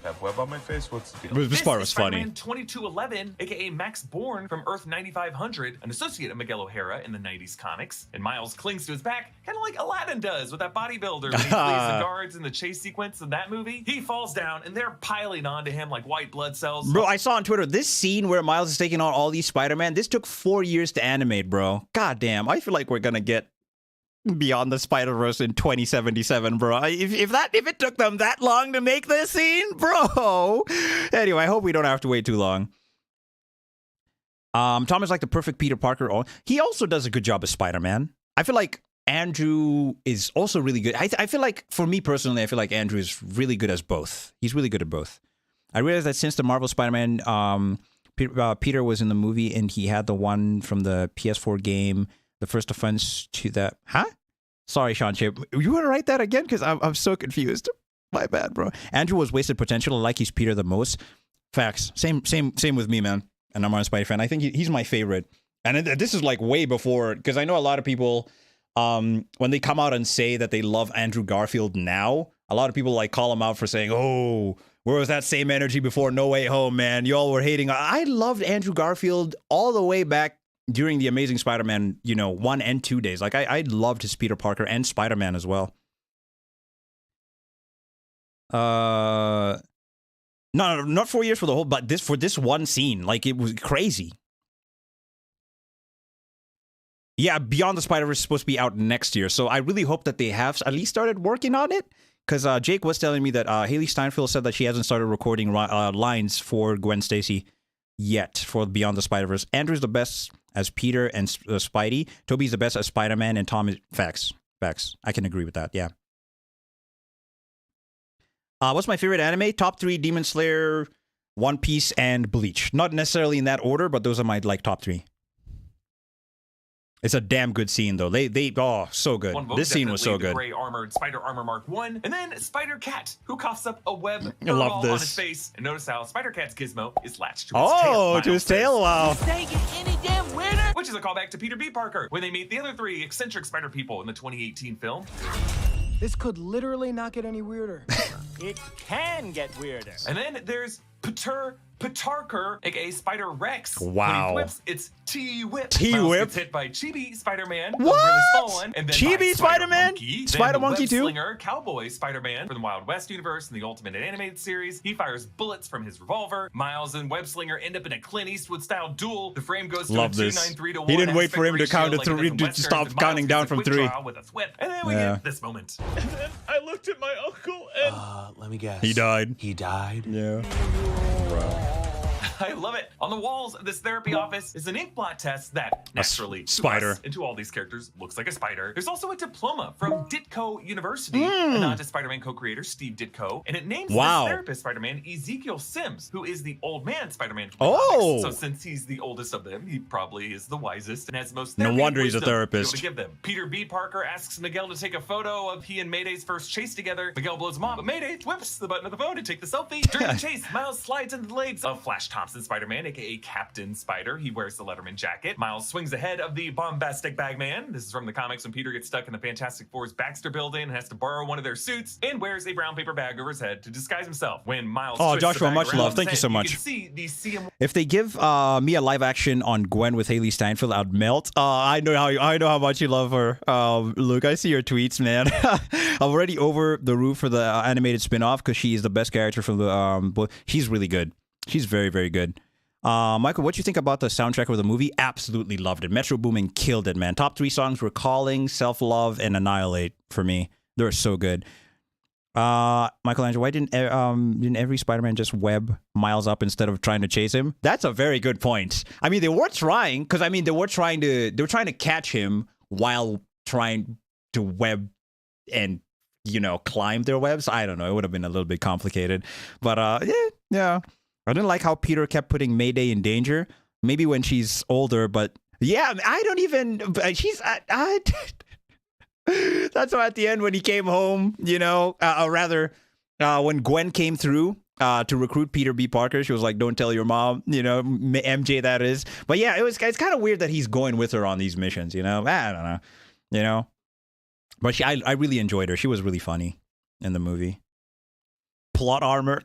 have web on my face? What's the deal? This part was funny. Spider-Man 2211, aka Max Bourne from Earth 9500, an associate of Miguel O'Hara in the 90s comics. And Miles clings to his back, kind of like Aladdin does with that bodybuilder when he flees the guards in the chase sequence in that movie. He falls down, and they're piling onto him like white blood cells. Bro, I saw on Twitter, this scene where Miles is taking on all these Spider-Man, this took 4 years to animate, bro. God damn, I feel like we're gonna get Beyond the Spider-Verse in 2077, bro. If it took them that long to make this scene, bro. Anyway, I hope we don't have to wait too long. Tom is like the perfect Peter Parker. He also does a good job as Spider-Man. I feel like Andrew is also really good. I feel like, for me personally, I feel like Andrew is really good as both. He's really good at both. I realized that since the Marvel Spider-Man, Peter was in the movie and he had the one from the PS4 game, the first offense to that. Huh? Sorry, Sean Chip. You want to write that again? Because I'm so confused. My bad, bro. Andrew was wasted potential. I like he's Peter the most. Facts. Same with me, man. And I'm a Spidey fan. I think he's my favorite. And this is like way before, because I know a lot of people, when they come out and say that they love Andrew Garfield now, a lot of people like call him out for saying, oh, where was that same energy before No Way Home, man? Y'all were hating. I loved Andrew Garfield all the way back during the Amazing Spider-Man, 1 and 2 days. Like, I loved his Peter Parker and Spider-Man as well. No, not 4 years for the whole, but for this one scene, like, it was crazy. Yeah, Beyond the Spider-Verse is supposed to be out next year, so I really hope that they have at least started working on it, because Jake was telling me that Haley Steinfeld said that she hasn't started recording lines for Gwen Stacy yet for Beyond the Spider-Verse. Andrew's the best as Peter and Spidey. Toby's the best as Spider-Man, and Tom is... Facts. I can agree with that, yeah. What's my favorite anime? Top 3, Demon Slayer, One Piece, and Bleach. Not necessarily in that order, but those are my top 3. It's a damn good scene, though. Oh, so good. This scene was so good. Gray armored Spider Armor Mark 1, and then Spider Cat, who coughs up a web I love on this. his face. And notice how Spider Cat's gizmo is latched to his tail. Oh, to his tail, wow. Which is a callback to Peter B. Parker when they meet the other 3 eccentric Spider people in the 2018 film. This could literally not get any weirder. It can get weirder. And then there's Petarker, aka Spider Rex. Wow. When he whips, it's T-Whip. T-Whip? Miles gets hit by Chibi Spider-Man, What? a really small one, and then Chibi by Spider-Man? Monkey, Spider Monkey too? Slinger, Cowboy Spider-Man from the Wild West universe in the Ultimate Animated series. He fires bullets from his revolver. Miles and Web Slinger end up in a Clint Eastwood-style duel. The frame goes to Love a this. 2-9-3 to 1. He didn't wait for him to aspect count to ratio 3 like it does in to stop Westerns, and counting Miles down gets a from quick 3. draw with a whip. And then we Yeah. get this moment. And then I looked at my uncle and... Let me guess. He died. He died? Yeah. I love it. On the walls of this therapy office is an ink blot test that naturally to spider. us and to all these characters looks like a spider. There's also a diploma from Ditko University, a nod to Spider-Man co-creator Steve Ditko, and it names this therapist Spider-Man Ezekiel Sims, who is the old man Spider-Man from the comics. So since he's the oldest of them, he probably is the wisest and has the most No therapy wonder he's a wisdom to be able therapist. to give them. Peter B. Parker asks Miguel to take a photo of he and Mayday's first chase together. Miguel blows him off, but Mayday whips the button of the phone to take the selfie. During the chase, Miles slides into the legs of Flash Thompson Spider-Man, aka Captain Spider. He wears the Letterman jacket. Miles swings ahead of the bombastic Bagman. This is from the comics when Peter gets stuck in the Fantastic Four's Baxter building and has to borrow one of their suits, and wears a brown paper bag over his head to disguise himself. When Miles twists Joshua, the bag much around love. his Thank you head, so much. You can see the CM. If they give me a live action on Gwen with Haley Steinfeld, I'd melt. I know how much you love her. Luke, I see your tweets, man. I'm already over the roof for the animated spin-off because she is the best character from the book. She's really good. She's very, very good. Michael, what do you think about the soundtrack of the movie? Absolutely loved it. Metro Boomin killed it, man. Top 3 songs were Calling, Self-Love, and Annihilate for me. They're so good. Michelangelo, why didn't every Spider-Man just web Miles up instead of trying to chase him? That's a very good point. I mean, they were trying, because I mean, they were trying to catch him while trying to web and climb their webs. I don't know. It would have been a little bit complicated, but yeah. I didn't like how Peter kept putting Mayday in danger. Maybe when she's older, but yeah, I don't even. She's. That's why at the end when he came home, when Gwen came through to recruit Peter B. Parker, she was like, "Don't tell your mom," MJ that is. But yeah, it's kind of weird that he's going with her on these missions. I don't know, But I really enjoyed her. She was really funny in the movie. Plot armor.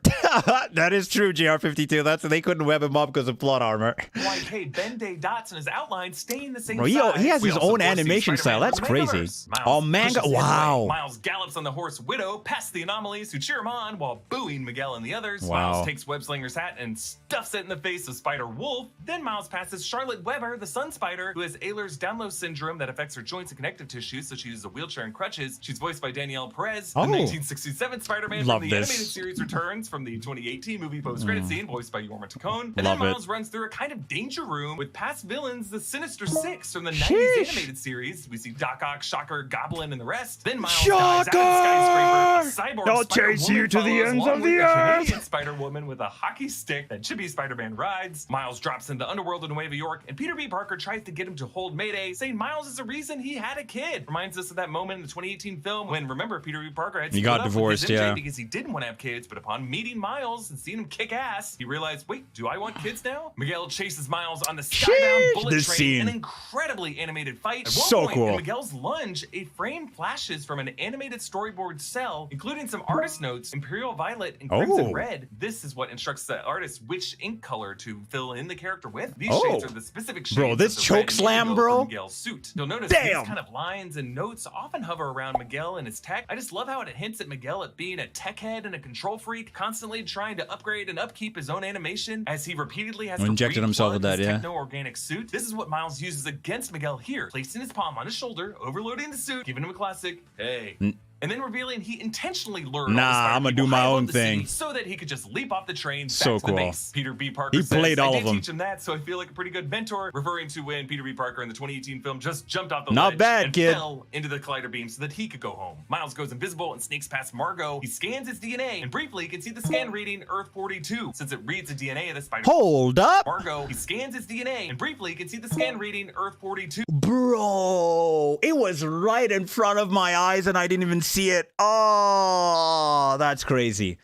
That is true, JR52. They couldn't web him up because of plot armor. Like, hey, Ben Day dots in his outline staying the same Bro, size. he has We his also own foresee animation style. Spider-Man That's in the crazy. Mangaverse. Miles Oh, manga. pushes him Wow. away. Miles gallops on the horse Widow past the anomalies who cheer him on while booing Miguel and the others. Wow. Miles takes Webslinger's hat and stuffs it in the face of Spider Wolf. Then Miles passes Charlotte Weber, the Sun Spider, who has Ehlers-Danlos syndrome that affects her joints and connective tissue, so she uses a wheelchair and crutches. She's voiced by Danielle Perez. The 1967 Spider-Man Love from the this. animated series returns from the 2018 movie post-credit scene, voiced by Yorma Tacone. And Love then it. Miles runs through a kind of danger room with past villains, the Sinister Six from the 90s Sheesh. animated series. We see Doc Ock, Shocker, Goblin, and the rest. Then Miles Shocker! dives out of the skyscraper. A cyborg I'll Spider chase you Woman to the follows, ends along of with the a earth. Canadian Spider-Woman with a hockey stick that Chibi Spider-Man rides. Miles drops into the underworld in Nueva York, and Peter B. Parker tries to get him to hold Mayday, saying Miles is the reason he had a kid. Reminds us of that moment in the 2018 film when, remember, Peter B. Parker had He split got up with divorced, his MJ yeah. because he didn't want to have kids, but upon meeting Miles and seeing him kick ass, he realized, wait, do I want kids now? Miguel chases Miles on the skybound Sheesh, bullet this train, scene. an incredibly animated fight. At one So point, cool. in Miguel's lunge, a frame flashes from an animated storyboard cell, including some artist notes, Imperial Violet and Crimson Oh. Red. This is what instructs the artist which ink color to fill in the character with. These Oh. shades are the specific shades Bro, of this the choke red and slam, indigo bro. for Miguel's suit. You'll notice Damn. these kind of lines and notes often hover around Miguel and his tech. I just love how it hints at Miguel at being a tech head and a control freak, constantly trying to upgrade and upkeep his own animation as he repeatedly has to Injected himself with replug that, his yeah. techno-organic suit. This is what Miles uses against Miguel here, placing his palm on his shoulder, overloading the suit, giving him a classic, hey. And then revealing he intentionally lured all the Nah, Spider I'ma people do my high above own the city thing. so that he could just leap off the train back So to cool. the base. Peter B. Parker He says, played all I of did them. teach him that, so I feel like a pretty good mentor, referring to when Peter B. Parker in the 2018 film just jumped off the Not ledge bad, and kid. fell into the collider beam so that he could go home. Miles goes invisible and sneaks past Margot. He scans his DNA, and briefly can see the scan reading Earth 42, since it reads the DNA of the Spider. Hold up. Margot, he scans his DNA, and briefly can see the scan reading Earth 42. Bro, it was right in front of my eyes and I didn't even see it. Oh, that's crazy.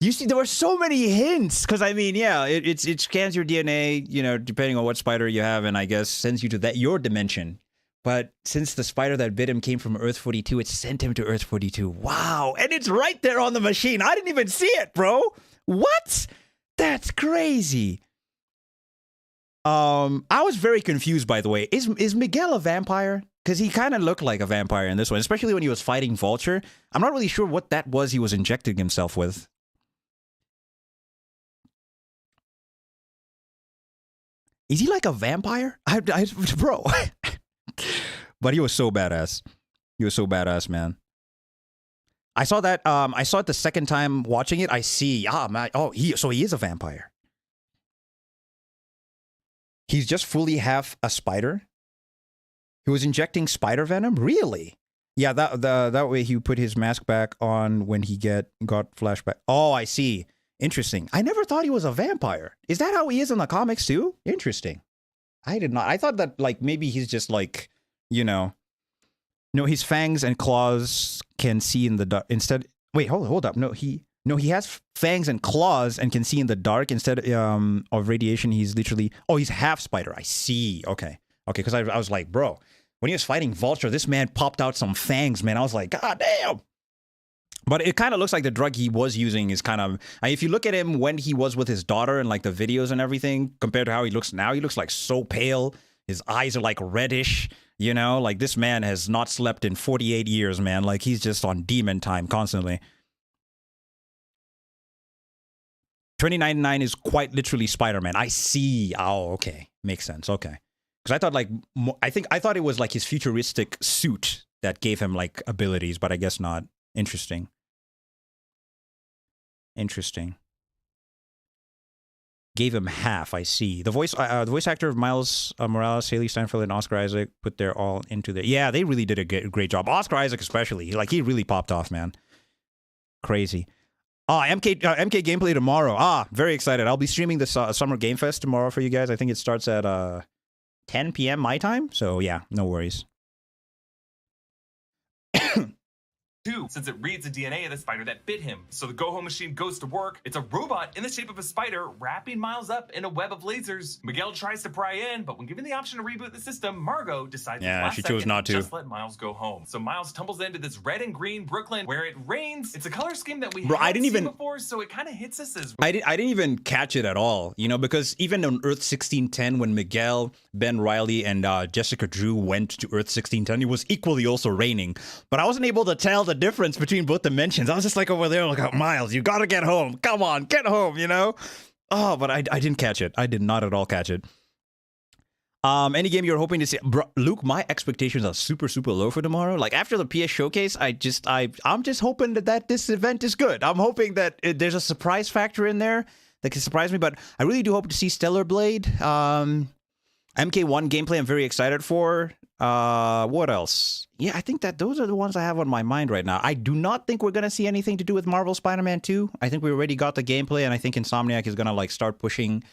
You see, there were so many hints because I mean, yeah, it scans your DNA, you know, depending on what spider you have, and I guess sends you to that your dimension. But since the spider that bit him came from Earth 42, it sent him to Earth 42. Wow, and it's right there on the machine. I didn't even see it, bro. What? That's crazy. I was very confused, by the way. Is Miguel a vampire? Because he kind of looked like a vampire in this one, especially when he was fighting Vulture. I'm not really sure what that was he was injecting himself with. Is he like a vampire? Bro. But he was so badass. He was so badass, man. I saw that. I saw it the second time watching it. I see. Man. Oh, so he is a vampire. He's just fully half a spider. He was injecting spider venom? Really? Yeah, that way he put his mask back on when he got flashback. Oh, I see. Interesting. I never thought he was a vampire. Is that how he is in the comics too? Interesting. I did not. I thought that like maybe he's just like, you know. No, his fangs and claws can see in the dark. Instead, wait, hold up. No, he has fangs and claws and can see in the dark instead of radiation. He's literally, he's half spider. I see. Okay, because I was like, bro, when he was fighting Vulture, this man popped out some fangs, man. I was like, god damn. But it kind of looks like the drug he was using is kind of, if you look at him when he was with his daughter and like the videos and everything, compared to how he looks now, he looks like so pale. His eyes are like reddish, you know, like this man has not slept in 48 years, man. Like he's just on demon time constantly. 2099 is quite literally Spider-Man. I see. Oh, okay. Makes sense. Okay. Because I thought like, I thought it was like his futuristic suit that gave him like abilities, but I guess not. Interesting. Gave him half. I see. The voice actor of Miles Morales, Haley Steinfeld, and Oscar Isaac put their all into the. Yeah, they really did a great job. Oscar Isaac especially. Like he really popped off, man. Crazy. MK gameplay tomorrow. Very excited. I'll be streaming the Summer Game Fest tomorrow for you guys. I think it starts at 10 p.m. my time. So yeah, no worries. Since it reads the DNA of the spider that bit him. So the go-home machine goes to work. It's a robot in the shape of a spider, wrapping Miles up in a web of lasers. Miguel tries to pry in, but when given the option to reboot the system, Margot decides she chose not to. Just let Miles go home. So Miles tumbles into this red and green Brooklyn where it rains. It's a color scheme that we haven't seen before, so it kind of hits us as... I didn't even catch it at all, you know, because even on Earth 1610, when Miguel, Ben Reilly, and Jessica Drew went to Earth 1610, it was equally also raining. But I wasn't able to tell the difference between both dimensions. I was just like over there, like, oh, Miles, you gotta get home. Come on, get home, you know? Oh, but I didn't catch it. I did not at all catch it. Any game you're hoping to see, bro, Luke? My expectations are super low for tomorrow. Like after the PS showcase, I'm just hoping that this event is good. I'm hoping that there's a surprise factor in there that can surprise me. But I really do hope to see Stellar Blade, MK1 gameplay. I'm very excited for. What else? Yeah, I think that those are the ones I have on my mind right now. I do not think we're gonna see anything to do with Marvel Spider-Man 2. I think we already got the gameplay, and I think Insomniac is gonna like start pushing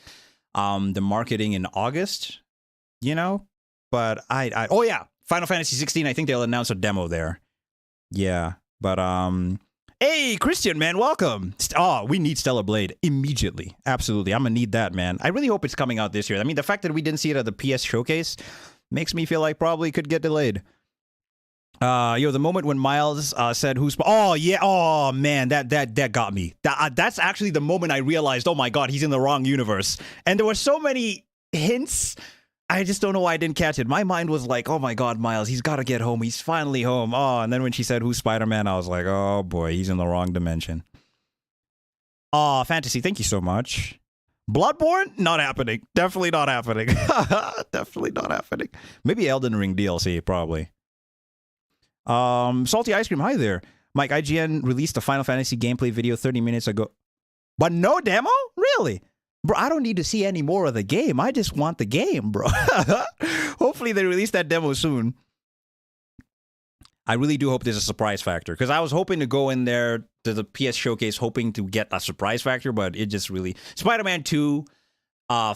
the marketing in August. You know, but oh yeah, Final Fantasy 16. I think they'll announce a demo there. Yeah, but hey Christian, man, welcome. Oh, we need Stellar Blade immediately. Absolutely, I'm gonna need that, man. I really hope it's coming out this year. I mean, the fact that we didn't see it at the PS showcase makes me feel like probably could get delayed. The moment when Miles said who's oh yeah, oh man, that got me. That's actually the moment I realized, oh my god, he's in the wrong universe. And there were so many hints. I just don't know why I didn't catch it. My mind was like, oh my god, Miles, he's got to get home. He's finally home. Oh, and then when she said, who's Spider-Man? I was like, oh boy, he's in the wrong dimension. Oh, Fantasy, thank you so much. Bloodborne? Not happening. Definitely not happening. Definitely not happening. Maybe Elden Ring DLC, probably. Salty Ice Cream, hi there. Mike, IGN released a Final Fantasy gameplay video 30 minutes ago. But no demo? Really? Bro, I don't need to see any more of the game. I just want the game, bro. Hopefully they release that demo soon. I really do hope there's a surprise factor. Because I was hoping to go in there to the PS Showcase hoping to get a surprise factor, but it just really... Spider-Man 2,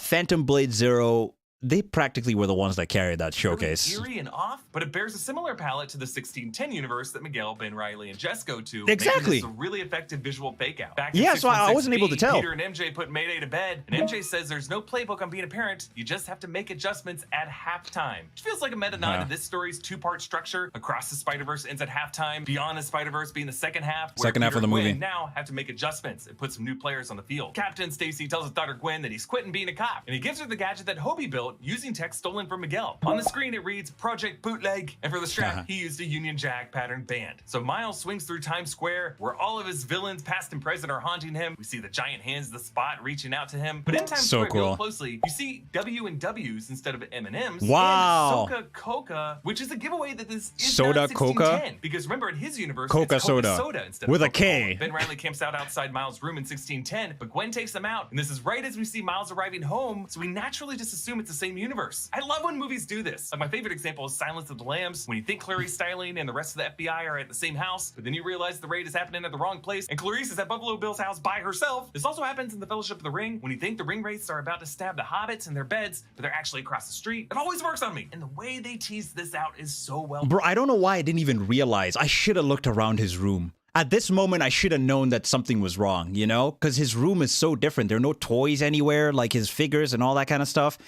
Phantom Blade Zero, they practically were the ones that carried that showcase. Eerie and off, but it bears a similar palette to the 1610 universe that Miguel, Ben Reilly, and Jess go to. Exactly. It's a really effective visual fake out. Back yeah, so I wasn't able to tell. Peter and MJ put Mayday to bed, and MJ says there's no playbook on being a parent. You just have to make adjustments at halftime. Which feels like a meta nod to this story's two-part structure. Across the Spider-Verse ends at halftime. Beyond the Spider-Verse being the second half. Second half of the movie. Now have to make adjustments and put some new players on the field. Captain Stacy tells his daughter Gwen that he's quitting being a cop, and he gives her the gadget that Hobie built using tech stolen from Miguel. On the screen it reads Project Bootleg, and for the strap he used a Union Jack pattern band. So Miles swings through Times Square where all of his villains past and present are haunting him. We see the giant hands of the Spot reaching out to him, but in Times Square real closely you see W and W's instead of M&M's. Wow. And Soda Coca, which is a giveaway that this is Soda not 1610, Coca, because remember in his universe Coca it's Coca Soda Soda instead with of a K. Ben Reilly camps out outside Miles' room in 1610, but Gwen takes him out, and this is right as we see Miles arriving home, so we naturally just assume it's the same universe. I love when movies do this. Like my favorite example is Silence of the Lambs, when you think Clarice Starling and the rest of the FBI are at the same house, but then you realize the raid is happening at the wrong place, and Clarice is at Buffalo Bill's house by herself. This also happens in the Fellowship of the Ring, when you think the ring wraiths are about to stab the hobbits in their beds, but they're actually across the street. It always works on me, and the way they tease this out is so well. Bro, I don't know why I didn't even realize. I should have looked around his room. At this moment, I should have known that something was wrong, you know? Because his room is so different. There are no toys anywhere, like his figures and all that kind of stuff.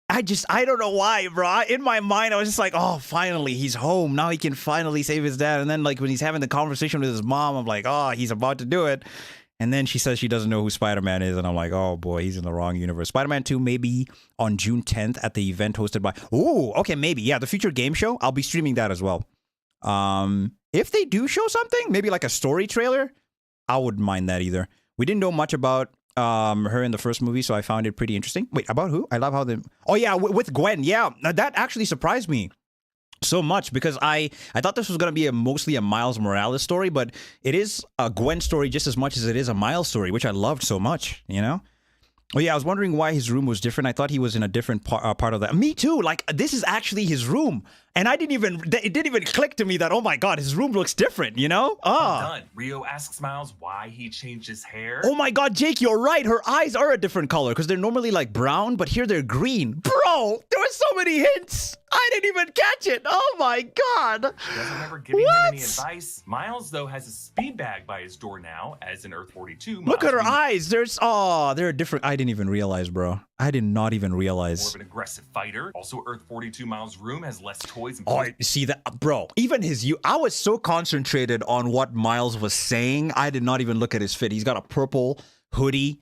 I don't know why, bro. In my mind, I was just like, oh, finally, he's home. Now he can finally save his dad. And then, like, when he's having the conversation with his mom, I'm like, oh, he's about to do it. And then she says she doesn't know who Spider-Man is. And I'm like, oh, boy, he's in the wrong universe. Spider-Man 2 maybe on June 10th at the event hosted by... Ooh, okay, maybe. Yeah, the Future Game Show. I'll be streaming that as well. If they do show something, maybe like a story trailer, I wouldn't mind that either. We didn't know much about her in the first movie, so I found it pretty interesting. Wait, about who? I love how the... Oh, yeah, with Gwen. Yeah, that actually surprised me so much because I thought this was going to be mostly a Miles Morales story, but it is a Gwen story just as much as it is a Miles story, which I loved so much, you know? Oh, yeah, I was wondering why his room was different. I thought he was in a different part of that. Me too. Like, this is actually his room. And it didn't even click to me that, oh my God, his room looks different, you know? Done. Rio asks Miles why he changed his hair. Oh my God, Jake, you're right. Her eyes are a different color because they're normally like brown, but here they're green. Bro, there were so many hints. I didn't even catch it. Oh my God. She doesn't remember giving him any advice. Miles, though, has a speed bag by his door now, as in Earth 42. Look at her eyes. They're different. I didn't even realize, bro. I did not even realize. More of an aggressive fighter. Also, Earth 42 Miles' room has less toys and... Oh, see that, bro. Even I was so concentrated on what Miles was saying, I did not even look at his fit. He's got a purple hoodie,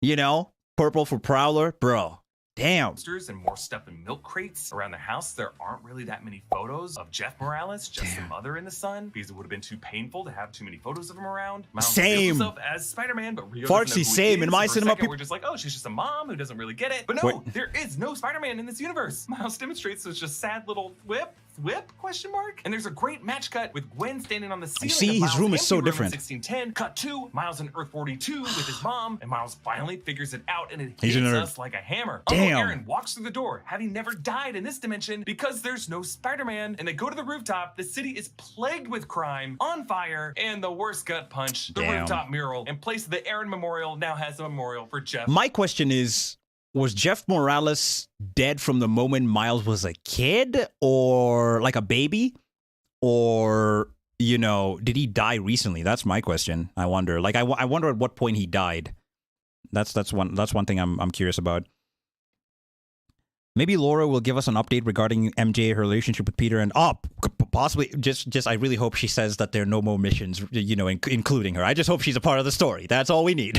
you know, purple for Prowler, bro. Damn. posters and more stuff in milk crates around the house. There aren't really that many photos of Jeff Morales, just the mother and the son, because it would have been too painful to have too many photos of him around. Miles reveals himself as Spider-Man, but Rio doesn't know who he same. is. In my For a cinema, second, we're just like, oh, she's just a mom who doesn't really get it. But no, there is no Spider-Man in this universe. Miles demonstrates this just sad little whip? And there's a great match cut with Gwen standing on the ceiling. See, his room is so different. 1610. Cut 2, Miles in Earth 42 with his mom, and Miles finally figures it out, and it He's hits a nerd. us like a hammer. Damn. Uncle Aaron walks through the door, having never died in this dimension because there's no Spider-Man, and they go to the rooftop. The city is plagued with crime, on fire, and the worst gut punch, the rooftop mural. In place of the Aaron Memorial, now has a memorial for Jeff. My question is, was Jeff Morales dead from the moment Miles was a kid, or like a baby, or, you know, did he die recently? That's my question. I wonder. Like, I wonder at what point he died. That's one thing I'm curious about. Maybe Laura will give us an update regarding MJ, her relationship with Peter, and possibly just I really hope she says that there are no more missions, you know, including her. I just hope she's a part of the story. That's all we need.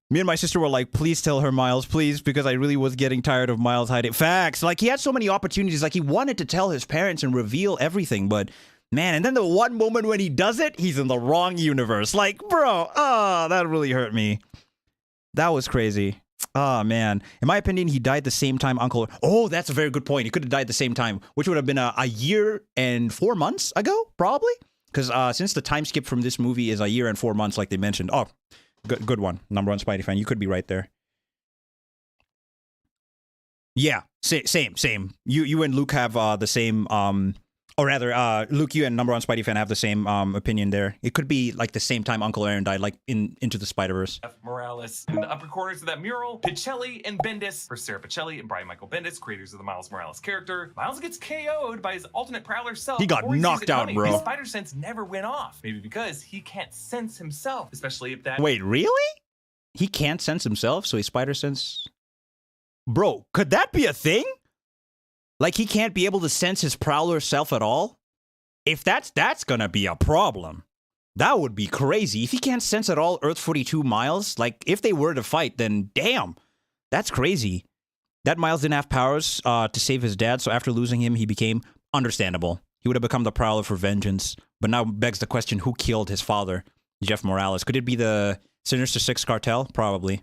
Me and my sister were like, please tell her, Miles, please, because I really was getting tired of Miles hiding. Facts. Like, he had so many opportunities. Like, he wanted to tell his parents and reveal everything, but man, and then the one moment when he does it, he's in the wrong universe. Like, bro, that really hurt me. That was crazy. Oh, man. In my opinion, he died the same time Uncle... Oh, that's a very good point. He could have died the same time, which would have been a year and 4 months ago, probably. Because since the time skip from this movie is a year and 4 months, like they mentioned. Oh, good one. Number one Spidey fan. You could be right there. Yeah, same. You and Luke have the same... Or rather, Luke, you and number one Spidey fan have the same opinion there. It could be like the same time Uncle Aaron died, like Into the Spider-Verse. Morales. In the upper corners of that mural, Pichelli and Bendis, for Sarah Pichelli and Brian Michael Bendis, creators of the Miles Morales character. Miles gets KO'd by his alternate Prowler self. He got knocked out, bro. His spider sense never went off. Maybe because he can't sense himself, especially if that... Wait, really? He can't sense himself, so his spider sense... Bro, could that be a thing? Like, he can't be able to sense his Prowler self at all? If that's gonna be a problem. That would be crazy. If he can't sense at all Earth 42 Miles, like, if they were to fight, then damn. That's crazy. That Miles didn't have powers to save his dad, so after losing him, he became understandable. He would have become the Prowler for vengeance. But now begs the question, who killed his father, Jeff Morales? Could it be the Sinister Six cartel? Probably.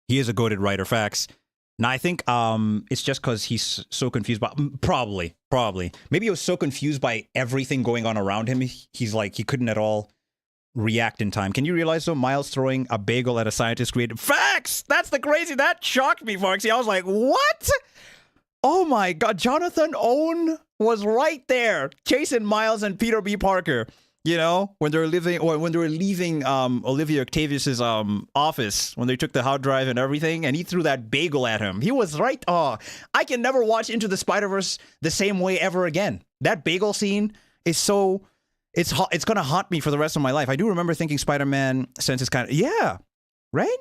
He is a goated writer, facts. Now, I think it's just because he's so confused by... Probably. Maybe he was so confused by everything going on around him, he's like, he couldn't at all react in time. Can you realize, though, Miles throwing a bagel at a scientist created... Facts! That's the crazy... That shocked me, Foxy. I was like, what? Oh, my God. Jonathan Owen was right there, chasing Miles and Peter B. Parker. You know, when they were leaving Olivia Octavius's office, when they took the hard drive and everything, and he threw that bagel at him. He was right. Oh, I can never watch Into the Spider-Verse the same way ever again. That bagel scene is so... It's gonna haunt me for the rest of my life. I do remember thinking Spider-Man senses kind of... Yeah, right?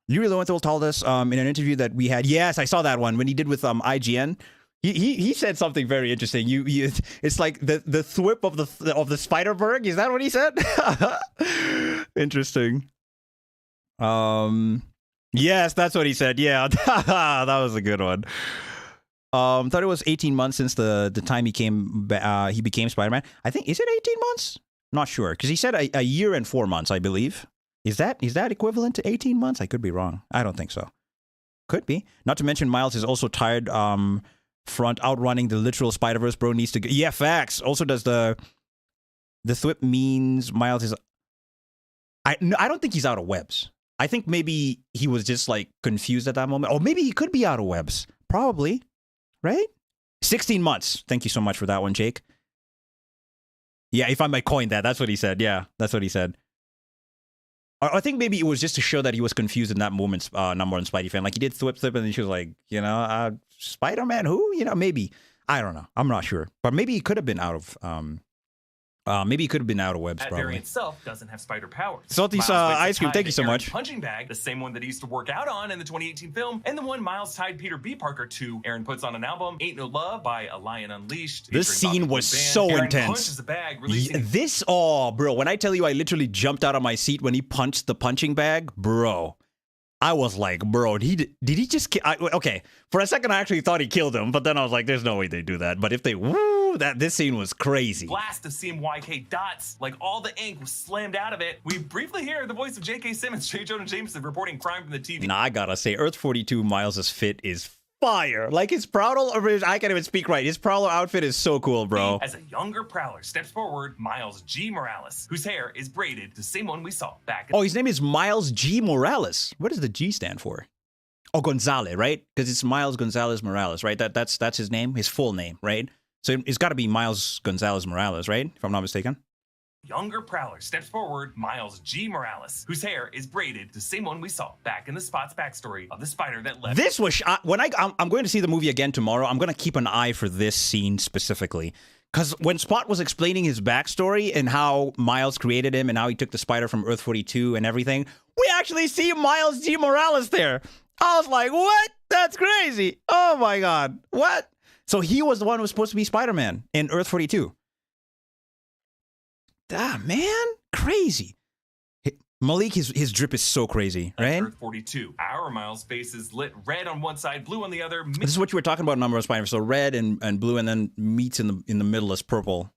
Yuri Lowenthal told us in an interview that we had... Yes, I saw that one when he did with IGN. He said something very interesting. It's like the thwip of the Spider-Berg. Is that what he said? Interesting. Yes, that's what he said. Yeah, that was a good one. Thought it was 18 months since the time he became Spider-Man. I think, is it 18 months? Not sure, because he said a year and 4 months, I believe. Is that equivalent to 18 months? I could be wrong. I don't think so. Could be. Not to mention Miles is also tired front outrunning the literal Spider-Verse. Bro needs to go. Yeah, facts. Also, does the thwip means Miles is... I don't think he's out of webs. I think maybe he was just like confused at that moment. Or maybe he could be out of webs. Probably. Right? 16 months. Thank you so much for that one, Jake. Yeah, if I might coin that. That's what he said. Yeah, that's what he said. I think maybe it was just to show that he was confused in that moment, number one Spidey fan. Like, he did thwip, and then she was like, you know, Spider-Man, who? You know, maybe. I don't know. I'm not sure. But maybe he could have been out of... maybe he could have been out of webs, probably. That variant itself doesn't have spider powers. Salty's ice cream, thank you so much. Punching bag, the same one that he used to work out on in the 2018 film, and the one Miles tied Peter B. Parker to. Aaron puts on an album, Ain't No Love by A Lion Unleashed. This scene was so intense. Punches a bag, releasing... Bro, when I tell you I literally jumped out of my seat when he punched the punching bag, bro. I was like, bro, did he just kill? Okay, for a second I actually thought he killed him, but then I was like, there's no way they do that. But if they, this scene was crazy. Blast of CMYK dots, like all the ink was slammed out of it. We briefly hear the voice of J.K. Simmons, J. Jonah Jameson, reporting crime from the TV. Nah, I gotta say, Earth 42 Miles' fit is fire. Like his Prowler, I can't even speak right. His Prowler outfit is so cool, bro. As a younger Prowler steps forward, Miles G. Morales, whose hair is braided, the same one we saw back in his name is Miles G. Morales. What does the G stand for? Oh, Gonzalez, right? Because it's Miles Gonzalez Morales, right? That's his name, his full name, right? So it's got to be Miles Gonzalez Morales, right? If I'm not mistaken. Younger Prowler steps forward, Miles G. Morales, whose hair is braided, the same one we saw back in the Spot's backstory of the spider that left. This was when I'm going to see the movie again tomorrow. I'm going to keep an eye for this scene specifically, because when Spot was explaining his backstory and how Miles created him and how he took the spider from Earth 42 and everything, we actually see Miles G. Morales there. I was like, what? That's crazy. Oh my god, what? So he was the one who was supposed to be Spider-Man in Earth 42. Ah, man, crazy. Malik, his drip is so crazy, right? Earth 42. Our Miles' face is lit red on one side, blue on the other. This is what you were talking about, number of Spider-Man. So red and blue, and then meets in the middle as purple.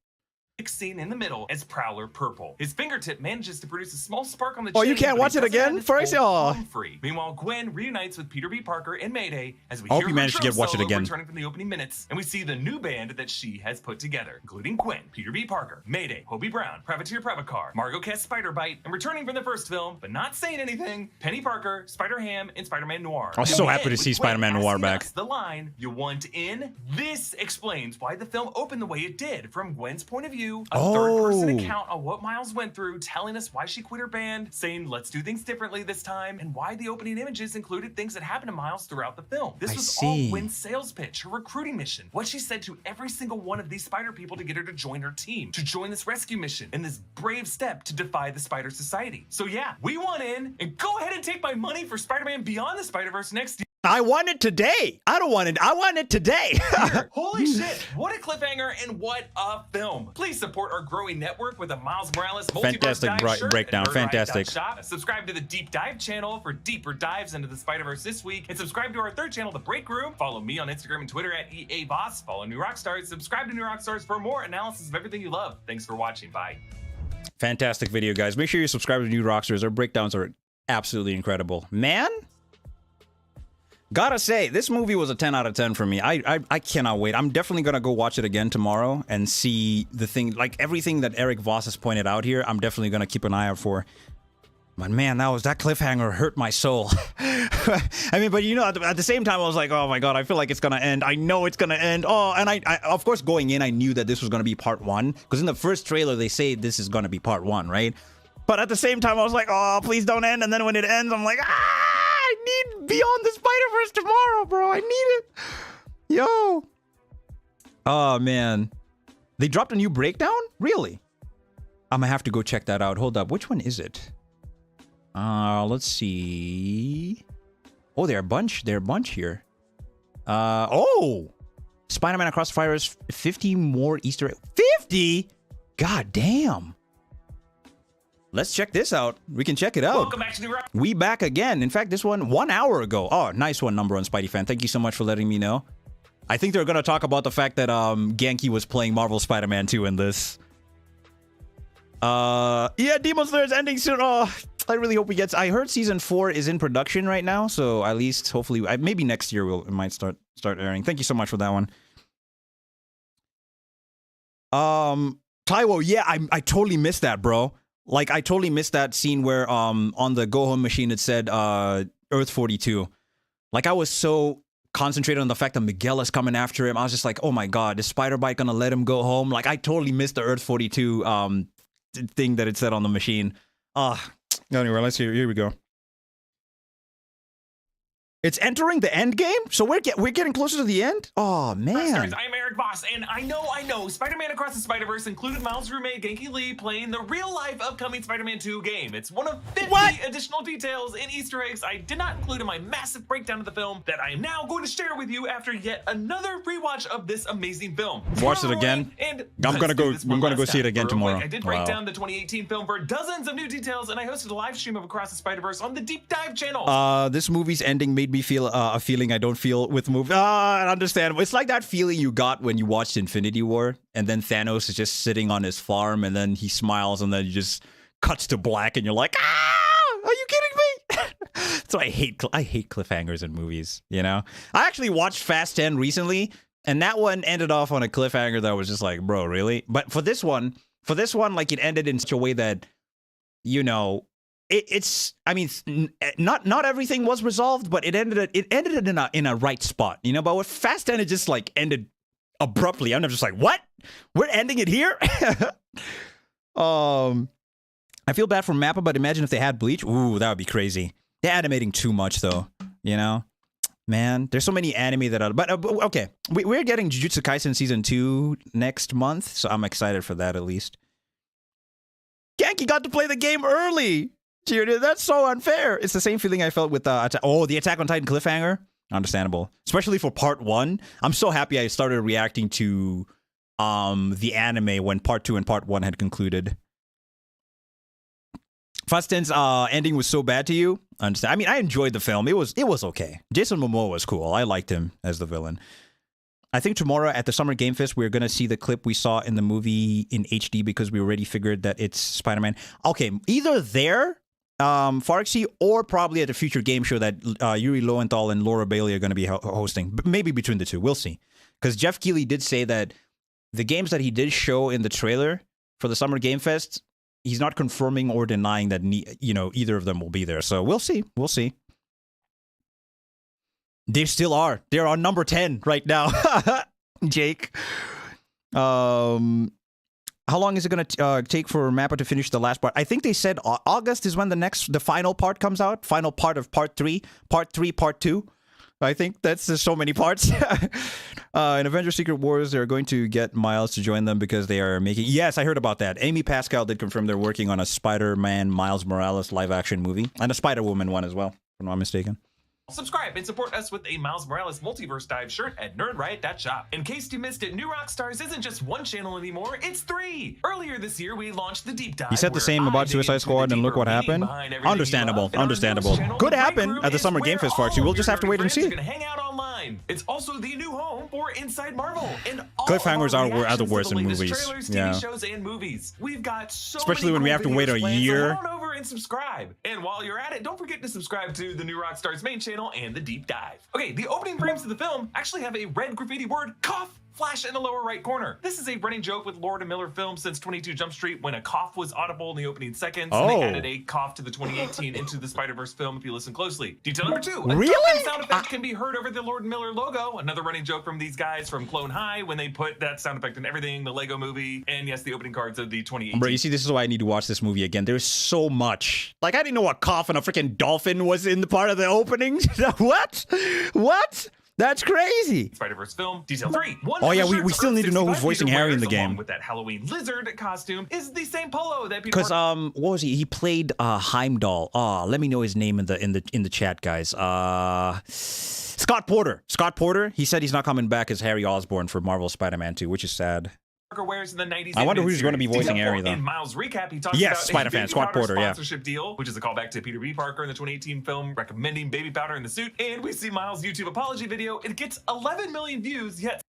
Scene in the middle as Prowler purple. His fingertip manages to produce a small spark on the chin. Oh, you can't watch it again, First? Oh. Free. Meanwhile, Gwen reunites with Peter B. Parker in Mayday as we I hope hear you managed to watch it again. Returning from the opening minutes, and we see the new band that she has put together, including Gwen, Peter B. Parker, Mayday, Hobie Brown, Privateer Prevacar, Margot Kess Spider Bite, and returning from the first film, but not saying anything, Penny Parker, Spider-Ham, and Spider-Man Noir. I was so happy to see Spider-Man Noir back. The line, "You want in?" This explains why the film opened the way it did. From Gwen's point of view, a third-person account of what Miles went through, telling us why she quit her band, saying let's do things differently this time, and why the opening images included things that happened to Miles throughout the film. This was all Gwen's sales pitch, her recruiting mission, what she said to every single one of these spider people to get her to join her team, to join this rescue mission, and this brave step to defy the Spider Society. So yeah, we want in, and go ahead and take my money for Spider-Man Beyond the Spider-Verse next year. I want it today. I don't want it. I want it today. Holy shit. What a cliffhanger and what a film. Please support our growing network with a Miles Morales multiverse dive breakdown. Fantastic. Subscribe to the Deep Dive channel for deeper dives into the Spider-Verse this week. And subscribe to our third channel, The Break Room. Follow me on Instagram and Twitter at EABoss. Follow New Rockstars. Subscribe to New Rockstars for more analysis of everything you love. Thanks for watching. Bye. Fantastic video, guys. Make sure you subscribe to New Rockstars. Our breakdowns are absolutely incredible. Man, gotta say, this movie was a 10 out of 10 for me. I cannot wait. I'm definitely gonna go watch it again tomorrow and see the thing, like everything that Eric Voss has pointed out here. I'm definitely gonna keep an eye out for. But man, that cliffhanger hurt my soul. I mean, but you know, at the same time, I was like, oh my god, I feel like it's gonna end. I know it's gonna end. Oh, and I of course, going in, I knew that this was gonna be part one, because in the first trailer they say this is gonna be part one, right? But at the same time, I was like, oh, please don't end. And then when it ends, I'm like, I need Beyond the Spider-Verse tomorrow, bro. I need it. Yo. Oh, man. They dropped a new breakdown? Really? I'm gonna have to go check that out. Hold up. Which one is it? Let's see. Oh, they're a bunch. They're a bunch here. Oh. Spider-Man Across the Fire-Verse, 50 more Easter eggs. 50? God damn. Let's check this out. We can check it out. Welcome back to New Rock. We back again. In fact, this one 1 hour ago. Oh, nice one, number one Spidey fan. Thank you so much for letting me know. I think they're gonna talk about the fact that Genki was playing Marvel Spider-Man 2 in this. Yeah, Demon Slayer is ending soon. Oh, I really hope we get. I heard season 4 is in production right now, so at least hopefully, maybe next year it might start airing. Thank you so much for that one. Taiwo, yeah, I totally missed that, bro. Like, I totally missed that scene where on the go home machine it said Earth 42. Like, I was so concentrated on the fact that Miguel is coming after him. I was just like, oh my god, is Spider-Bite gonna let him go home? Like, I totally missed the Earth 42 thing that it said on the machine. Anyway, let's see. Here we go. It's entering the end game, so we're getting closer to the end. Oh man. I'm Eric Eric Voss, and I know, Spider-Man Across the Spider-Verse included Miles' roommate Genki Lee playing the real-life upcoming Spider-Man 2 game. It's one of 50 additional details and Easter eggs I did not include in my massive breakdown of the film that I am now going to share with you after yet another rewatch of this amazing film. Watch it again. And I'm gonna go see it again tomorrow. I did break down the 2018 film for dozens of new details, and I hosted a live stream of Across the Spider-Verse on the Deep Dive channel. This movie's ending made me feel a feeling I don't feel with movies. I understand. It's like that feeling you got when you watched Infinity War, and then Thanos is just sitting on his farm, and then he smiles, and then he just cuts to black, and you're like, are you kidding me? So I hate cliffhangers in movies, you know? I actually watched Fast 10 recently, and that one ended off on a cliffhanger that was just like, bro, really? But for this one, like, it ended in such a way that, you know, I mean, not everything was resolved, but it ended in a right spot, you know. But with Fast 10, it just like ended abruptly. I'm just like, what? We're ending it here? I feel bad for Mappa, but imagine if they had Bleach. Ooh, that would be crazy. They're animating too much, though. You know, man, there's so many anime that are. But okay, we're getting Jujutsu Kaisen season 2 next month, so I'm excited for that at least. Genki got to play the game early. That's so unfair. It's the same feeling I felt with the Attack on Titan cliffhanger. Understandable, especially for part 1. I'm so happy I started reacting to the anime when part 2 and part 1 had concluded. Fast 10's ending was so bad to you. Understand? I mean, I enjoyed the film. It was okay. Jason Momoa was cool. I liked him as the villain. I think tomorrow at the Summer Game Fest, we're going to see the clip we saw in the movie in HD because we already figured that it's Spider-Man. Okay, either there, Farxie, or probably at a future game show that Yuri Lowenthal and Laura Bailey are going to be hosting. But maybe between the two. We'll see. Because Jeff Keighley did say that the games that he did show in the trailer for the Summer Game Fest, he's not confirming or denying that either of them will be there. So we'll see. We'll see. They still are. They're on number 10 right now. Jake. How long is it going to take for Mappa to finish the last part? I think they said August is when the final part comes out. Final part of part 3. Part 3, part 2. I think there's so many parts. In Avengers Secret Wars, they're going to get Miles to join them because they are making... Yes, I heard about that. Amy Pascal did confirm they're working on a Spider-Man Miles Morales live-action movie. And a Spider-Woman one as well, if I'm not mistaken. Subscribe and support us with a Miles Morales Multiverse Dive shirt at nerdriot.shop. In case you missed it, New Rockstars isn't just one channel anymore, it's 3! Earlier this year, we launched the Deep Dive. He said the same about Suicide Squad, and look what happened. Understandable, understandable. Could happen at the Summer Game Fest, Farxie. We'll just have to wait and see. Hang out online. It's also the new home for Inside Marvel. And cliffhangers are the worst in movies. Trailers, TV shows, and movies. We've got so especially when we have to wait a year. So head on over and subscribe. And while you're at it, don't forget to subscribe to the New Rockstars main channel and the Deep Dive. Okay, the opening frames of the film actually have a red graffiti word cough flash in the lower right corner. This is a running joke with Lord and Miller films since 22 Jump Street when a cough was audible in the opening seconds. And they added a cough to the 2018 Into the Spider-Verse film if you listen closely. Detail number 2. A really? sound effect can be heard over the Lord and Miller logo. Another running joke from these guys from Clone High when they put that sound effect in everything, the Lego movie, and yes, the opening cards of the 2018. Bro, you see, this is why I need to watch this movie again. There's so much. Like, I didn't know a cough and a freaking dolphin was in the part of the opening. What? What? That's crazy. Spider-Verse film. Detail 3. Oh yeah, we still need to know who's voicing Harry in the game. With that Halloween lizard costume is the same polo that because what was he? He played Heimdall. Let me know his name in the chat, guys. Scott Porter. Scott Porter. He said he's not coming back as Harry Osborn for Marvel Spider-Man 2, which is sad. Wears in the 90s. I wonder who's going to be voicing Harry though. In Miles' recap, he talks about Spider-Man, Scott Porter, sponsorship deal, which is a callback to Peter B. Parker in the 2018 film recommending baby powder in the suit. And we see Miles' YouTube apology video. It gets 11 million views, yet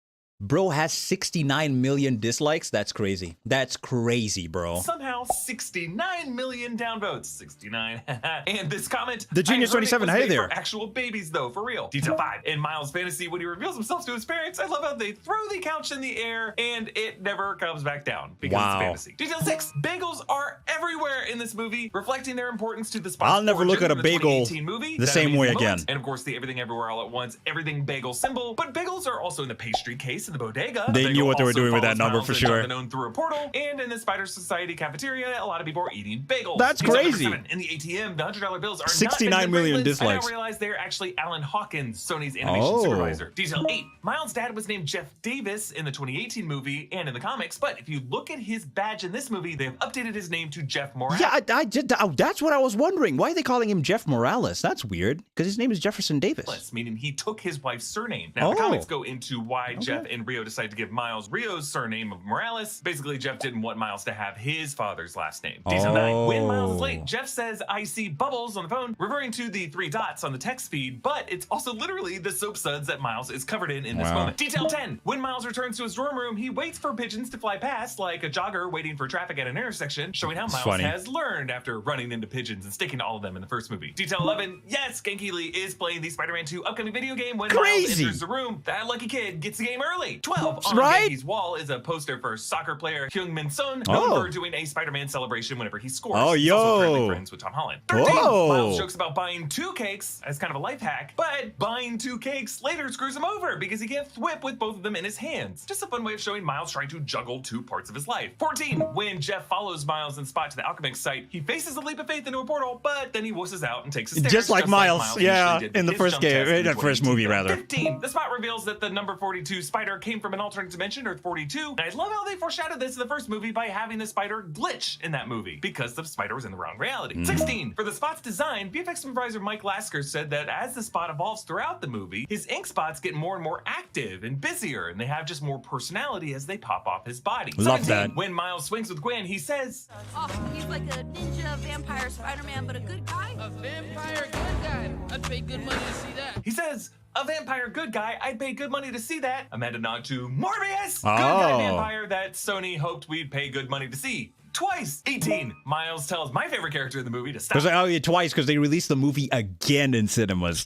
bro has 69 million dislikes. That's crazy. That's crazy, bro. Somehow 69 million downvotes. 69. And this comment. The Genius 27. Hey there. For actual babies, though, for real. Detail 5. In Miles' fantasy, when he reveals himself to his parents, I love how they throw the couch in the air and it never comes back down because it's fantasy. Detail 6. Bagels are everywhere in this movie, reflecting their importance to the spot. I'll never look at a bagel the same way again. And of course, the Everything Everywhere All at Once, everything bagel symbol. But bagels are also in the pastry case in the bodega. They knew what they were doing with that number for sure. Known through a portal, and in the Spider Society cafeteria. cafeteria, a lot of people are eating bagels. That's Detail number crazy. 7, in the ATM, the $100 bills are 69 not million Benjamin Franklin's. I dislikes. now realize they're actually Alan Hawkins, Sony's animation Oh. supervisor. Detail 8, Miles' dad was named Jeff Davis in the 2018 movie and in the comics, but if you look at his badge in this movie, they have updated his name to Jeff Morales. Yeah, I did. That's what I was wondering. Why are they calling him Jeff Morales? That's weird, because his name is Jefferson Davis. Meaning he took his wife's surname. Now, the Oh. comics go into why Jeff and Rio decided to give Miles Rio's surname of Morales. Basically, Jeff didn't want Miles to have his father's last name. Detail 9, when Miles is late, Jeff says, "I see bubbles" on the phone, referring to the 3 dots on the text feed, but it's also literally the soap suds that Miles is covered in this Wow. moment. Detail 10, when Miles returns to his dorm room, he waits for pigeons to fly past like a jogger waiting for traffic at an intersection, showing how Miles funny. has learned after running into pigeons and sticking to all of them in the first movie. Detail 11, yes, Genki Lee is playing the Spider-Man 2 upcoming video game. When Miles Crazy. enters the room, that lucky kid gets the game early. 12, on Right? Genki's wall is a poster for soccer player Hyung-Min Son, known Oh. for doing a Spider-Man celebration whenever he scores. Oh, He's also yo. currently friends with Tom Holland. 13, Whoa. Miles jokes about buying 2 cakes as kind of a life hack, but buying 2 cakes later screws him over because he can't thwip with both of them in his hands. Just a fun way of showing Miles trying to juggle 2 parts of his life. 14, when Jeff follows Miles and Spot to the Alchemix site, he faces a leap of faith into a portal, but then he wusses out and takes a stairs. Just like Miles, yeah, initially did in the with his first jump game, test in in the first 2018 movie, film. rather. 15, the Spot reveals that the number 42 spider came from an alternate dimension, Earth 42. And I love how they foreshadowed this in the first movie by having the spider glitch in that movie because the spider was in the wrong reality. 16, for the Spot's design, VFX supervisor Mike Lasker said that as the Spot evolves throughout the movie, his ink spots get more and more active and busier, and they have just more personality as they pop off his body. Love 17, that. when Miles swings with Gwen, he says, Oh, he's like a ninja vampire Spider-Man, but a good guy? A vampire good guy. I'd pay good money to see that. he says, "A vampire good guy, I'd pay good money to see that." A meta nod to Morbius, Oh. good guy vampire that Sony hoped we'd pay good money to see. Twice. 18, Miles tells my favorite character in the movie to stop. Twice, because they released the movie again in cinemas.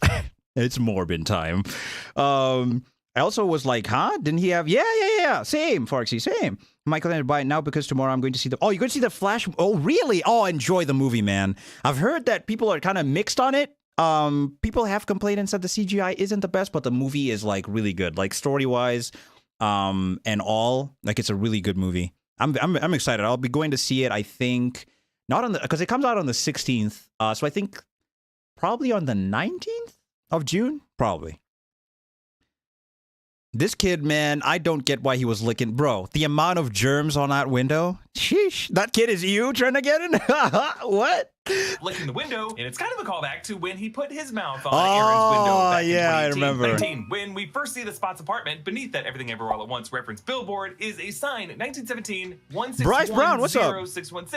It's Morbin time. I also was like, huh? Didn't he have? Yeah. Same, Foxy, same. Michael ended by it now because tomorrow I'm going to see the. Oh, you're going to see the Flash? Oh, really? Oh, enjoy the movie, man. I've heard that people are kind of mixed on it. People have complained and said the CGI isn't the best, but the movie is like really good, like story wise, and all. Like it's a really good movie. I'm excited. I'll be going to see it. I think not on the because it comes out on the 16th. So I think probably on the 19th of June, probably. This kid, man, I don't get why he was licking. Bro, the amount of germs on that window. Sheesh. That kid is you trying to get in? What? Licking the window, and it's kind of a callback to when he put his mouth on Aaron's window back yeah, I in 2018. remember. 19, when we first see the Spot's apartment, beneath that Everything Everywhere All at Once reference billboard is a sign, 1917, 161 Bryce Brown, what's up? 616,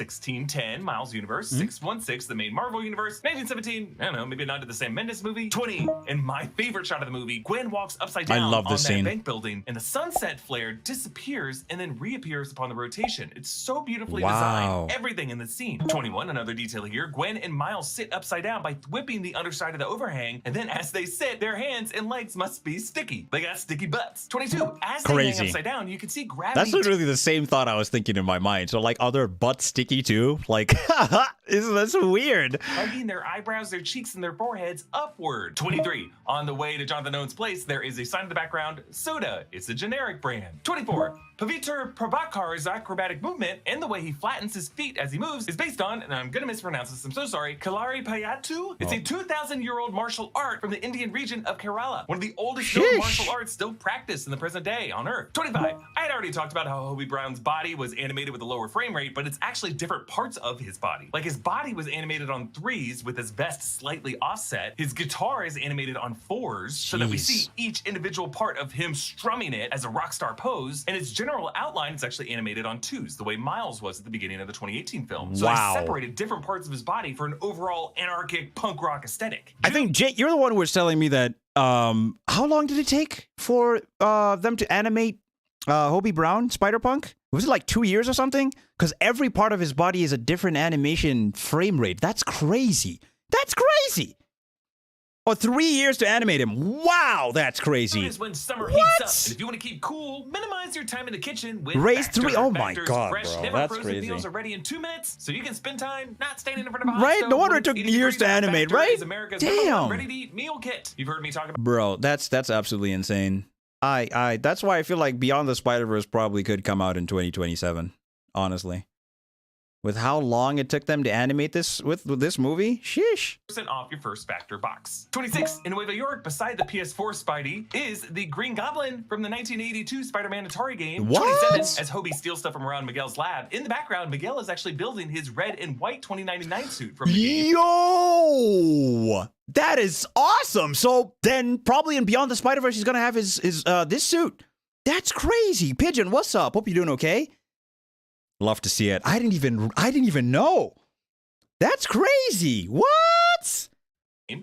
1610, Miles Universe, 616, the main Marvel Universe, 1917, I don't know, maybe not to the Sam Mendes movie, 20, and my favorite shot of the movie, Gwen walks upside down love on this that scene. bank building, and the sunset flare disappears and then reappears upon the rotation. It's so beautifully Wow. designed. Everything in the scene. 21, another detail here, Gwen and Miles sit upside down by whipping the underside of the overhang, and then as they sit, their hands and legs must be sticky. They got sticky butts. 22, as they Crazy. hang upside down, you can see gravity. That's literally the same thought I was thinking in my mind. So, like, are their butts sticky too? Like, that's weird. Hugging their eyebrows, their cheeks, and their foreheads upward. 23, on the way to Jonathan Owen's place, there is a sign in the background, soda. It's a generic brand. 24, Paviter Prabhakar's acrobatic movement and the way he flattens his feet as he moves is based on, and I'm gonna mispronounce this, I'm so sorry, Kalari Payattu. It's a 2,000-year-old martial art from the Indian region of Kerala, one of the oldest known martial arts still practiced in the present day on Earth. 25, I had already talked about how Hobie Brown's body was animated with a lower frame rate, but it's actually different parts of his body. Like his body was animated on 3s with his vest slightly offset. His guitar is animated on 4s so that we see each individual part of him strumming it as a rock star pose, and its general outline is actually animated on 2s, the way Miles was at the beginning of the 2018 film. So Wow. they separated different parts of his body for an overall anarchic punk rock aesthetic. I think, Jake, you're the one who was telling me that, how long did it take for them to animate Hobie Brown, Spider-Punk? Was it like 2 years or something? Because every part of his body is a different animation frame rate. That's crazy. That's crazy. Or 3 years to animate him. Wow, that's crazy. Is when summer heats up, and if you want to keep cool, minimize your time in the kitchen with Raise Factor. 3 oh my Factor's God, fresh, bro, never that's frozen crazy. meals are ready in 2 minutes, so you can spend time not standing in front of a hot Right? stove No wonder when it took it's 80 years to degrees out. animate, Factor right? is America's number one Damn. ready-to-eat meal kit. You've heard me talk about. Bro, that's absolutely insane. That's why I feel like Beyond the Spider-Verse probably could come out in 2027, honestly. with how long it took them to animate this with this movie. Sheesh. % off your first factor box. 26 in Nueva York, beside the PS4 Spidey, is the Green Goblin from the 1982 Spider-Man Atari game. What? 27 as Hobie steals stuff from around Miguel's lab. In the background, Miguel is actually building his red and white 2099 suit from the game. Yo, that is awesome. So then, probably in Beyond the Spider-Verse, he's gonna have his this suit. That's crazy. Pigeon, what's up? Hope you're doing okay. Love to see it. I didn't even know. That's crazy. What?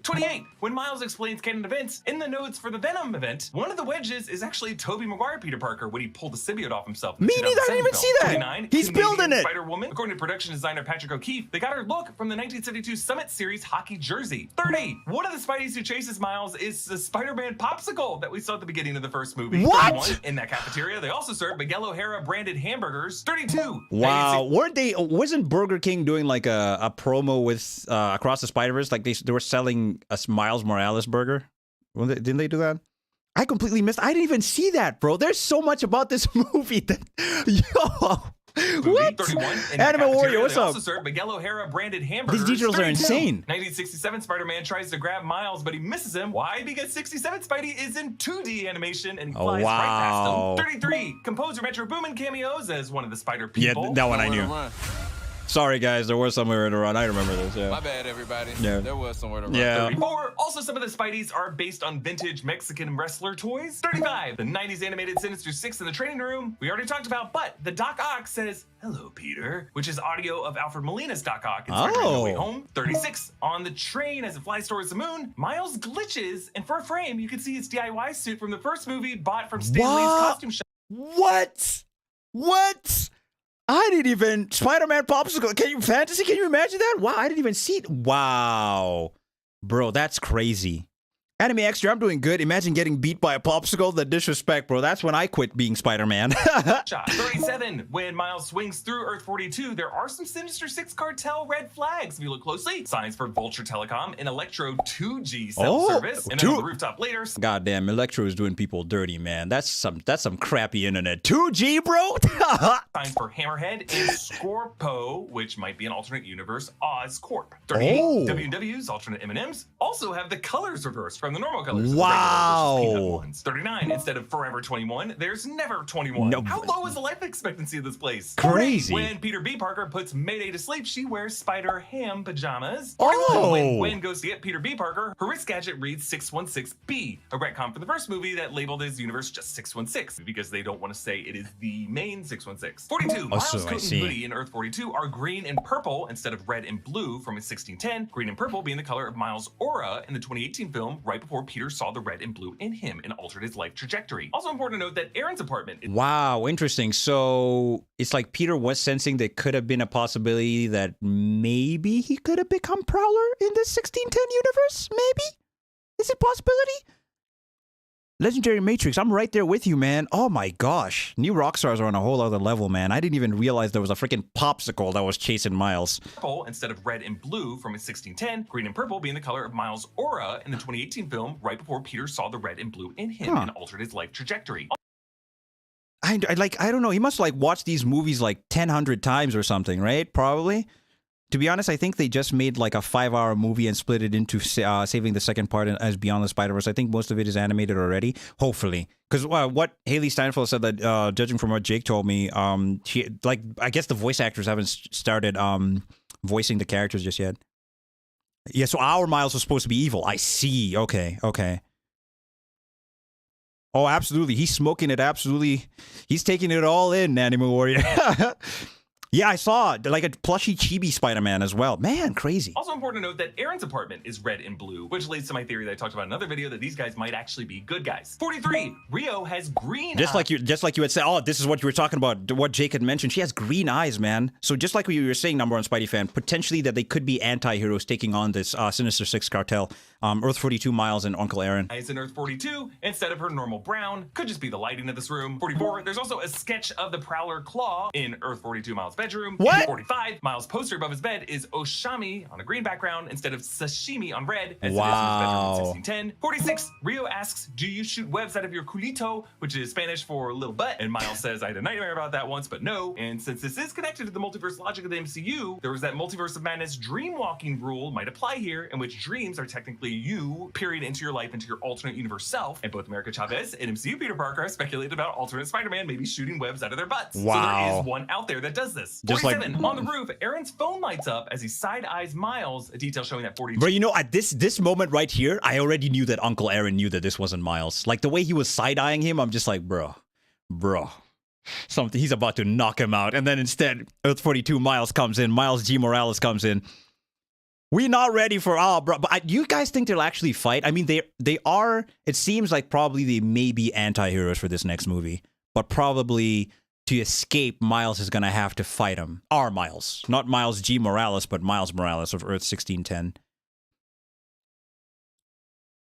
28. When Miles explains canon events in the notes for the Venom event, one of the wedges is actually Tobey Maguire Peter Parker when he pulled the symbiote off himself. Me neither. I didn't even see that. 29, He's building it. Spider-Woman. According to production designer Patrick O'Keefe, they got her look from the 1972 Summit Series hockey jersey. 30. One of the Spideys who chases Miles is the Spider-Man popsicle that we saw at the beginning of the first movie. What? 31. In that cafeteria, they also serve Miguel O'Hara branded hamburgers. 32. Wow. Wasn't Burger King doing like a promo with Across the Spider-Verse? Like they were selling a Miles Morales burger. Didn't they do that? I completely missed. I didn't even see that, bro. There's so much about this movie that, what? 31. Anime Warrior, what's they up? Also serve Miguel O'Hara branded hamburgers. These details are 32. insane. 1967 Spider-Man tries to grab Miles, but he misses him. Why? Because 67 Spidey is in 2D animation and he flies right past him. 33. Composer Metro Boomin cameos as one of the Spider people. Yeah, that one I knew. Sorry, guys. There was somewhere to run. I remember this. Yeah. My bad, everybody. Yeah. There was somewhere to run. Yeah. 34. Also, some of the Spideys are based on vintage Mexican wrestler toys. 35. The 90s animated Sinister Six in the training room. We already talked about, but the Doc Ock says, "Hello, Peter," which is audio of Alfred Molina's Doc Ock in Spider-Man No Way Home. 36. On the train as it flies towards the moon, Miles glitches, and for a frame, you can see his DIY suit from the first movie bought from Stan Lee's costume shop. What? I didn't even Spider-Man popsicle. Can you imagine that? Wow, I didn't even see it. Wow. Bro, that's crazy. Anime Extra, I'm doing good. Imagine getting beat by a popsicle. The disrespect, bro. That's when I quit being Spider-Man. 37. When Miles swings through Earth 42, there are some Sinister Six cartel red flags. If you look closely, signs for Vulture Telecom and Electro 2G cell service. And then on the rooftop later. Goddamn, Electro is doing people dirty, man. That's some crappy internet. 2G, bro. Signs for Hammerhead and Scorpo, which might be an alternate universe Oscorp. 38. W&W's alternate M&Ms also have the colors reversed from the normal colors. Wow. 39. Instead of Forever 21, there's Never 21. No. How low is the life expectancy of this place? Crazy. 40. When Peter B. Parker puts Mayday to sleep, she wears Spider Ham pajamas. Oh. When Gwen goes to get Peter B. Parker, her wrist gadget reads 616B, a retcon for the first movie that labeled his universe just 616 because they don't want to say it is the main 616. 42. Miles' coat and hoodie in Earth 42 are green and purple instead of red and blue from his 1610. Green and purple being the color of Miles' aura in the 2018 film right before Peter saw the red and blue in him and altered his life trajectory. Also important to note that Aaron's apartment is Wow, interesting. So it's like Peter was sensing there could have been a possibility that maybe he could have become Prowler in this 1610 universe? Maybe? Is it a possibility? Legendary Matrix, I'm right there with you, man. Oh my gosh. New Rockstars are on a whole other level, man. I didn't even realize there was a freaking popsicle that was chasing Miles. purple instead of red and blue from his 1610. Green and purple being the color of Miles' aura in the 2018 film right before Peter saw the red and blue in him and altered his life trajectory. I don't know. He must like watch these movies like 100 times or something, right? Probably. To be honest, I think they just made like a 5-hour movie and split it into saving the second part as Beyond the Spider-Verse. I think most of it is animated already, hopefully. Because what Haley Steinfeld said that, judging from what Jake told me, I guess the voice actors haven't started voicing the characters just yet. Yeah, so our Miles was supposed to be evil. I see. Okay. Oh, absolutely. He's smoking it. Absolutely. He's taking it all in, Anime Warrior. Yeah, I saw like a plushy chibi Spider-Man as well. Man, crazy. Also important to note that Aaron's apartment is red and blue, which leads to my theory that I talked about in another video that these guys might actually be good guys. 43. Rio has green Just eyes. like you had said, oh, this is what you were talking about, what Jake had mentioned. She has green eyes, man. So just like you were saying, number one Spidey fan, potentially that they could be anti-heroes taking on this Sinister Six cartel. Earth 42 Miles and Uncle Aaron. Eyes in Earth 42 instead of her normal brown. Could just be the lighting of this room. 44, there's also a sketch of the Prowler claw in Earth 42 Miles' bedroom. What? 45, Miles' poster above his bed is Oshami on a green background instead of sashimi on red, as Wow. it is in his bedroom in 1610. 46, Rio asks, do you shoot webs out of your culito, which is Spanish for little butt? And Miles says, I had a nightmare about that once, but no. And since this is connected to the multiverse logic of the MCU, there was that Multiverse of Madness dream walking rule might apply here, in which dreams are technically you peering into your life, into your alternate universe self. And both America Chavez and MCU Peter Parker have speculated about alternate Spider-Man maybe shooting webs out of their butts. Wow. So there is one out there that does this. Just 47, like- on the roof, Aaron's phone lights up as he side-eyes Miles, a detail showing that 42. Bro, you know, at this moment right here, I already knew that Uncle Aaron knew that this wasn't Miles. Like, the way he was side-eyeing him, I'm just like, bro. Something, he's about to knock him out. And then instead, Earth 42 Miles comes in. Miles G. Morales comes in. We're not ready for bro. But do you guys think they'll actually fight? I mean, they are. It seems like probably they may be anti-heroes for this next movie. But probably to escape, Miles is going to have to fight him. Our Miles. Not Miles G. Morales, but Miles Morales of Earth 1610.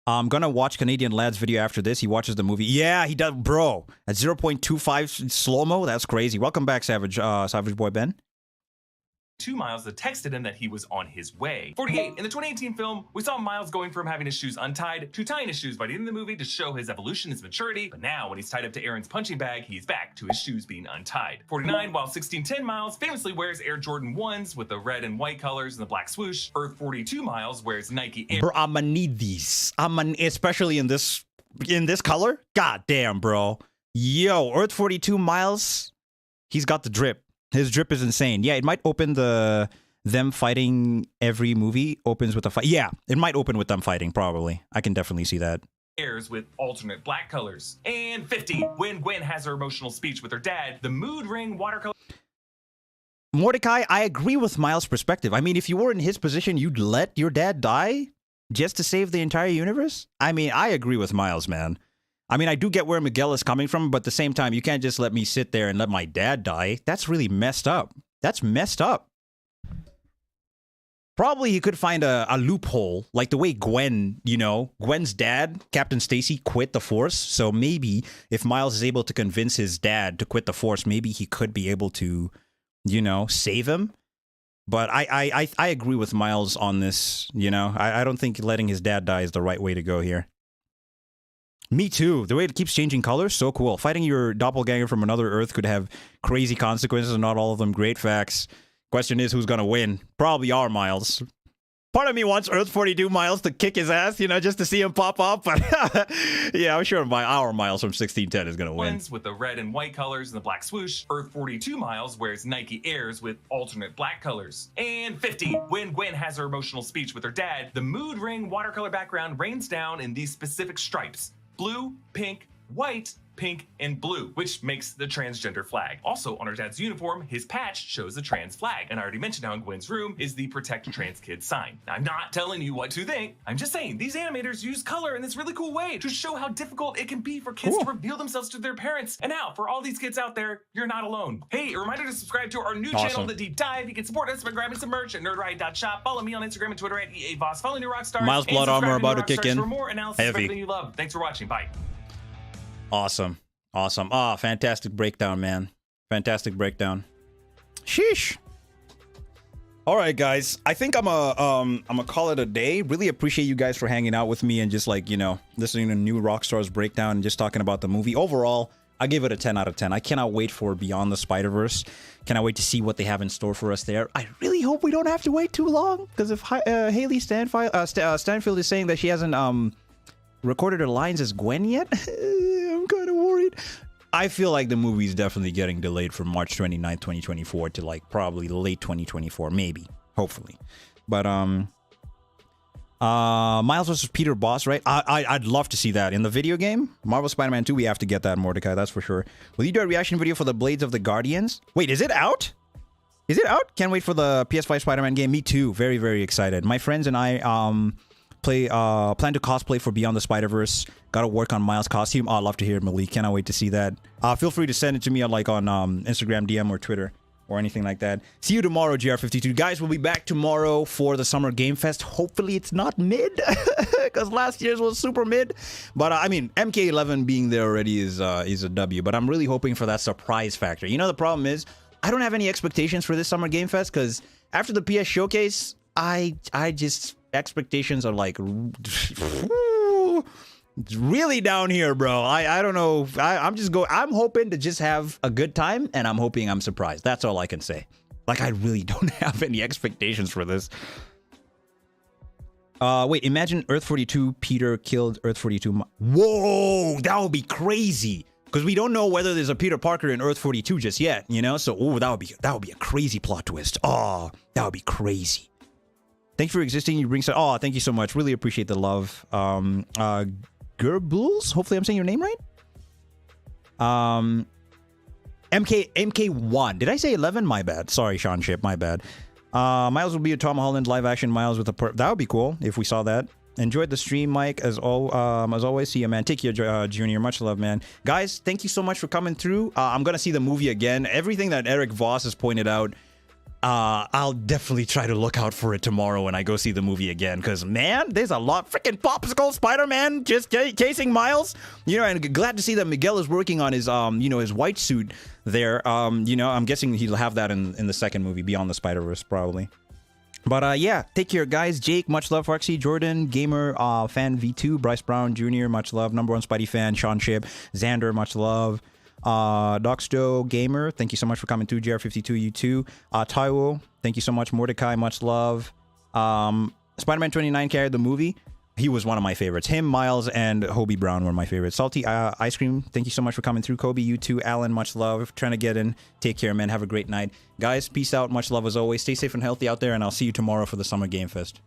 I'm going to watch Canadian Lad's video after this. He watches the movie. Yeah, he does. Bro, at 0.25 slow-mo? That's crazy. Welcome back, Savage Boy Ben. 2 Miles that texted him that he was on his way. 48, in the 2018 film, we saw Miles going from having his shoes untied to tying his shoes by the end of the movie to show his evolution, his maturity. But now, when he's tied up to Aaron's punching bag, he's back to his shoes being untied. 49, while 1610 Miles famously wears Air Jordan 1s with the red and white colors and the black swoosh, Earth 42 Miles wears Nike Air. Bro, I'ma need these. Especially in this color. God damn, bro. Yo, Earth 42 Miles, he's got the drip. His drip is insane. Yeah, it might open them fighting every movie opens with a fight. Yeah, it might open with them fighting, probably. I can definitely see that. Airs with alternate black colors. And 50, when Gwen has her emotional speech with her dad, the mood ring watercolor. Mordecai, I agree with Miles' perspective. I mean, if you were in his position, you'd let your dad die just to save the entire universe? I mean, I agree with Miles, man. I mean, I do get where Miguel is coming from, but at the same time, you can't just let me sit there and let my dad die. That's really messed up. That's messed up. Probably he could find a loophole, like the way Gwen, Gwen's dad, Captain Stacy, quit the Force. So maybe if Miles is able to convince his dad to quit the Force, maybe he could be able to, save him. But I agree with Miles on this, I don't think letting his dad die is the right way to go here. Me too. The way it keeps changing colors, so cool. Fighting your doppelganger from another Earth could have crazy consequences, and not all of them great facts. Question is, who's gonna win? Probably our Miles. Part of me wants Earth 42 Miles to kick his ass, just to see him pop up. But yeah, I'm sure our Miles from 1610 is gonna win. With the red and white colors and the black swoosh, Earth 42 Miles wears Nike Airs with alternate black colors. And 50, when Gwen has her emotional speech with her dad, the mood ring watercolor background rains down in these specific stripes. Blue, pink, white, pink, and blue, which makes the transgender flag. Also, on her dad's uniform, his patch shows the trans flag. And I already mentioned how in Gwen's room is the Protect Trans Kids sign. Now, I'm not telling you what to think. I'm just saying, these animators use color in this really cool way to show how difficult it can be for kids to reveal themselves to their parents. And now, for all these kids out there, you're not alone. Hey, a reminder to subscribe to our new channel, The Deep Dive. You can support us by grabbing some merch at nerdriot.shop. Follow me on Instagram and Twitter at EAVoss. Follow New Rockstar. Miles Blood Armor about to kick in. For more analysis of everything you love. Thanks for watching. Bye. Awesome. Fantastic breakdown, man. Fantastic breakdown. Sheesh. All right, guys. I think I'm gonna call it a day. Really appreciate you guys for hanging out with me and just listening to New Rockstar's breakdown and just talking about the movie. Overall, I give it a 10 out of 10. I cannot wait for Beyond the Spider-Verse. Cannot wait to see what they have in store for us there. I really hope we don't have to wait too long, because if Haley Stanfield is saying that she hasn't recorded her lines as Gwen yet, I'm kind of worried. I feel like the movie is definitely getting delayed from March 29th, 2024 to probably late 2024, maybe, hopefully. But Miles versus Peter Boss, right? I'd love to see that in the video game. Marvel Spider-Man 2, we have to get that, Mordecai, that's for sure. Will you do a reaction video for the Blades of the Guardians? Wait, is it out? Is it out? Can't wait for the PS5 Spider-Man game. Me too. Very, very excited. My friends and I plan to cosplay for Beyond the Spider-Verse. Gotta work on Miles' costume. Oh, I'd love to hear it, Malik. Cannot wait to see that. Feel free to send it to me on Instagram DM or Twitter. or anything like that. See you tomorrow, GR52. Guys, we'll be back tomorrow for the Summer Game Fest. Hopefully it's not mid, because last year's was super mid. But I mean, MK11 being there already is a W. But I'm really hoping for that surprise factor. You know, the problem is I don't have any expectations for this Summer Game Fest, because after the PS Showcase, I just expectations are like really down here, bro. I don't know. I'm hoping to just have a good time, and I'm hoping I'm surprised. That's all I can say. Like, I really don't have any expectations for this. Wait, imagine Earth 42 Peter killed Earth 42. Whoa, that would be crazy. Because we don't know whether there's a Peter Parker in Earth 42 just yet, you know? So, oh, that would be a crazy plot twist. Oh, that would be crazy. Thanks for existing. You bring some. Oh, thank you so much. Really appreciate the love. Gerbuls? Hopefully I'm saying your name right. MK1. Did I say 11? My bad. Sorry, Sean Ship. My bad. Miles will be a Tom Holland live action Miles with a that would be cool if we saw that. Enjoyed the stream, Mike, as always. See you, man. Take care, Junior. Much love, man. Guys, thank you so much for coming through. I'm gonna see the movie again. Everything that Eric Voss has pointed out, I'll definitely try to look out for it tomorrow when I go see the movie again. Because, man, there's a lot. Freaking Popsicle Spider-Man just chasing Miles. You know, and glad to see that Miguel is working on his, his white suit there. I'm guessing he'll have that in the second movie, Beyond the Spider-Verse, probably. But, yeah, take care, guys. Jake, much love. Roxy, Jordan, Gamer, Fan V2, Bryce Brown Jr., much love. Number 1 Spidey fan, Sean Ship, Xander, much love. Doxto Gamer, thank you so much for coming through. GR52, you too. Taiwo, thank you so much. Mordecai, much love. Spider-Man 29 carried the movie. He was one of my favorites. Him, Miles, and Hobie Brown were my favorites. Salty Ice Cream, thank you so much for coming through. Kobe, you too. Alan, much love. Trying to get in. Take care, man. Have a great night. Guys, peace out. Much love as always. Stay safe and healthy out there, and I'll see you tomorrow for the Summer Game Fest.